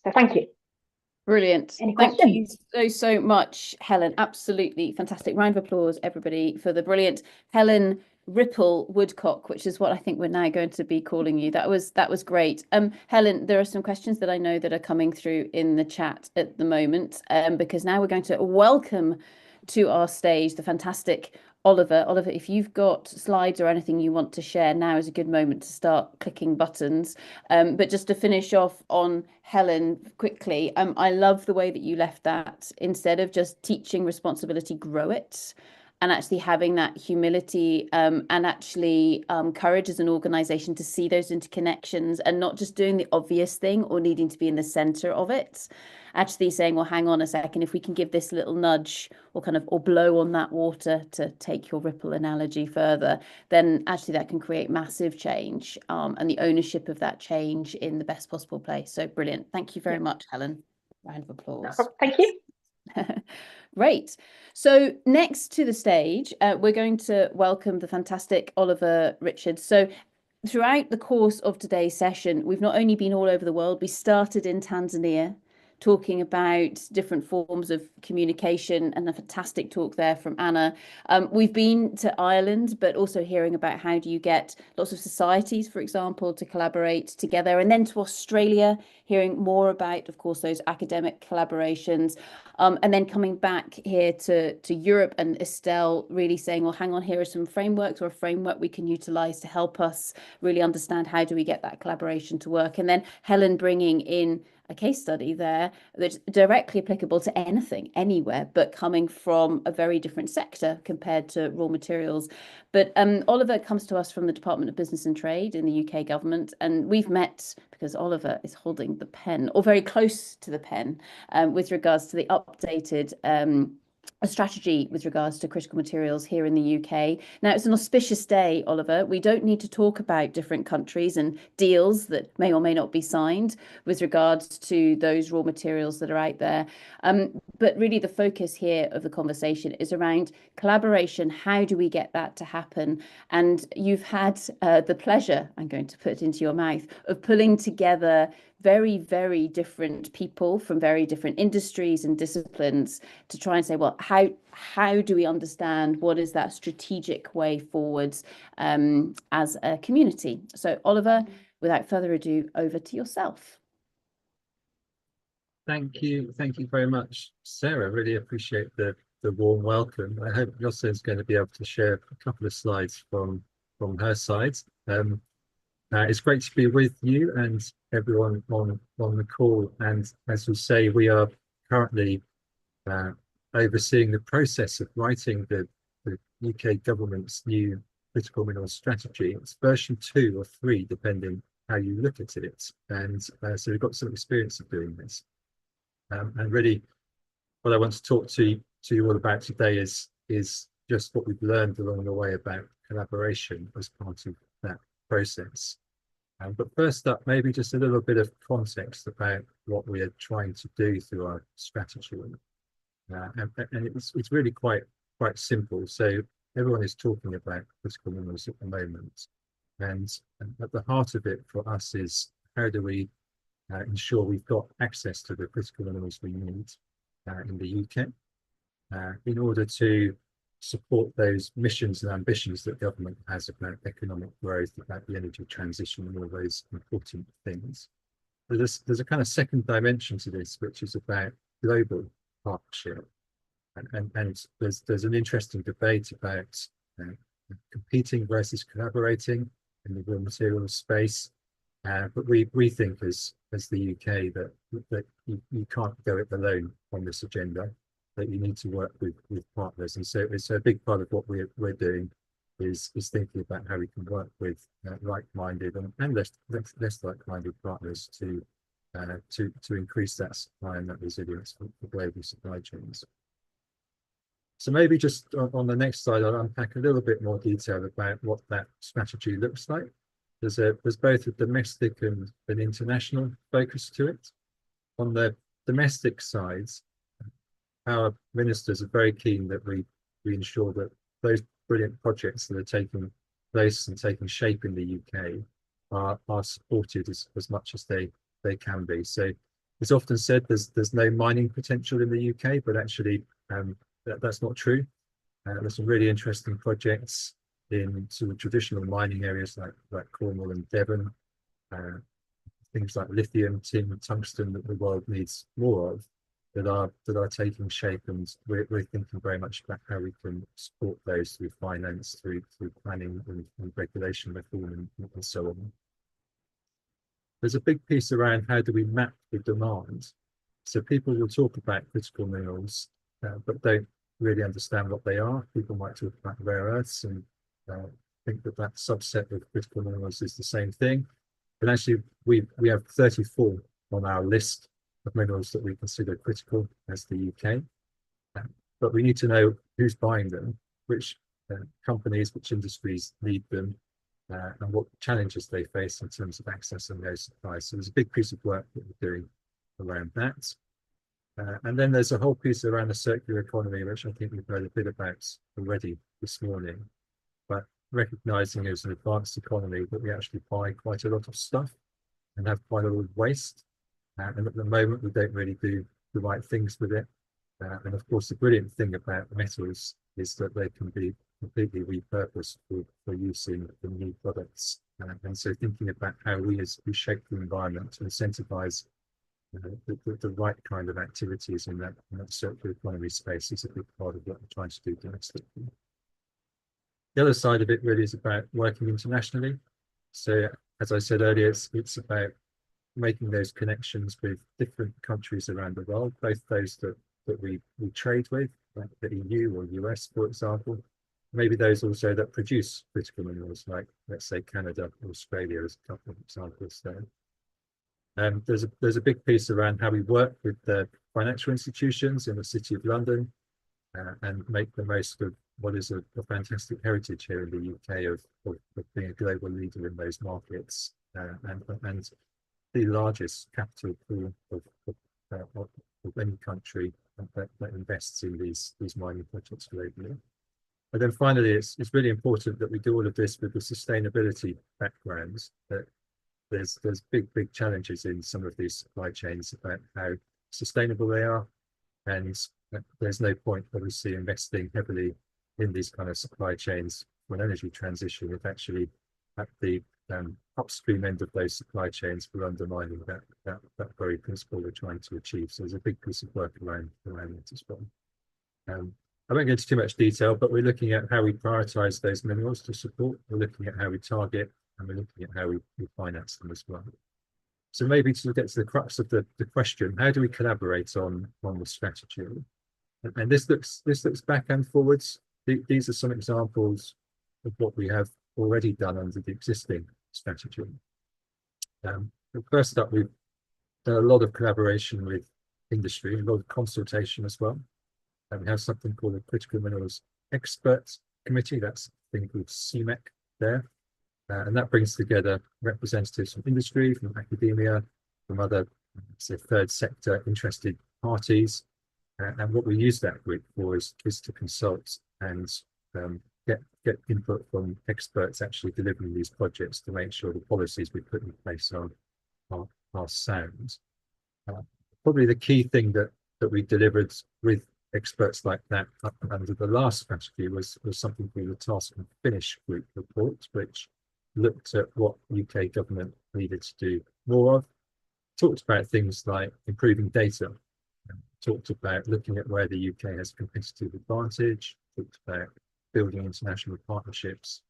So thank you. Brilliant. Thank you so much, Helen. Absolutely fantastic. Round of applause, everybody, for the brilliant Helen Ripple Woodcock, which is what I think we're now going to be calling you. That was great. Helen, there are some questions that I know that are coming through in the chat at the moment, because now we're going to welcome to our stage the fantastic Oliver. Oliver, if you've got slides or anything you want to share, now is a good moment to start clicking buttons. But just to finish off on Helen quickly, I love the way that you left that. Instead of just teaching responsibility, grow it. And actually having that humility and actually courage as an organisation to see those interconnections and not just doing the obvious thing or needing to be in the centre of it. actually saying, well, hang on a second, if we can give this little nudge or or blow on that water, to take your ripple analogy further, then actually that can create massive change, and the ownership of that change in the best possible place. So brilliant. Thank you very much, Helen. Round of applause. No, thank you. Great. So next to the stage, we're going to welcome the fantastic Oliver Richards. So throughout the course of today's session, we've not only been all over the world, we started in Tanzania, talking about different forms of communication, and a fantastic talk there from Anna. We've been to Ireland, but also hearing about how do you get lots of societies, for example, to collaborate together, and then to Australia, hearing more about, of course, those academic collaborations, and then coming back here to Europe, and Estelle really saying, well, hang on, here are some frameworks or a framework we can utilize to help us really understand how do we get that collaboration to work. And then Helen bringing in a case study there that's directly applicable to anything, anywhere, but coming from a very different sector compared to raw materials. But Oliver comes to us from the Department of Business and Trade in the UK government, and we've met because Oliver is holding the pen, or very close to the pen, with regards to the updated a strategy with regards to critical materials here in the UK. Now, it's an auspicious day, Oliver. We don't need to talk about different countries and deals that may or may not be signed with regards to those raw materials that are out there. But really the focus here of the conversation is around collaboration. How do we get that to happen? And you've had the pleasure, I'm going to put it into your mouth, of pulling together very, very different people from very different industries and disciplines to try and say, well, how do we understand what is that strategic way forwards as a community? So Oliver, without further ado, over to yourself. Thank you very much, Sarah. Really appreciate the warm welcome. I hope Jocelyn's going to be able to share a couple of slides from her side. It's great to be with you and everyone on the call. And as we say, we are currently overseeing the process of writing the UK government's new critical minerals strategy. It's version 2 or 3, depending how you look at it. And so we've got some experience of doing this. And really, what I want to talk to you all about today is just what we've learned along the way about collaboration as part of that process. But first up, maybe just a little bit of context about what we are trying to do through our strategy. And it's really quite simple. So everyone is talking about critical minerals at the moment. And at the heart of it for us is, how do we ensure we've got access to the critical minerals we need in the UK in order to support those missions and ambitions that government has about economic growth, about the energy transition, and all those important things. There's a kind of second dimension to this, which is about global partnership. And there's an interesting debate about competing versus collaborating in the raw materials space. But we think as the UK that you can't go it alone on this agenda, that you need to work with partners. And so it's a big part of what we're doing is thinking about how we can work with like-minded and less like-minded partners to increase that supply and that resilience for global supply chains. So maybe just on the next slide, I'll unpack a little bit more detail about what that strategy looks like. There's both a domestic and an international focus to it. On the domestic side, our ministers are very keen that we ensure that those brilliant projects that are taking place and taking shape in the UK are supported as much as they can be. So it's often said there's no mining potential in the UK, but actually that's not true. There's some really interesting projects in sort of traditional mining areas like Cornwall and Devon, things like lithium, tin, tungsten that the world needs more of, that are taking shape, and we're thinking very much about how we can support those through finance, through planning and regulation reform and so on. There's a big piece around how do we map the demand. So people will talk about critical minerals, but don't really understand what they are. People might talk about rare earths and think that subset of critical minerals is the same thing. But actually, we have 34 on our list of minerals that we consider critical as the UK. But we need to know who's buying them, which companies, which industries need them, and what challenges they face in terms of accessing those supplies. So there's a big piece of work that we're doing around that. And then there's a whole piece around the circular economy, which I think we've heard a bit about already this morning, but recognizing as an advanced economy that we actually buy quite a lot of stuff and have quite a lot of waste. And at the moment, we don't really do the right things with it. And of course, the brilliant thing about metals is that they can be completely repurposed for use in new products. And so thinking about how we shape the environment to incentivize the right kind of activities in that circular economy space is a big part of what we're trying to do domestically. The other side of it really is about working internationally. So as I said earlier, it's about making those connections with different countries around the world, both those that we trade with, like the EU or US, for example, maybe those also that produce critical minerals, like let's say Canada or Australia as a couple of examples there. There's a big piece around how we work with the financial institutions in the City of London and make the most of what is a fantastic heritage here in the UK of being a global leader in those markets and the largest capital pool of any country that invests in these mining projects globally. And then finally, it's really important that we do all of this with the sustainability backgrounds. That there's big challenges in some of these supply chains about how sustainable they are, and there's no point obviously investing heavily in these kind of supply chains for an energy transition if actually at the upstream end of those supply chains we're undermining that very principle we're trying to achieve. So there's a big piece of work around it as well. I won't go into too much detail, but we're looking at how we prioritize those minerals to support. We're looking at how we target, and we're looking at how we finance them as well. So maybe to get to the crux of the question, how do we collaborate on the strategy? And this looks back and forwards. These are some examples of what we have already done under the existing strategy. First up, we've done a lot of collaboration with industry, a lot of consultation as well. And we have something called a Critical Minerals Experts Committee. That's a thing called CMEC there. And that brings together representatives from industry, from academia, from other third sector interested parties. And what we use that group for is to consult and get input from experts actually delivering these projects to make sure the policies we put in place are sound. Probably the key thing that we delivered with experts like that under the last strategy was something called the Task and Finish Group report, which looked at what UK government needed to do more of, talked about things like improving data, talked about looking at where the UK has competitive advantage, talked about building international partnerships.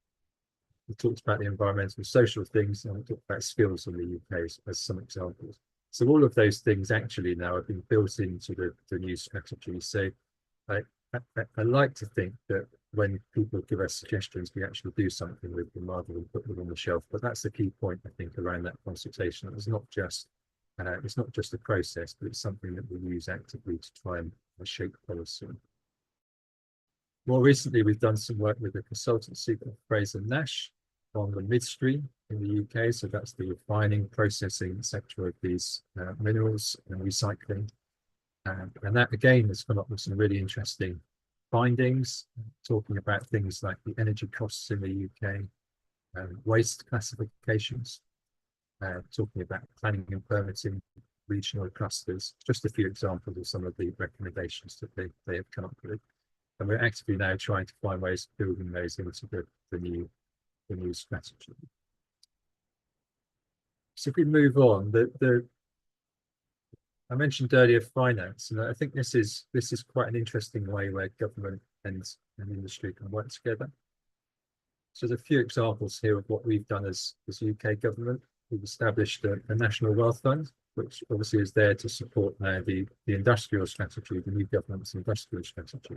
We talked about the environmental social things, and we talked about skills in the UK as some examples. So all of those things actually now have been built into the new strategy. So I like to think that when people give us suggestions, we actually do something with them rather than put them on the shelf. But that's the key point, I think, around that consultation. It's not just a process, but it's something that we use actively to try and shape policy. More recently, we've done some work with a consultancy called Fraser Nash on the midstream in the UK. So that's the refining, processing sector of these minerals and recycling. And that again has come up with some really interesting findings, talking about things like the energy costs in the UK, waste classifications, talking about planning and permitting regional clusters, just a few examples of some of the recommendations that they have come up with. And we're actively now trying to find ways of building those into the new strategy. So if we move on, I mentioned earlier finance, and I think this is quite an interesting way where government and industry can work together. So there's a few examples here of what we've done as UK government. We've established a National Wealth Fund, which obviously is there to support now the industrial strategy, the new government's industrial strategy.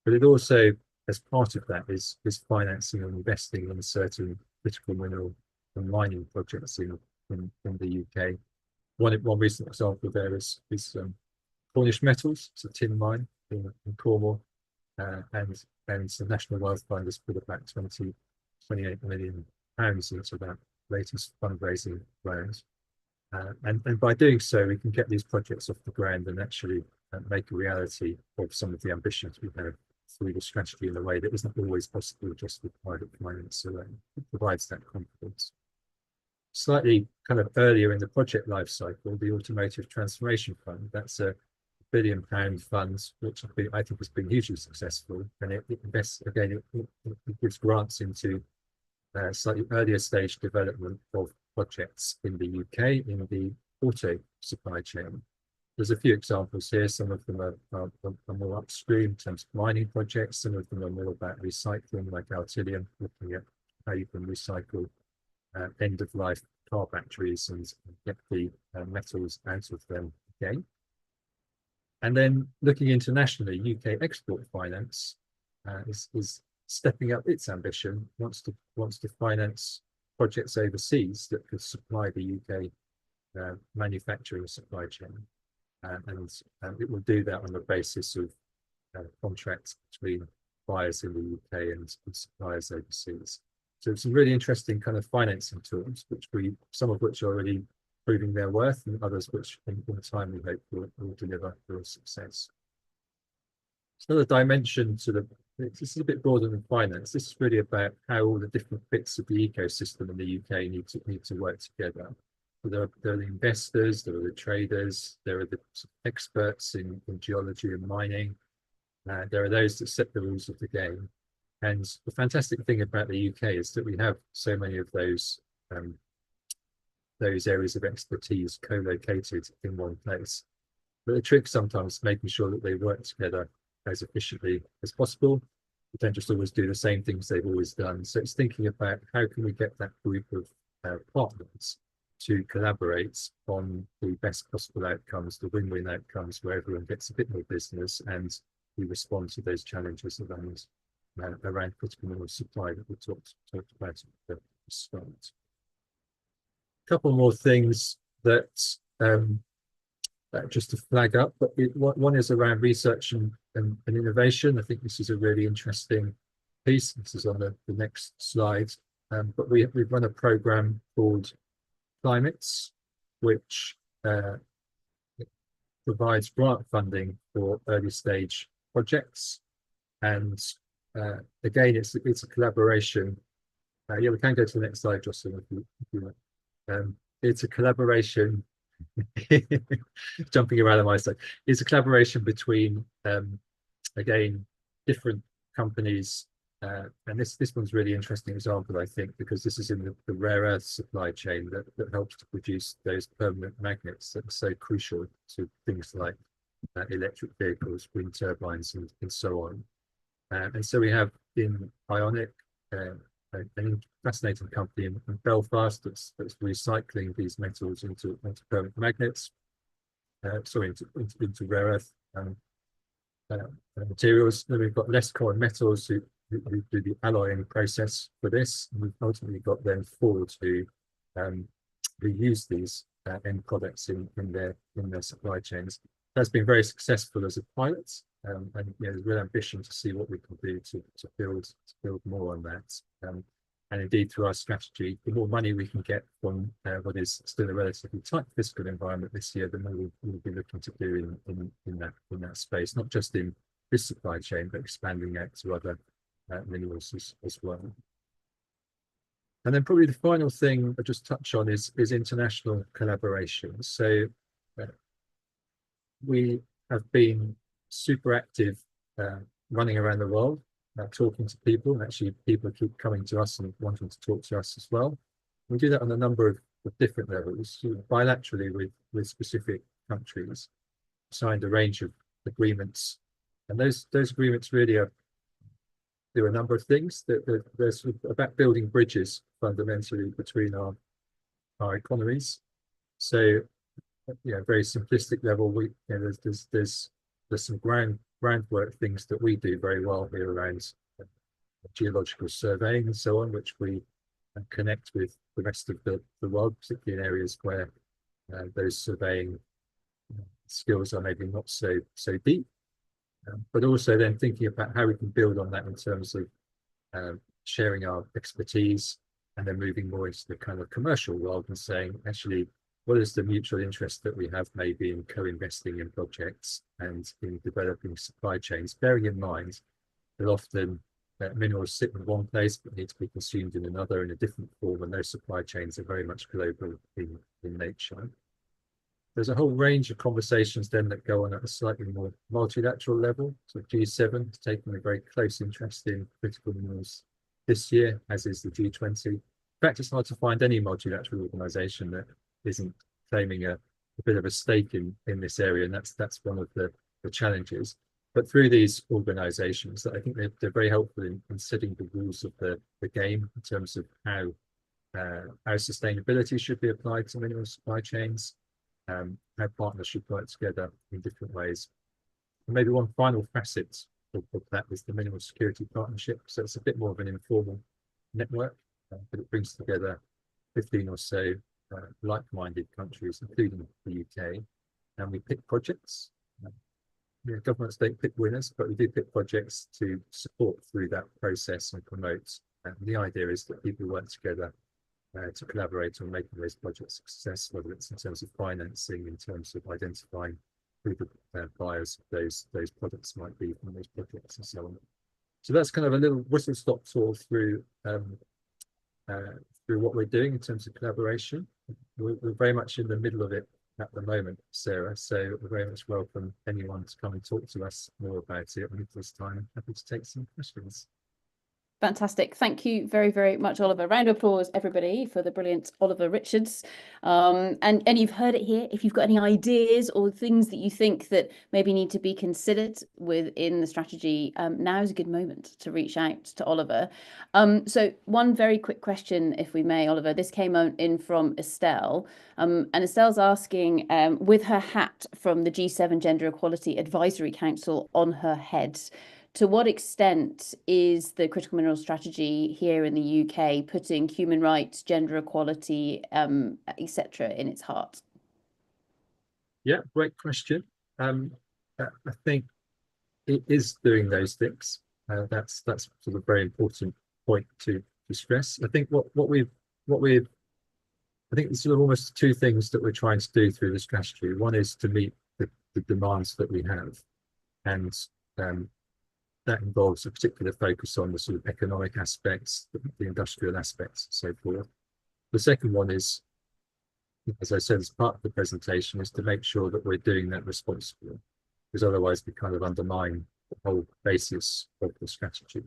But it also, as part of that, is financing and investing in certain critical mineral and mining projects in the UK. one recent example there is Cornish Metals. It's a tin mine in Cornwall, and the National Wealth Fund has put about 28 million pounds into that latest fundraising round. And by doing so, we can get these projects off the ground and actually make a reality of some of the ambitions we have through the strategy in a way that isn't always possible just with private finance. So it provides that confidence. Slightly kind of earlier in the project life cycle, the Automotive Transformation Fund, that's a £1 billion fund, which I think has been hugely successful. And it invests, again, it gives grants into slightly earlier stage development of projects in the UK in the auto supply chain. There's a few examples here. Some of them are more upstream in terms of mining projects. Some of them are more about recycling, like Altilium, looking at how you can recycle end-of-life car batteries and get the metals out of them again. And then looking internationally, UK Export Finance is stepping up its ambition, wants to finance projects overseas that could supply the UK manufacturing supply chain. And it will do that on the basis of contracts between buyers in the UK and suppliers overseas. So some really interesting kind of financing tools, some of which are already proving their worth, and others which in time we hope will deliver real success. It's another dimension to this is a bit broader than finance. This is really about how all the different bits of the ecosystem in the UK need to work together. So there are the investors, there are the traders, there are the experts in geology and mining. There are those that set the rules of the game. And the fantastic thing about the UK is that we have so many of those areas of expertise co-located in one place. But the trick sometimes is making sure that they work together as efficiently as possible. We don't just always do the same things they've always done. So it's thinking about how can we get that group of partners to collaborate on the best possible outcomes, the win-win outcomes, where everyone gets a bit more business and we respond to those challenges around critical mineral supply that we talked about at the start. A couple more things that just to flag up, but one is around research and innovation. I think this is a really interesting piece. This is on the next slide. But we've run a program called Climates, which provides grant funding for early stage projects. And again, it's a collaboration. Yeah, we can go to the next slide, Jocelyn, if you want. It's a collaboration. Jumping around on my side, it's a collaboration between again different companies, and this one's really interesting example, I think, because this is in the rare earth supply chain that helps to produce those permanent magnets that are so crucial to things like electric vehicles, wind turbines, and so on. And so we have in Ionic a fascinating company in Belfast that's recycling these metals into permanent magnets, into rare earth materials. Then we've got Lesco and Metals who do the alloying process for this. And we've ultimately got them Ford who use these end products in their supply chains. That's been very successful as a pilot, and there's real ambition to see what we can do to build more on that. And indeed, through our strategy, the more money we can get from what is still a relatively tight fiscal environment this year, the more we'll be looking to do in that space, not just in this supply chain, but expanding out to other minerals as well. And then probably the final thing I'll just touch on is international collaboration. So we have been super active running around the world, talking to people, and actually people keep coming to us and wanting to talk to us as well. We do that on a number of different levels, bilaterally with specific countries, signed a range of agreements, and those agreements really do a number of things. They're sort of about building bridges fundamentally between our economies. So, very simplistic level, there's some groundwork things that we do very well here around geological surveying and so on, which we connect with the rest of the world, particularly in areas where those surveying skills are maybe not so deep, but also then thinking about how we can build on that in terms of sharing our expertise, and then moving more into the kind of commercial rather than saying, actually, what is the mutual interest that we have maybe in co-investing in projects and in developing supply chains, bearing in mind that often minerals sit in one place but need to be consumed in another in a different form, and those supply chains are very much global in nature. There's a whole range of conversations then that go on at a slightly more multilateral level. So G7 has taken a very close interest in critical minerals this year, as is the G20. In fact, it's hard to find any multilateral organization that isn't claiming a bit of a stake in this area, and that's one of the challenges. But through these organizations, I think they're very helpful in setting the rules of the game in terms of how sustainability should be applied to mineral supply chains, how partners should work together in different ways. And maybe one final facet of that is the Mineral Security Partnership. So it's a bit more of an informal network, but it brings together 15 or so like-minded countries, including the UK, and we pick projects. Governments don't pick winners, but we do pick projects to support through that process and promote. And the idea is that people work together to collaborate on making those projects a success, whether it's in terms of financing, in terms of identifying who the buyers of those products might be from those projects, and so on. So that's kind of a little whistle-stop tour through what we're doing in terms of collaboration. We're very much in the middle of it at the moment, Sarah, so we very much welcome anyone to come and talk to us more about it when it's time. Happy to take some questions. Fantastic. Thank you very, very much, Oliver. Round of applause, everybody, for the brilliant Oliver Richards. And you've heard it here. If you've got any ideas or things that you think that maybe need to be considered within the strategy, now is a good moment to reach out to Oliver. So one very quick question, if we may, Oliver. This came in from Estelle. And Estelle's asking, with her hat from the G7 Gender Equality Advisory Council on her head, to what extent is the critical minerals strategy here in the UK putting human rights, gender equality, etc. in its heart? Yeah, great question. I think it is doing those things. That's sort of a very important point to stress. I think what we've I think there's sort of almost two things that we're trying to do through the strategy. One is to meet the demands that we have, and that involves a particular focus on the sort of economic aspects, the industrial aspects, and so forth. The second one is, as I said, as part of the presentation, is to make sure that we're doing that responsibly, because otherwise we kind of undermine the whole basis of the strategy.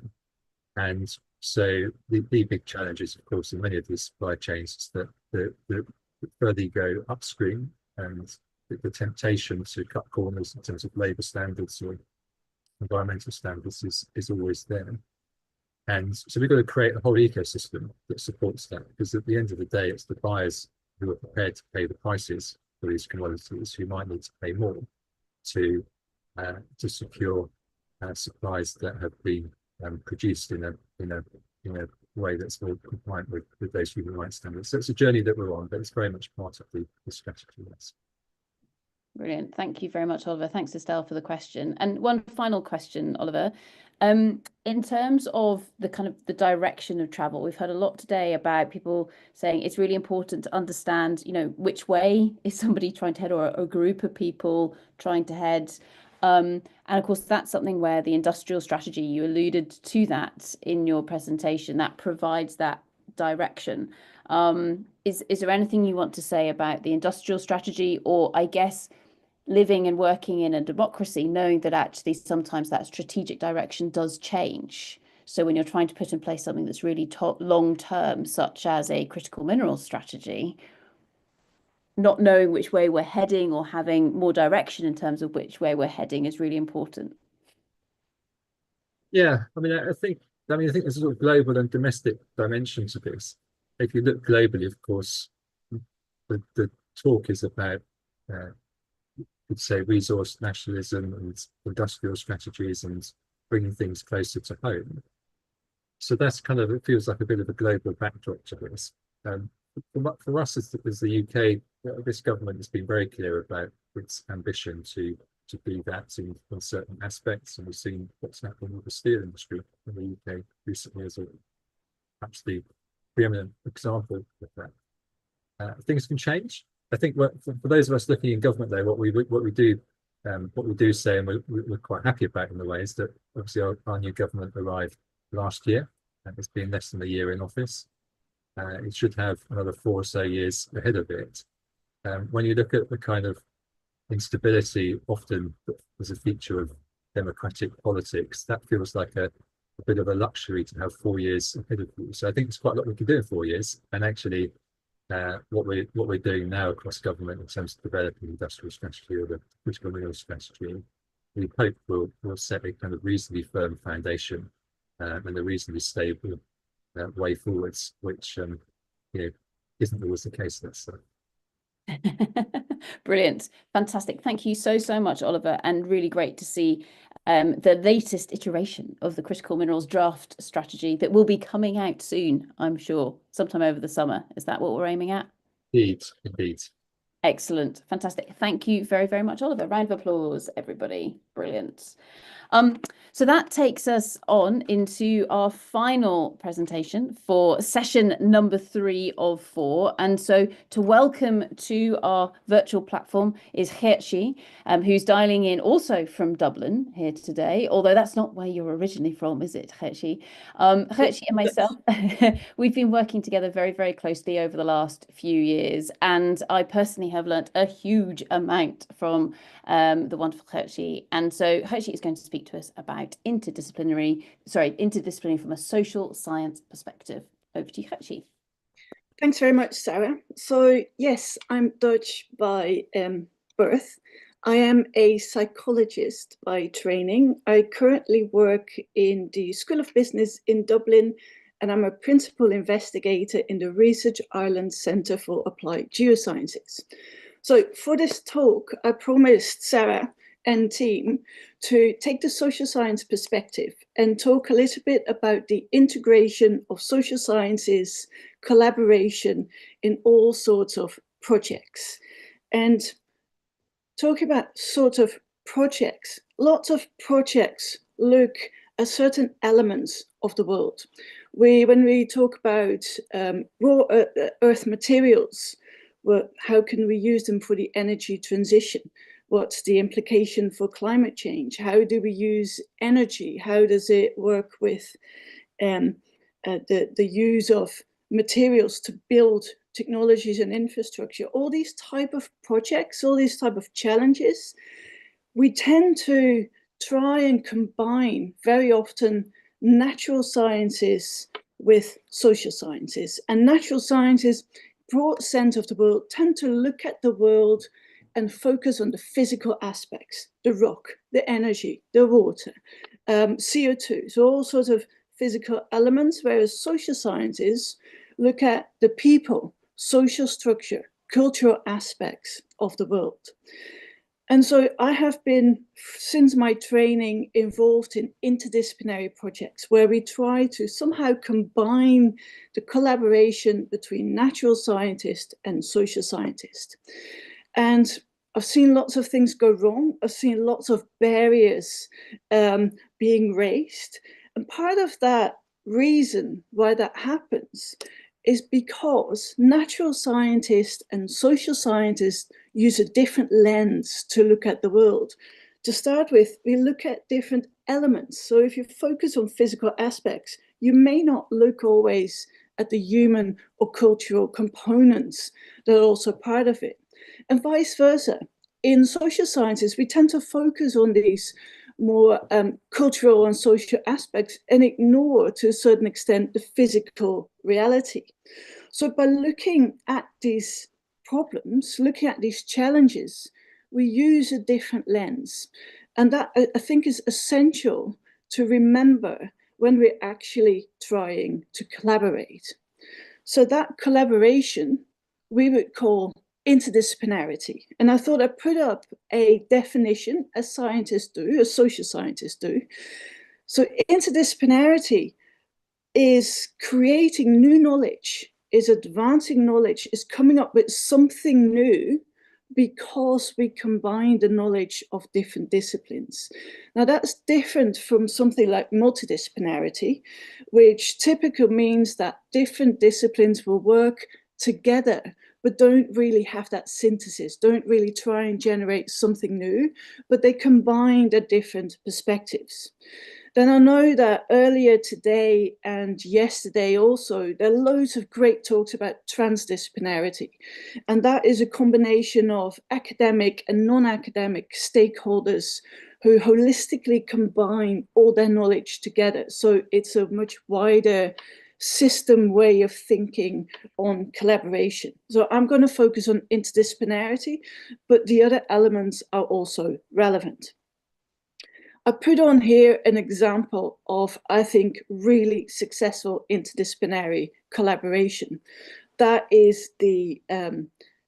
And so the big challenges, of course, in many of these supply chains is that the further you go upstream, and the temptation to cut corners in terms of labour standards or environmental standards is always there. And so we've got to create a whole ecosystem that supports that, because at the end of the day, it's the buyers who are prepared to pay the prices for these commodities who might need to pay more to secure supplies that have been produced in a way that's more compliant with those human rights standards. So it's a journey that we're on, but it's very much part of the strategy. Yes. Brilliant. Thank you very much, Oliver. Thanks, Estelle, for the question. And one final question, Oliver. In terms of the kind of the direction of travel, we've heard a lot today about people saying it's really important to understand, which way is somebody trying to head, or a group of people trying to head. And of course, that's something where the industrial strategy, you alluded to that in your presentation, that provides that direction. Is there anything you want to say about the industrial strategy, or I guess living and working in a democracy, knowing that actually sometimes that strategic direction does change? So when you're trying to put in place something that's really long term, such as a critical minerals strategy, not knowing which way we're heading or having more direction in terms of which way we're heading is really important. Yeah, I think there's a sort of global and domestic dimension to this. If you look globally, of course, the talk is about, you'd say, resource nationalism and industrial strategies and bringing things closer to home. So that's kind of, it feels like a bit of a global backdrop to this. for us as the UK, this government has been very clear about its ambition to be that in certain aspects, and we've seen what's happening with the steel industry in the UK recently as perhaps the preeminent example of that. Things can change. I think for those of us looking in government, though, what we do say, and we're quite happy about in the way, is that obviously our new government arrived last year, and it's been less than a year in office. It should have another 4 or so years ahead of it. When you look at the kind of instability often as a feature of democratic politics, that feels like a bit of a luxury to have 4 years ahead of you. So I think there's quite a lot we can do in 4 years, and actually what we're doing now across government in terms of developing industrial strategy or the critical minerals strategy, we hope will set a kind of reasonably firm foundation and a reasonably stable way forwards, which isn't always the case. That's Brilliant, fantastic. Thank you so much, Oliver, and really great to see the latest iteration of the critical minerals draft strategy that will be coming out soon, I'm sure, sometime over the summer. Is that what we're aiming at? Indeed. Excellent, fantastic. Thank you very much, Oliver. Round of applause, everybody. Brilliant. So that takes us on into our final presentation for session number 3 of 4. And so to welcome to our virtual platform is Gertje, who's dialing in also from Dublin here today, although that's not where you're originally from, is it, Gertje? Gertje and myself, we've been working together very closely over the last few years, and I personally have learnt a huge amount from the wonderful Gertje. And so Gertje is going to speak to us about interdisciplinary from a social science perspective. Over to you, Gertje. Thanks very much, Sarah. So yes, I'm Dutch by birth. I am a psychologist by training. I currently work in the School of Business in Dublin, and I'm a principal investigator in the Research Ireland Centre for Applied Geosciences. So for this talk, I promised Sarah and team to take the social science perspective and talk a little bit about the integration of social sciences, collaboration in all sorts of projects. And talk about sort of projects, lots of projects look at certain elements of the world. When we talk about raw earth materials, well, how can we use them for the energy transition? What's the implication for climate change? How do we use energy? How does it work with the use of materials to build technologies and infrastructure? All these type of projects, all these type of challenges, we tend to try and combine very often natural sciences with social sciences. And natural sciences, broad sense of the world, tend to look at the world and focus on the physical aspects, the rock, the energy, the water, CO2, so all sorts of physical elements, whereas social sciences look at the people, social structure, cultural aspects of the world. And so I have been, since my training, involved in interdisciplinary projects where we try to somehow combine the collaboration between natural scientists and social scientists. And I've seen lots of things go wrong. I've seen lots of barriers being raised. And part of that reason why that happens is because natural scientists and social scientists use a different lens to look at the world. To start with, we look at different elements. So if you focus on physical aspects, you may not look always at the human or cultural components that are also part of it. And vice versa. In social sciences, we tend to focus on these more cultural and social aspects and ignore, to a certain extent, the physical reality. So by looking at these problems, looking at these challenges, we use a different lens. And that, I think, is essential to remember when we're actually trying to collaborate. So that collaboration we would call interdisciplinarity. And I thought I'd put up a definition, as scientists do, as social scientists do. So interdisciplinarity is creating new knowledge is advancing knowledge, is coming up with something new because we combine the knowledge of different disciplines. Now that's different from something like multidisciplinarity, which typically means that different disciplines will work together, but don't really have that synthesis, don't really try and generate something new, but they combine the different perspectives. Then I know that earlier today and yesterday also, there are loads of great talks about transdisciplinarity. And that is a combination of academic and non-academic stakeholders who holistically combine all their knowledge together. So it's a much wider system way of thinking on collaboration. So I'm going to focus on interdisciplinarity, but the other elements are also relevant. I put on here an example of, I think, really successful interdisciplinary collaboration. That is the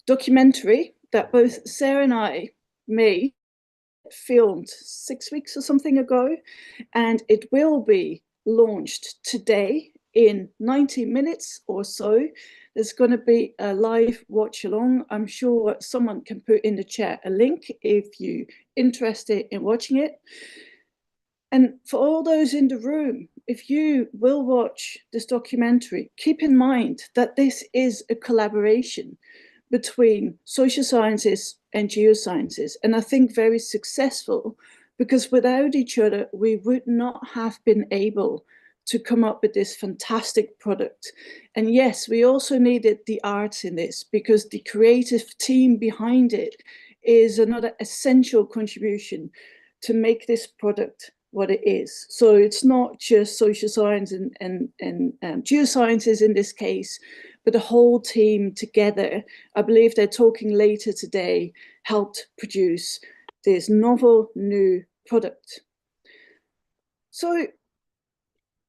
documentary that both Sarah and I made, filmed 6 weeks or something ago, and it will be launched today in 90 minutes or so. There's going to be a live watch along. I'm sure someone can put in the chat a link if you're interested in watching it. And for all those in the room, if you will watch this documentary, keep in mind that this is a collaboration between social sciences and geosciences. And I think very successful, because without each other, we would not have been able to come up with this fantastic product. And yes, we also needed the arts in this, because the creative team behind it is another essential contribution to make this product what it is. So it's not just social science and geosciences in this case, but the whole team together. I believe they're talking later today, helped produce this novel new product. So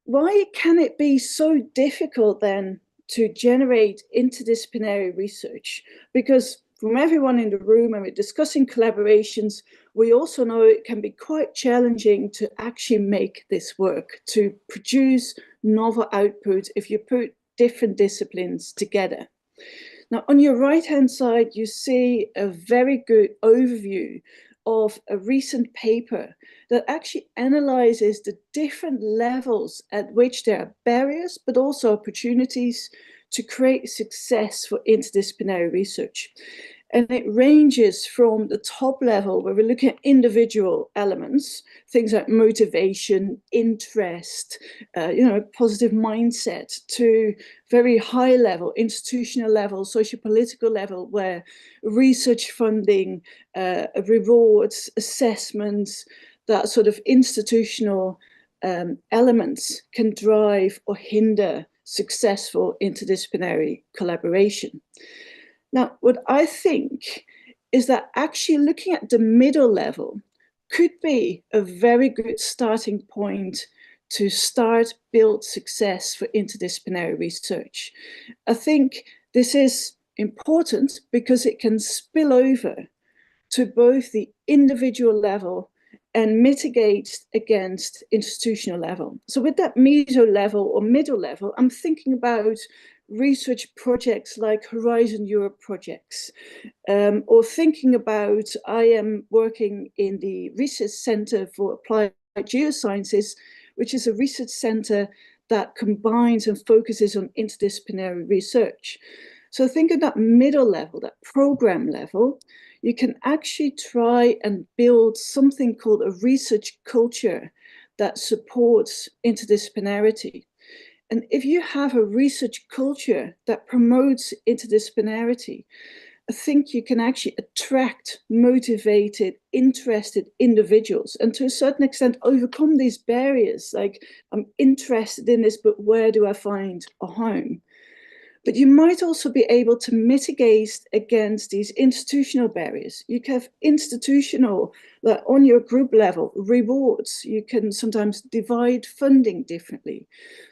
why can it be so difficult then to generate interdisciplinary research? Because from everyone in the room, and we're discussing collaborations, we also know it can be quite challenging to actually make this work, to produce novel outputs if you put different disciplines together. Now, on your right-hand side, you see a very good overview of a recent paper that actually analyzes the different levels at which there are barriers, but also opportunities to create success for interdisciplinary research. And it ranges from the top level, where we're looking at individual elements, things like motivation, interest, positive mindset, to very high level, institutional level, socio-political level, where research funding, rewards, assessments, that sort of institutional elements can drive or hinder successful interdisciplinary collaboration. Now, what I think is that actually looking at the middle level could be a very good starting point to start build success for interdisciplinary research. I think this is important because it can spill over to both the individual level and mitigate against institutional level. So with that meso level or middle level, I'm thinking about research projects like Horizon Europe projects, or thinking about, I am working in the Research Center for Applied Geosciences, which is a research center that combines and focuses on interdisciplinary research. So think of that middle level, that program level. You can actually try and build something called a research culture that supports interdisciplinarity. And if you have a research culture that promotes interdisciplinarity, I think you can actually attract motivated, interested individuals, and to a certain extent overcome these barriers. Like, I'm interested in this, but where do I find a home? But you might also be able to mitigate against these institutional barriers. You can have institutional, like on your group level, rewards. You can sometimes divide funding differently.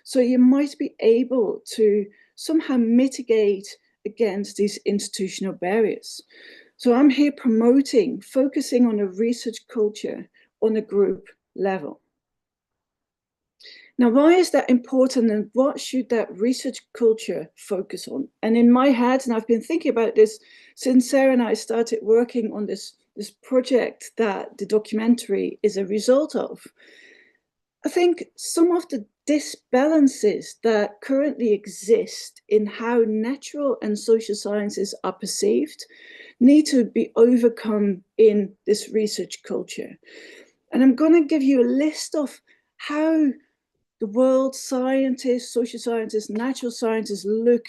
So you might be able to somehow mitigate against these institutional barriers. So I'm here promoting, focusing on a research culture on a group level. Now, why is that important, and what should that research culture focus on? And in my head, and I've been thinking about this since Sarah and I started working on this project that the documentary is a result of, I think some of the disbalances that currently exist in how natural and social sciences are perceived need to be overcome in this research culture. And I'm going to give you a list of how the world scientists, social scientists, natural scientists look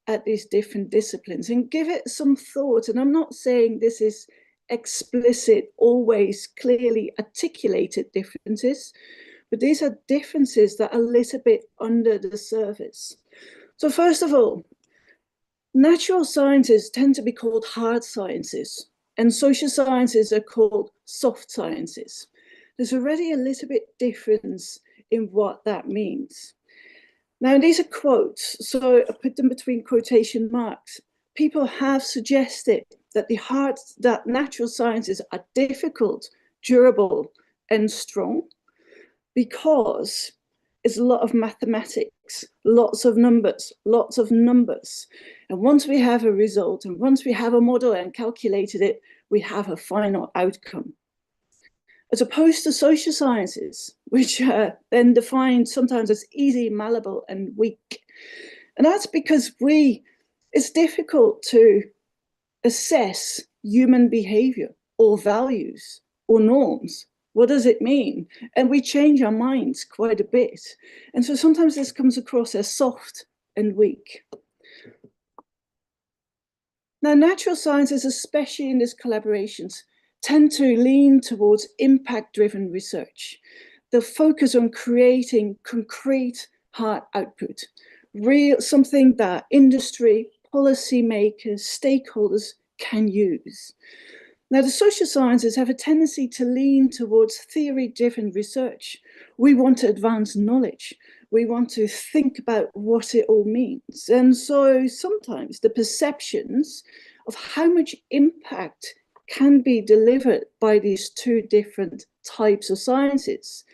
at these different disciplines and give it some thought. And I'm not saying this is explicit, always clearly articulated differences, but these are differences that are a little bit under the surface. So first of all, natural sciences tend to be called hard sciences, and social sciences are called soft sciences. There's already a little bit difference in what that means. Now, these are quotes, so I put them between quotation marks. People have suggested that that natural sciences are difficult, durable, and strong because it's a lot of mathematics, lots of numbers. And once we have a result, and once we have a model and calculated it, we have a final outcome. As opposed to social sciences, which are then defined sometimes as easy, malleable, and weak. And that's because it's difficult to assess human behavior or values or norms. What does it mean? And we change our minds quite a bit. And so sometimes this comes across as soft and weak. Now, natural sciences, especially in these collaborations, tend to lean towards impact-driven research. They'll focus on creating concrete hard output, something that industry, policymakers, stakeholders can use. Now, the social sciences have a tendency to lean towards theory-driven research. We want to advance knowledge. We want to think about what it all means. And so sometimes the perceptions of how much impact can be delivered by these two different types of sciences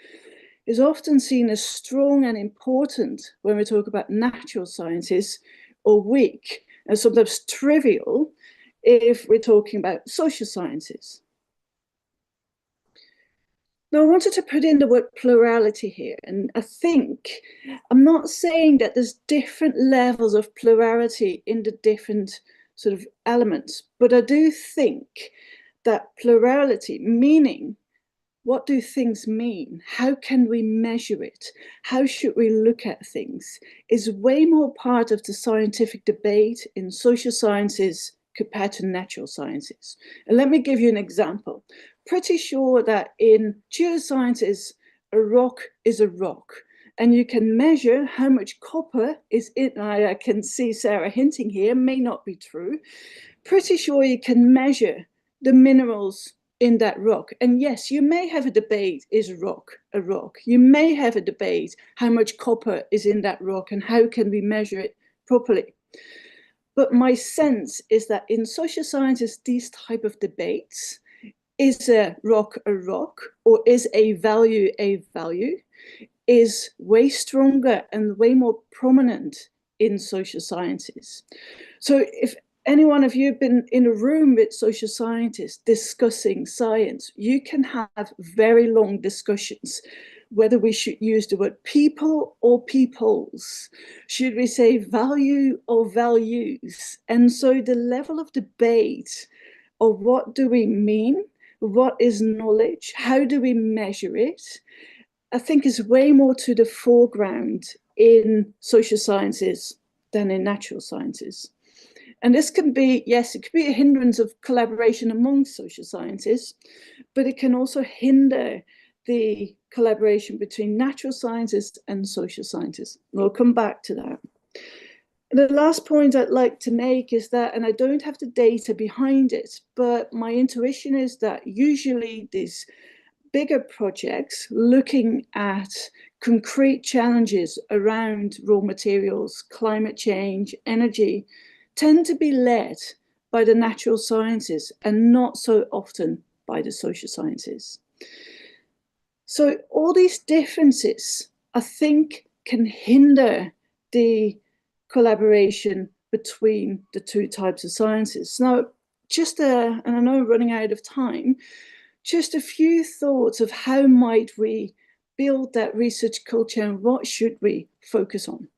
is often seen as strong and important when we talk about natural sciences, or weak and sometimes trivial if we're talking about social sciences. Now, I wanted to put in the word plurality here, and I think I'm not saying that there's different levels of plurality in the different sort of elements, but I do think that plurality, meaning what do things mean? How can we measure it? How should we look at things? Is way more part of the scientific debate in social sciences compared to natural sciences. And let me give you an example. Pretty sure that in geosciences, a rock is a rock. And you can measure how much copper is in, I can see Sarah hinting here, may not be true. Pretty sure you can measure the minerals in that rock. And yes, you may have a debate, is rock a rock? You may have a debate, how much copper is in that rock and how can we measure it properly? But my sense is that in social sciences, these type of debates, is a rock, or is a value, is way stronger and way more prominent in social sciences. So if any one of you have been in a room with social scientists discussing science, you can have very long discussions whether we should use the word people or peoples. Should we say value or values? And so the level of debate of what do we mean, what is knowledge, how do we measure it, I think is way more to the foreground in social sciences than in natural sciences. And this can be, yes, it could be a hindrance of collaboration among social sciences, but it can also hinder the collaboration between natural sciences and social sciences. We'll come back to that. And the last point I'd like to make is that, and I don't have the data behind it, but my intuition is that usually these bigger projects looking at concrete challenges around raw materials, climate change, energy, tend to be led by the natural sciences and not so often by the social sciences. So all these differences I think can hinder the collaboration between the two types of sciences. Now, and I know I'm running out of time, just a few thoughts of how might we build that research culture and what should we focus on.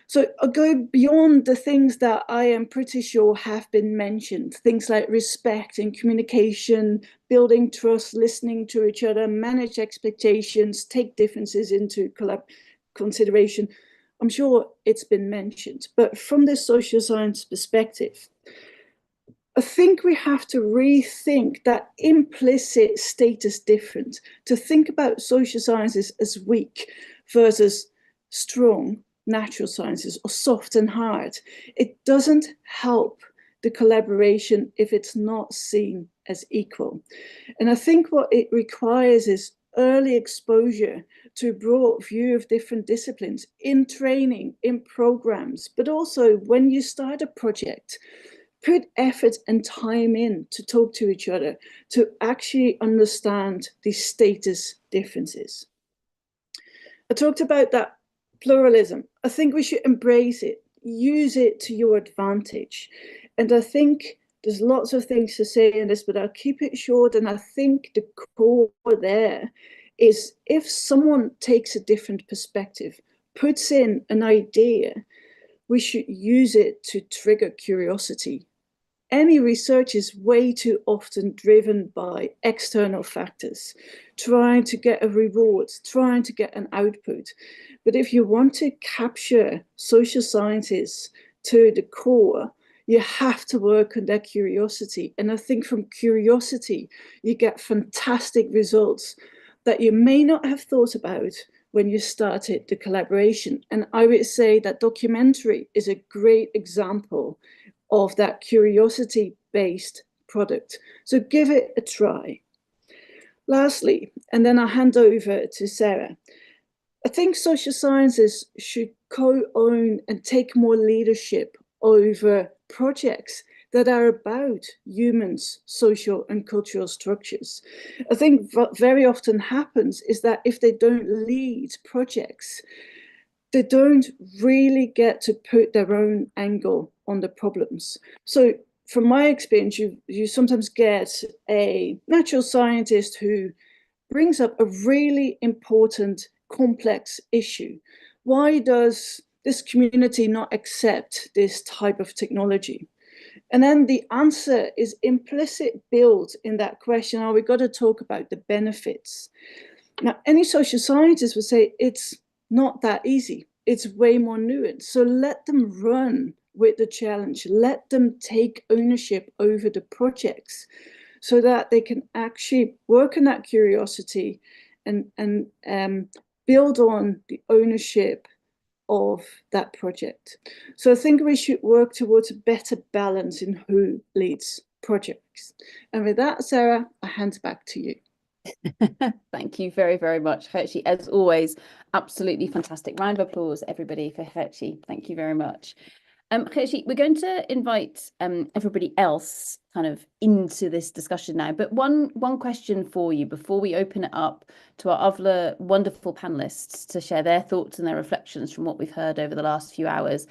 So I'll go beyond the things that I am pretty sure have been mentioned, things like respect and communication, building trust, listening to each other, manage expectations, take differences into consideration. I'm sure it's been mentioned, but from the social science perspective, I think we have to rethink that implicit status difference, to think about social sciences as weak versus strong natural sciences, or soft and hard. It doesn't help the collaboration if it's not seen as equal. And I think what it requires is early exposure to a broad view of different disciplines in training, in programs, but also when you start a project, put effort and time in to talk to each other, to actually understand the status differences. I talked about that pluralism. I think we should embrace it, use it to your advantage. And I think there's lots of things to say in this, but I'll keep it short. And I think the core there is if someone takes a different perspective, puts in an idea, we should use it to trigger curiosity. Any research is way too often driven by external factors, trying to get a reward, trying to get an output. But if you want to capture social sciences to the core, you have to work on that curiosity. And I think from curiosity, you get fantastic results that you may not have thought about when you started the collaboration. And I would say that documentary is a great example of that curiosity-based product. So give it a try. Lastly, and then I'll hand over to Sarah, I think social sciences should co-own and take more leadership over projects that are about humans' social and cultural structures. I think what very often happens is that if they don't lead projects, they don't really get to put their own angle on the problems. So from my experience, you sometimes get a natural scientist who brings up a really important, complex issue. Why does this community not accept this type of technology? And then the answer is implicit built in that question. Oh, we've got to talk about the benefits. Now, any social scientist would say it's not that easy. It's way more nuanced. So let them run with the challenge. Let them take ownership over the projects so that they can actually work on that curiosity and build on the ownership of that project. So I think we should work towards a better balance in who leads projects. And with that, Sarah, I hand it back to you. Thank you very, very much, Kherchi. As always, absolutely fantastic. Round of applause, everybody, for Kherchi. Thank you very much. Kherchi, we're going to invite everybody else kind of into this discussion now. But one question for you before we open it up to our other wonderful panelists to share their thoughts and their reflections from what we've heard over the last few hours.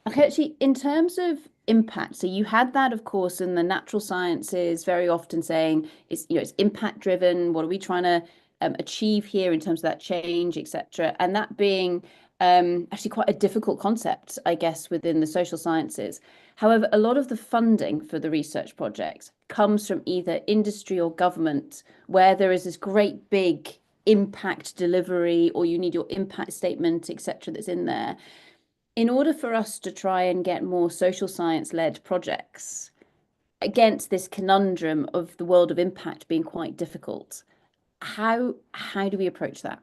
Kherchi, in terms of impact, so you had that, of course, in the natural sciences, very often saying it's impact driven. What are we trying to achieve here in terms of that change, etc. And that being actually quite a difficult concept, I guess, within the social sciences. However, a lot of the funding for the research projects comes from either industry or government, where there is this great big impact delivery, or you need your impact statement, etc., that's in there. In order for us to try and get more social science-led projects against this conundrum of the world of impact being quite difficult, how do we approach that?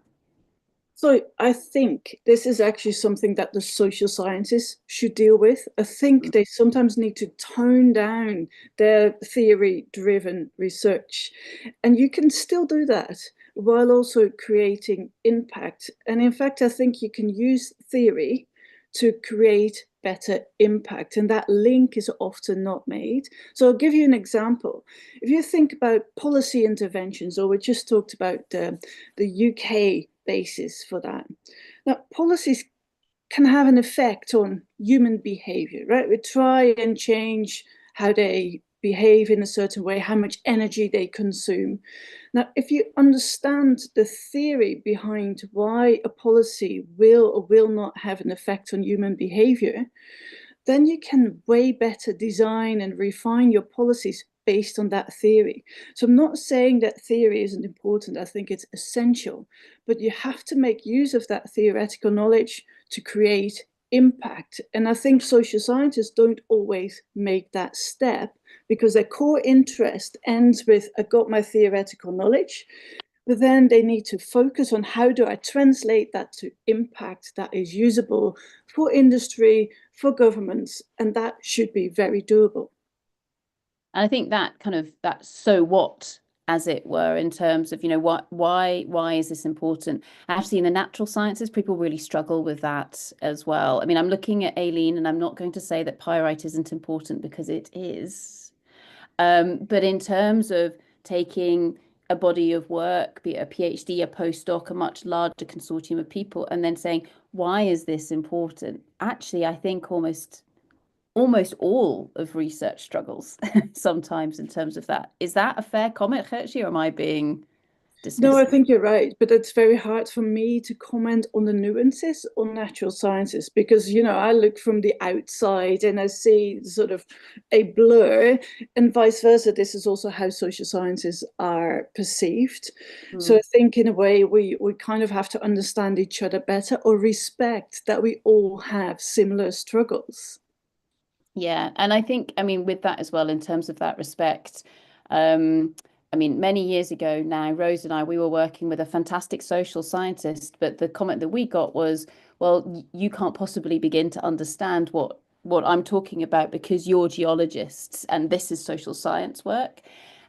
So I think this is actually something that the social sciences should deal with. I think they sometimes need to tone down their theory-driven research. And you can still do that while also creating impact. And in fact, I think you can use theory to create better impact. And that link is often not made. So I'll give you an example. If you think about policy interventions, or we just talked about the UK basis for that. Now, policies can have an effect on human behavior, right? We try and change how they behave in a certain way, how much energy they consume. Now, if you understand the theory behind why a policy will or will not have an effect on human behavior, then you can way better design and refine your policies based on that theory. So I'm not saying that theory isn't important. I think it's essential, but you have to make use of that theoretical knowledge to create impact. And I think social scientists don't always make that step because their core interest ends with, I got my theoretical knowledge, but then they need to focus on how do I translate that to impact that is usable for industry, for governments, and that should be very doable. And I think that kind of that so what, as it were, in terms of, you know, why is this important? Actually, in the natural sciences, people really struggle with that as well. I mean, I'm looking at Aileen, and I'm not going to say that pyrite isn't important because it is. But in terms of taking a body of work, be it a PhD, a postdoc, a much larger consortium of people, and then saying, why is this important? Actually, I think almost all of research struggles sometimes in terms of that. Is that a fair comment, Gertje, or am I being dismissive? No, I think you're right, but it's very hard for me to comment on the nuances on natural sciences because, you know, I look from the outside and I see sort of a blur, and vice versa. This is also how social sciences are perceived. So I think in a way we kind of have to understand each other better or respect that we all have similar struggles. Yeah, and I think, I mean, with that as well, in terms of that respect, I mean, many years ago now, Rose and I, we were working with a fantastic social scientist, but the comment that we got was, well, you can't possibly begin to understand what I'm talking about because you're geologists and this is social science work.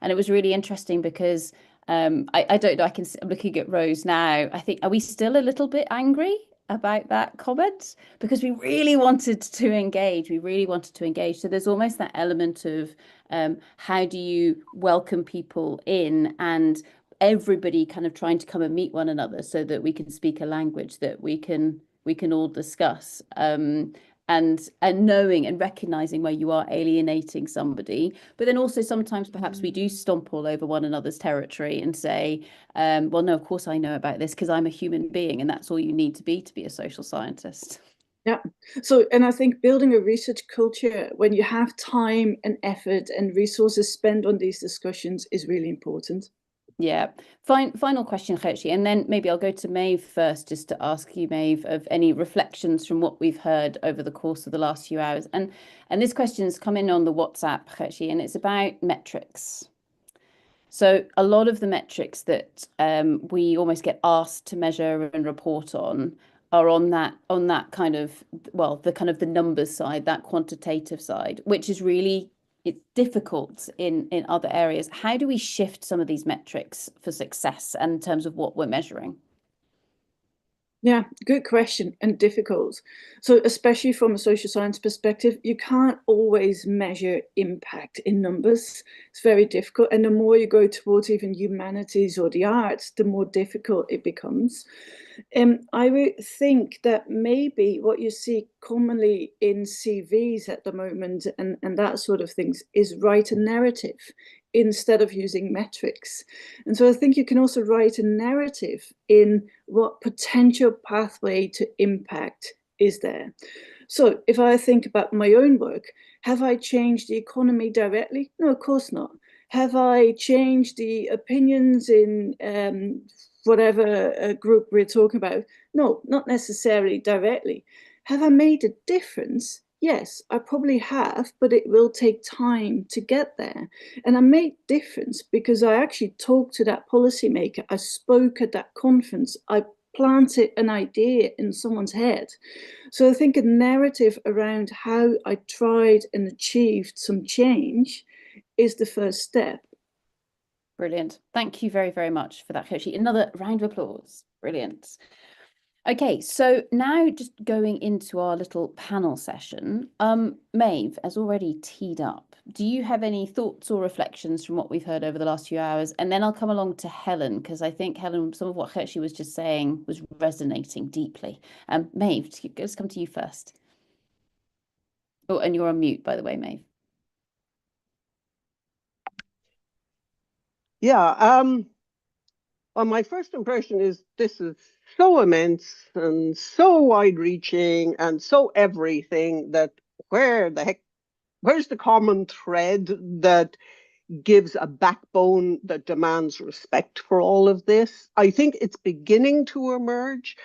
And it was really interesting because I don't know, I'm looking at Rose now. I think, are we still a little bit angry about that comment? Because we really wanted to engage. So there's almost that element of how do you welcome people in, and everybody kind of trying to come and meet one another so that we can speak a language that we can all discuss. And knowing and recognizing where you are alienating somebody, but then also sometimes perhaps we do stomp all over one another's territory and say, well, no, of course I know about this because I'm a human being, and that's all you need to be a social scientist. Yeah. So, and I think building a research culture when you have time and effort and resources spent on these discussions is really important. Yeah. Final question, Gertje, and then maybe I'll go to Maeve first, just to ask you, Maeve, of any reflections from what we've heard over the course of the last few hours. And this question's come in on the WhatsApp, Gertje, and it's about metrics. So a lot of the metrics that we almost get asked to measure and report on are on that kind of, well, the kind of the numbers side, that quantitative side, which is really, it's difficult in other areas. How do we shift some of these metrics for success and in terms of what we're measuring? Yeah, good question, and difficult. So especially from a social science perspective, you can't always measure impact in numbers. It's very difficult. And the more you go towards even humanities or the arts, the more difficult it becomes. I would think that maybe what you see commonly in CVs at the moment and that sort of things is write a narrative instead of using metrics. And so I think you can also write a narrative in what potential pathway to impact is there. So if I think about my own work, have I changed the economy directly? No, of course not. Have I changed the opinions in whatever group we're talking about? No, not necessarily directly. Have I made a difference? Yes, I probably have, but it will take time to get there. And I made difference because I actually talked to that policymaker. I spoke at that conference. I planted an idea in someone's head. So I think a narrative around how I tried and achieved some change is the first step. Brilliant. Thank you very, very much for that, Gertje. Another round of applause. Brilliant. Okay, so now just going into our little panel session, Maeve has already teed up do you have any thoughts or reflections from what we've heard over the last few hours? And then I'll come along to Helen, because I think, Helen, some of what Hershey was just saying was resonating deeply. Maeve, let's come to you first. Oh, and you're on mute, by the way, Maeve. Yeah, well, my first impression is this is so immense and so wide-reaching and so everything that where's the common thread that gives a backbone that demands respect for all of this? I think it's beginning to emerge.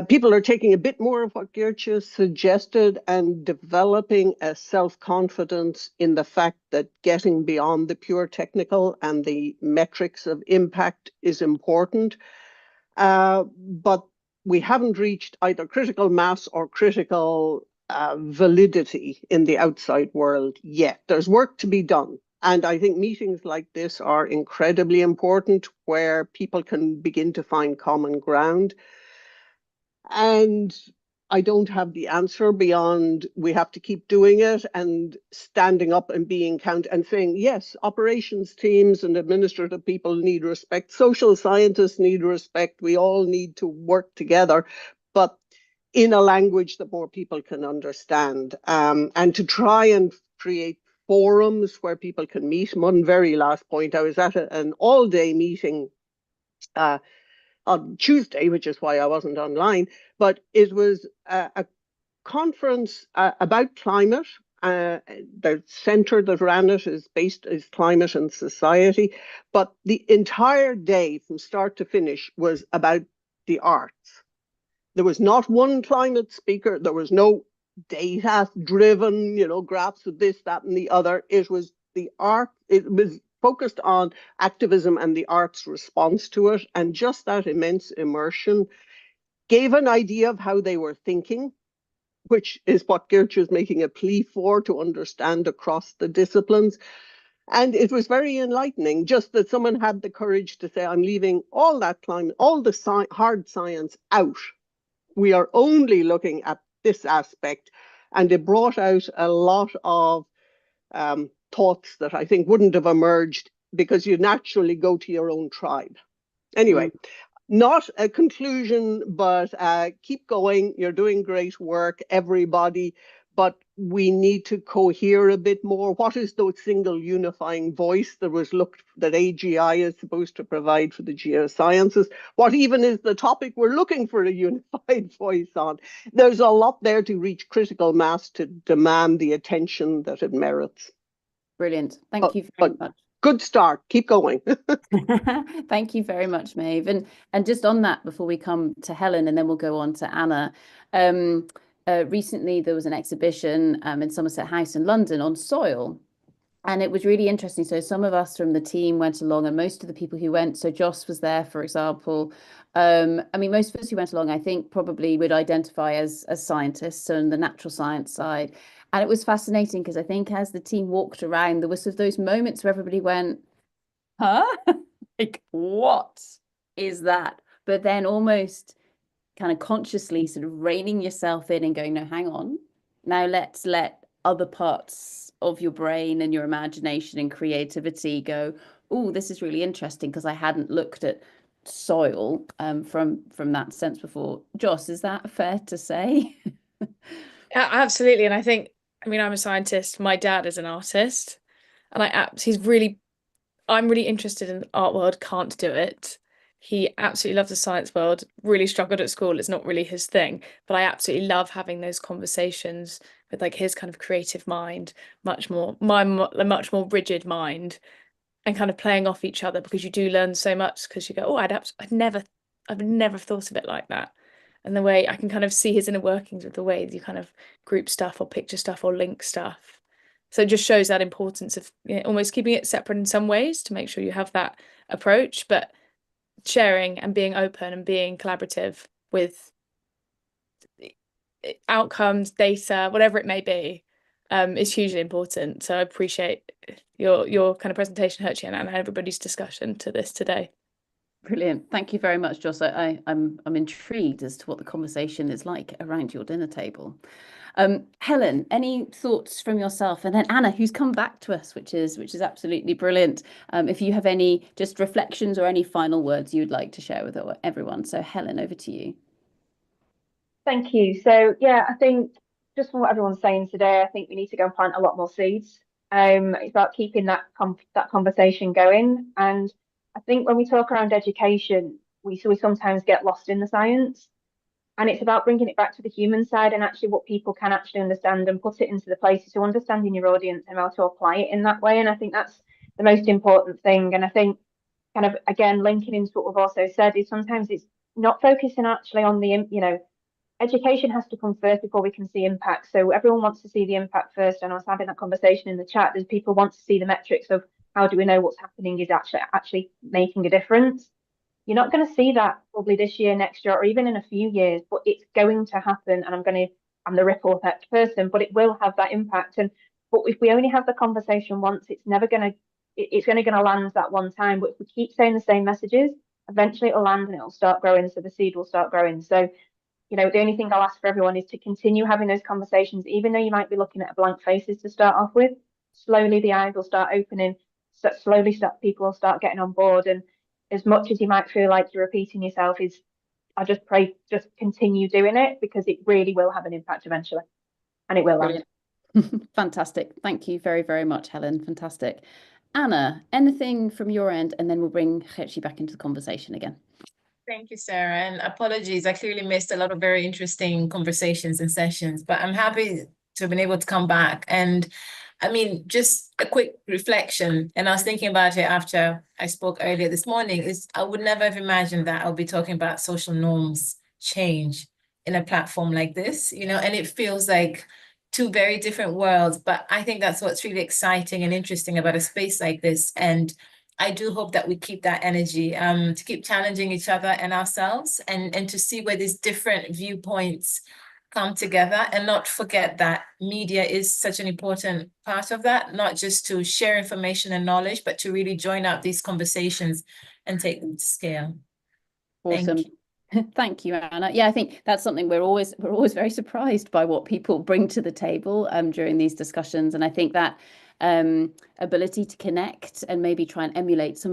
People are taking a bit more of what Geertje suggested and developing a self-confidence in the fact that getting beyond the pure technical and the metrics of impact is important. But we haven't reached either critical mass or critical validity in the outside world yet. There's work to be done. And I think meetings like this are incredibly important, where people can begin to find common ground. And I don't have the answer beyond we have to keep doing it and standing up and being counted and saying, yes, operations teams and administrative people need respect. Social scientists need respect. We all need to work together, but in a language that more people can understand, and to try and create forums where people can meet. One very last point, I was at an all-day meeting on Tuesday, which is why I wasn't online, but it was a conference about climate. The center that ran it is Climate and Society, but the entire day from start to finish was about the arts. There was not one climate speaker. There was no data-driven, graphs of this, that, and the other. It was the art. It was focused on activism and the arts response to it, and just that immense immersion gave an idea of how they were thinking, which is what Geertje is making a plea for, to understand across the disciplines. And it was very enlightening, just that someone had the courage to say, I'm leaving all that climate, all the hard science out. We are only looking at this aspect. And it brought out a lot of thoughts that I think wouldn't have emerged because you naturally go to your own tribe. Anyway, not a conclusion, but keep going. You're doing great work, everybody, but we need to cohere a bit more. What is the single unifying voice that AGI is supposed to provide for the geosciences? What even is the topic we're looking for a unified voice on? There's a lot there to reach critical mass to demand the attention that it merits. Brilliant. Thank you very much. Good start. Keep going. Thank you very much, Maeve. And just on that, before we come to Helen, and then we'll go on to Anna. Recently, there was an exhibition in Somerset House in London on soil. And it was really interesting. So some of us from the team went along, and most of the people who went, so Joss was there, for example. Most of us who went along, I think, probably would identify as scientists on the natural science side. And it was fascinating because I think as the team walked around, there was sort of those moments where everybody went, huh? Like, what is that? But then almost kind of consciously sort of reining yourself in and going, no, hang on. Now let's let other parts of your brain and your imagination and creativity go, oh, this is really interesting because I hadn't looked at soil from that sense before. Joss, is that fair to say? Absolutely. And I think, I'm a scientist. My dad is an artist, and I'm really interested in the art world, can't do it. He absolutely loves the science world, really struggled at school. It's not really his thing, but I absolutely love having those conversations with like his kind of creative mind, much more rigid mind, and kind of playing off each other, because you do learn so much, because you go, oh, I've never thought of it like that. And the way I can kind of see his inner workings with the way you kind of group stuff or picture stuff or link stuff. So it just shows that importance of almost keeping it separate in some ways to make sure you have that approach, but sharing and being open and being collaborative with outcomes, data, whatever it may be, is hugely important. So I appreciate your kind of presentation, Hershey, and everybody's discussion to this today. Brilliant. Thank you very much, Joss. I'm intrigued as to what the conversation is like around your dinner table. Helen, any thoughts from yourself? And then Anna, who's come back to us, which is absolutely brilliant. If you have any just reflections or any final words you'd like to share with everyone. So Helen, over to you. Thank you. So yeah, I think just from what everyone's saying today, I think we need to go and plant a lot more seeds. It's about keeping that conversation going. And I think when we talk around education, we sometimes get lost in the science. And it's about bringing it back to the human side and actually what people can actually understand and put it into the places to understanding your audience and how to apply it in that way. And I think that's the most important thing. And I think kind of, again, linking into what we've also said is sometimes it's not focusing actually on the, education has to come first before we can see impact. So everyone wants to see the impact first. And I was having that conversation in the chat. There's people want to see the metrics of how do we know what's happening is actually making a difference. You're not going to see that probably this year, next year, or even in a few years, but it's going to happen. And I'm the ripple effect person, but it will have that impact. But if we only have the conversation once, it's only going to land that one time. But if we keep saying the same messages, eventually it'll land and it'll start growing. So the seed will start growing. So, the only thing I'll ask for everyone is to continue having those conversations, even though you might be looking at blank faces to start off with. Slowly the eyes will start opening. So slowly people will start getting on board. And as much as you might feel like you're repeating yourself, I just pray, just continue doing it, because it really will have an impact eventually, and it will land. Fantastic. Thank you very, very much, Helen. Fantastic. Anna, anything from your end, and then we'll bring Khetchi back into the conversation again. Thank you, Sarah, and apologies. I clearly missed a lot of very interesting conversations and sessions, but I'm happy to have been able to come back. And I mean, just a quick reflection, and I was thinking about it after I spoke earlier this morning, is I would never have imagined that I'll be talking about social norms change in a platform like this, and it feels like two very different worlds, but I think that's what's really exciting and interesting about a space like this. And I do hope that we keep that energy to keep challenging each other and ourselves, and to see where these different viewpoints come together, and not forget that media is such an important part of that, not just to share information and knowledge, but to really join up these conversations and take them to scale. Awesome. Thank you, Anna. Yeah, I think that's something we're always very surprised by what people bring to the table during these discussions. And I think that ability to connect and maybe try and emulate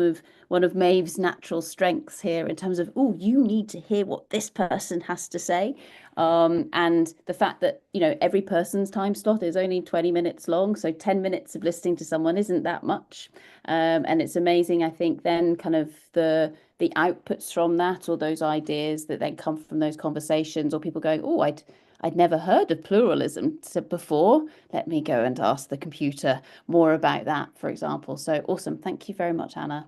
one of Maeve's natural strengths here in terms of, oh, you need to hear what this person has to say. And the fact that, every person's time slot is only 20 minutes long. So 10 minutes of listening to someone isn't that much. And it's amazing, I think, then kind of the outputs from that, or those ideas that then come from those conversations, or people going, oh, I'd never heard of pluralism before. Let me go and ask the computer more about that, for example. So awesome. Thank you very much, Anna.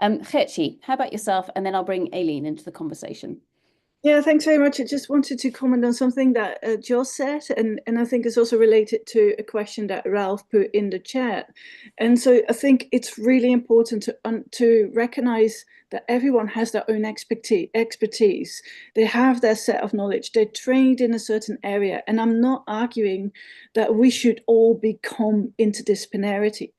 Khetchi, how about yourself? And then I'll bring Aileen into the conversation. Yeah, thanks very much. I just wanted to comment on something that Joss said, and I think it's also related to a question that Ralph put in the chat. And so I think it's really important to recognize that everyone has their own expertise. They have their set of knowledge. They're trained in a certain area. And I'm not arguing that we should all become interdisciplinary.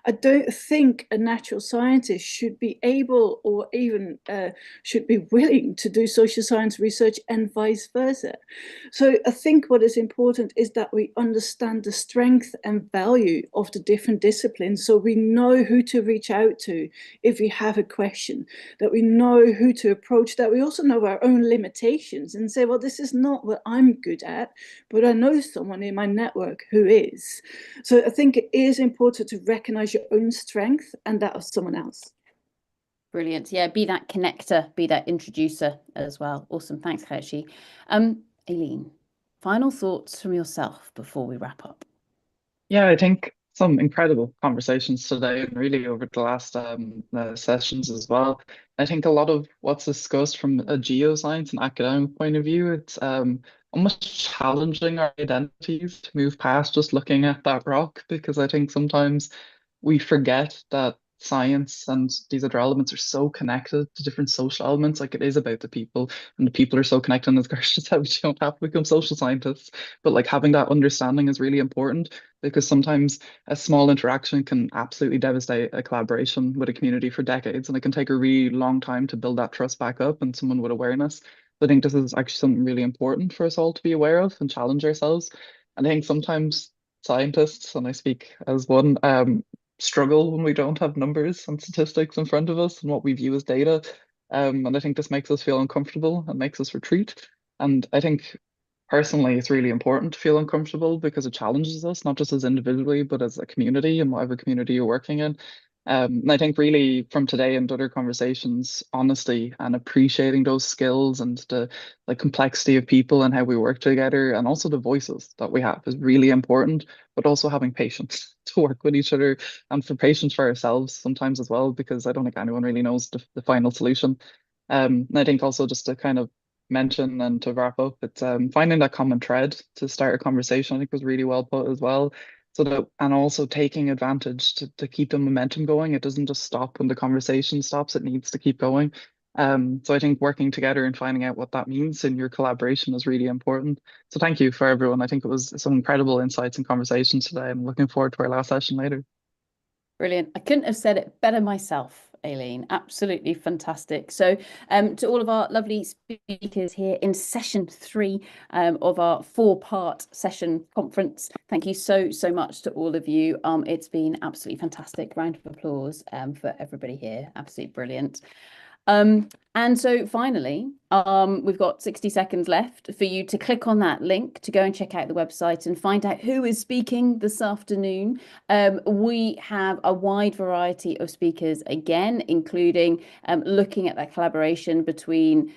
I don't think a natural scientist should be able, or even should be willing to do social science research, and vice versa. So I think what is important is that we understand the strength and value of the different disciplines, so we know who to reach out to if we have a question, that we know who to approach, that we also know our own limitations and say, well, this is not what I'm good at, but I know someone in my network who is. So I think it is important to recognize your own strength and that of someone else. Brilliant. Yeah, be that connector, be that introducer as well. Awesome. Thanks, Khetchi. Aileen, final thoughts from yourself before we wrap up? Yeah, I think some incredible conversations today, and really over the last sessions as well. I think a lot of what's discussed from a geoscience and academic point of view, it's almost challenging our identities to move past just looking at that rock, because I think sometimes we forget that science and these other elements are so connected to different social elements. Like it is about the people, and the people are so connected. And as Gertrude said, we don't have to become social scientists, but like having that understanding is really important, because sometimes a small interaction can absolutely devastate a collaboration with a community for decades, and it can take a really long time to build that trust back up and someone with awareness. I think this is actually something really important for us all to be aware of and challenge ourselves. And I think sometimes scientists, and I speak as one, struggle when we don't have numbers and statistics in front of us and what we view as data. And I think this makes us feel uncomfortable and makes us retreat. And I think personally, it's really important to feel uncomfortable because it challenges us, not just as individually, but as a community and whatever community you're working in. And I think really from today and other conversations, honesty and appreciating those skills and the like complexity of people and how we work together, and also the voices that we have, is really important, but also having patience to work with each other and for patience for ourselves sometimes as well, because I don't think anyone really knows the final solution. And I think also just to kind of mention and to wrap up, it's finding that common thread to start a conversation, I think was really well put as well. So that, and also taking advantage to keep the momentum going. It doesn't just stop when the conversation stops, it needs to keep going. So I think working together and finding out what that means in your collaboration is really important. So thank you for everyone. I think it was some incredible insights and conversations today. I'm looking forward to our last session later. Brilliant. I couldn't have said it better myself, Aileen. Absolutely fantastic. So to all of our lovely speakers here in session 3 of our 4-part session conference, thank you so much to all of you. It's been absolutely fantastic. Round of applause for everybody here. Absolutely brilliant. And so finally, we've got 60 seconds left for you to click on that link to go and check out the website and find out who is speaking this afternoon. We have a wide variety of speakers again, including looking at that collaboration between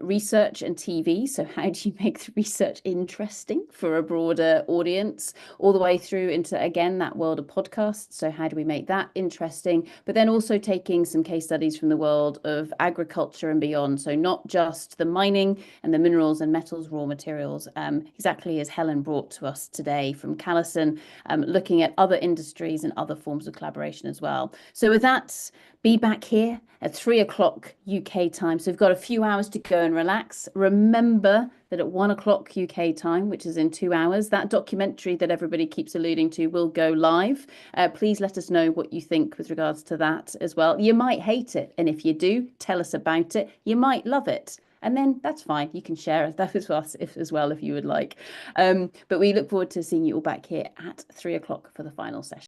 research and TV. So how do you make the research interesting for a broader audience, all the way through into, again, that world of podcasts. So how do we make that interesting? But then also taking some case studies from the world of agriculture and beyond. So not just the mining and the minerals and metals, raw materials, exactly as Helen brought to us today from Callison, looking at other industries and other forms of collaboration as well. So with that, be back here at 3 o'clock UK time. So we've got a few hours to go and relax. Remember that at 1 o'clock UK time, which is in 2 hours, that documentary that everybody keeps alluding to will go live. Please let us know what you think with regards to that as well. You might hate it, and if you do, tell us about it. You might love it, and then that's fine. You can share that with us as well if you would like. But we look forward to seeing you all back here at 3 o'clock for the final session.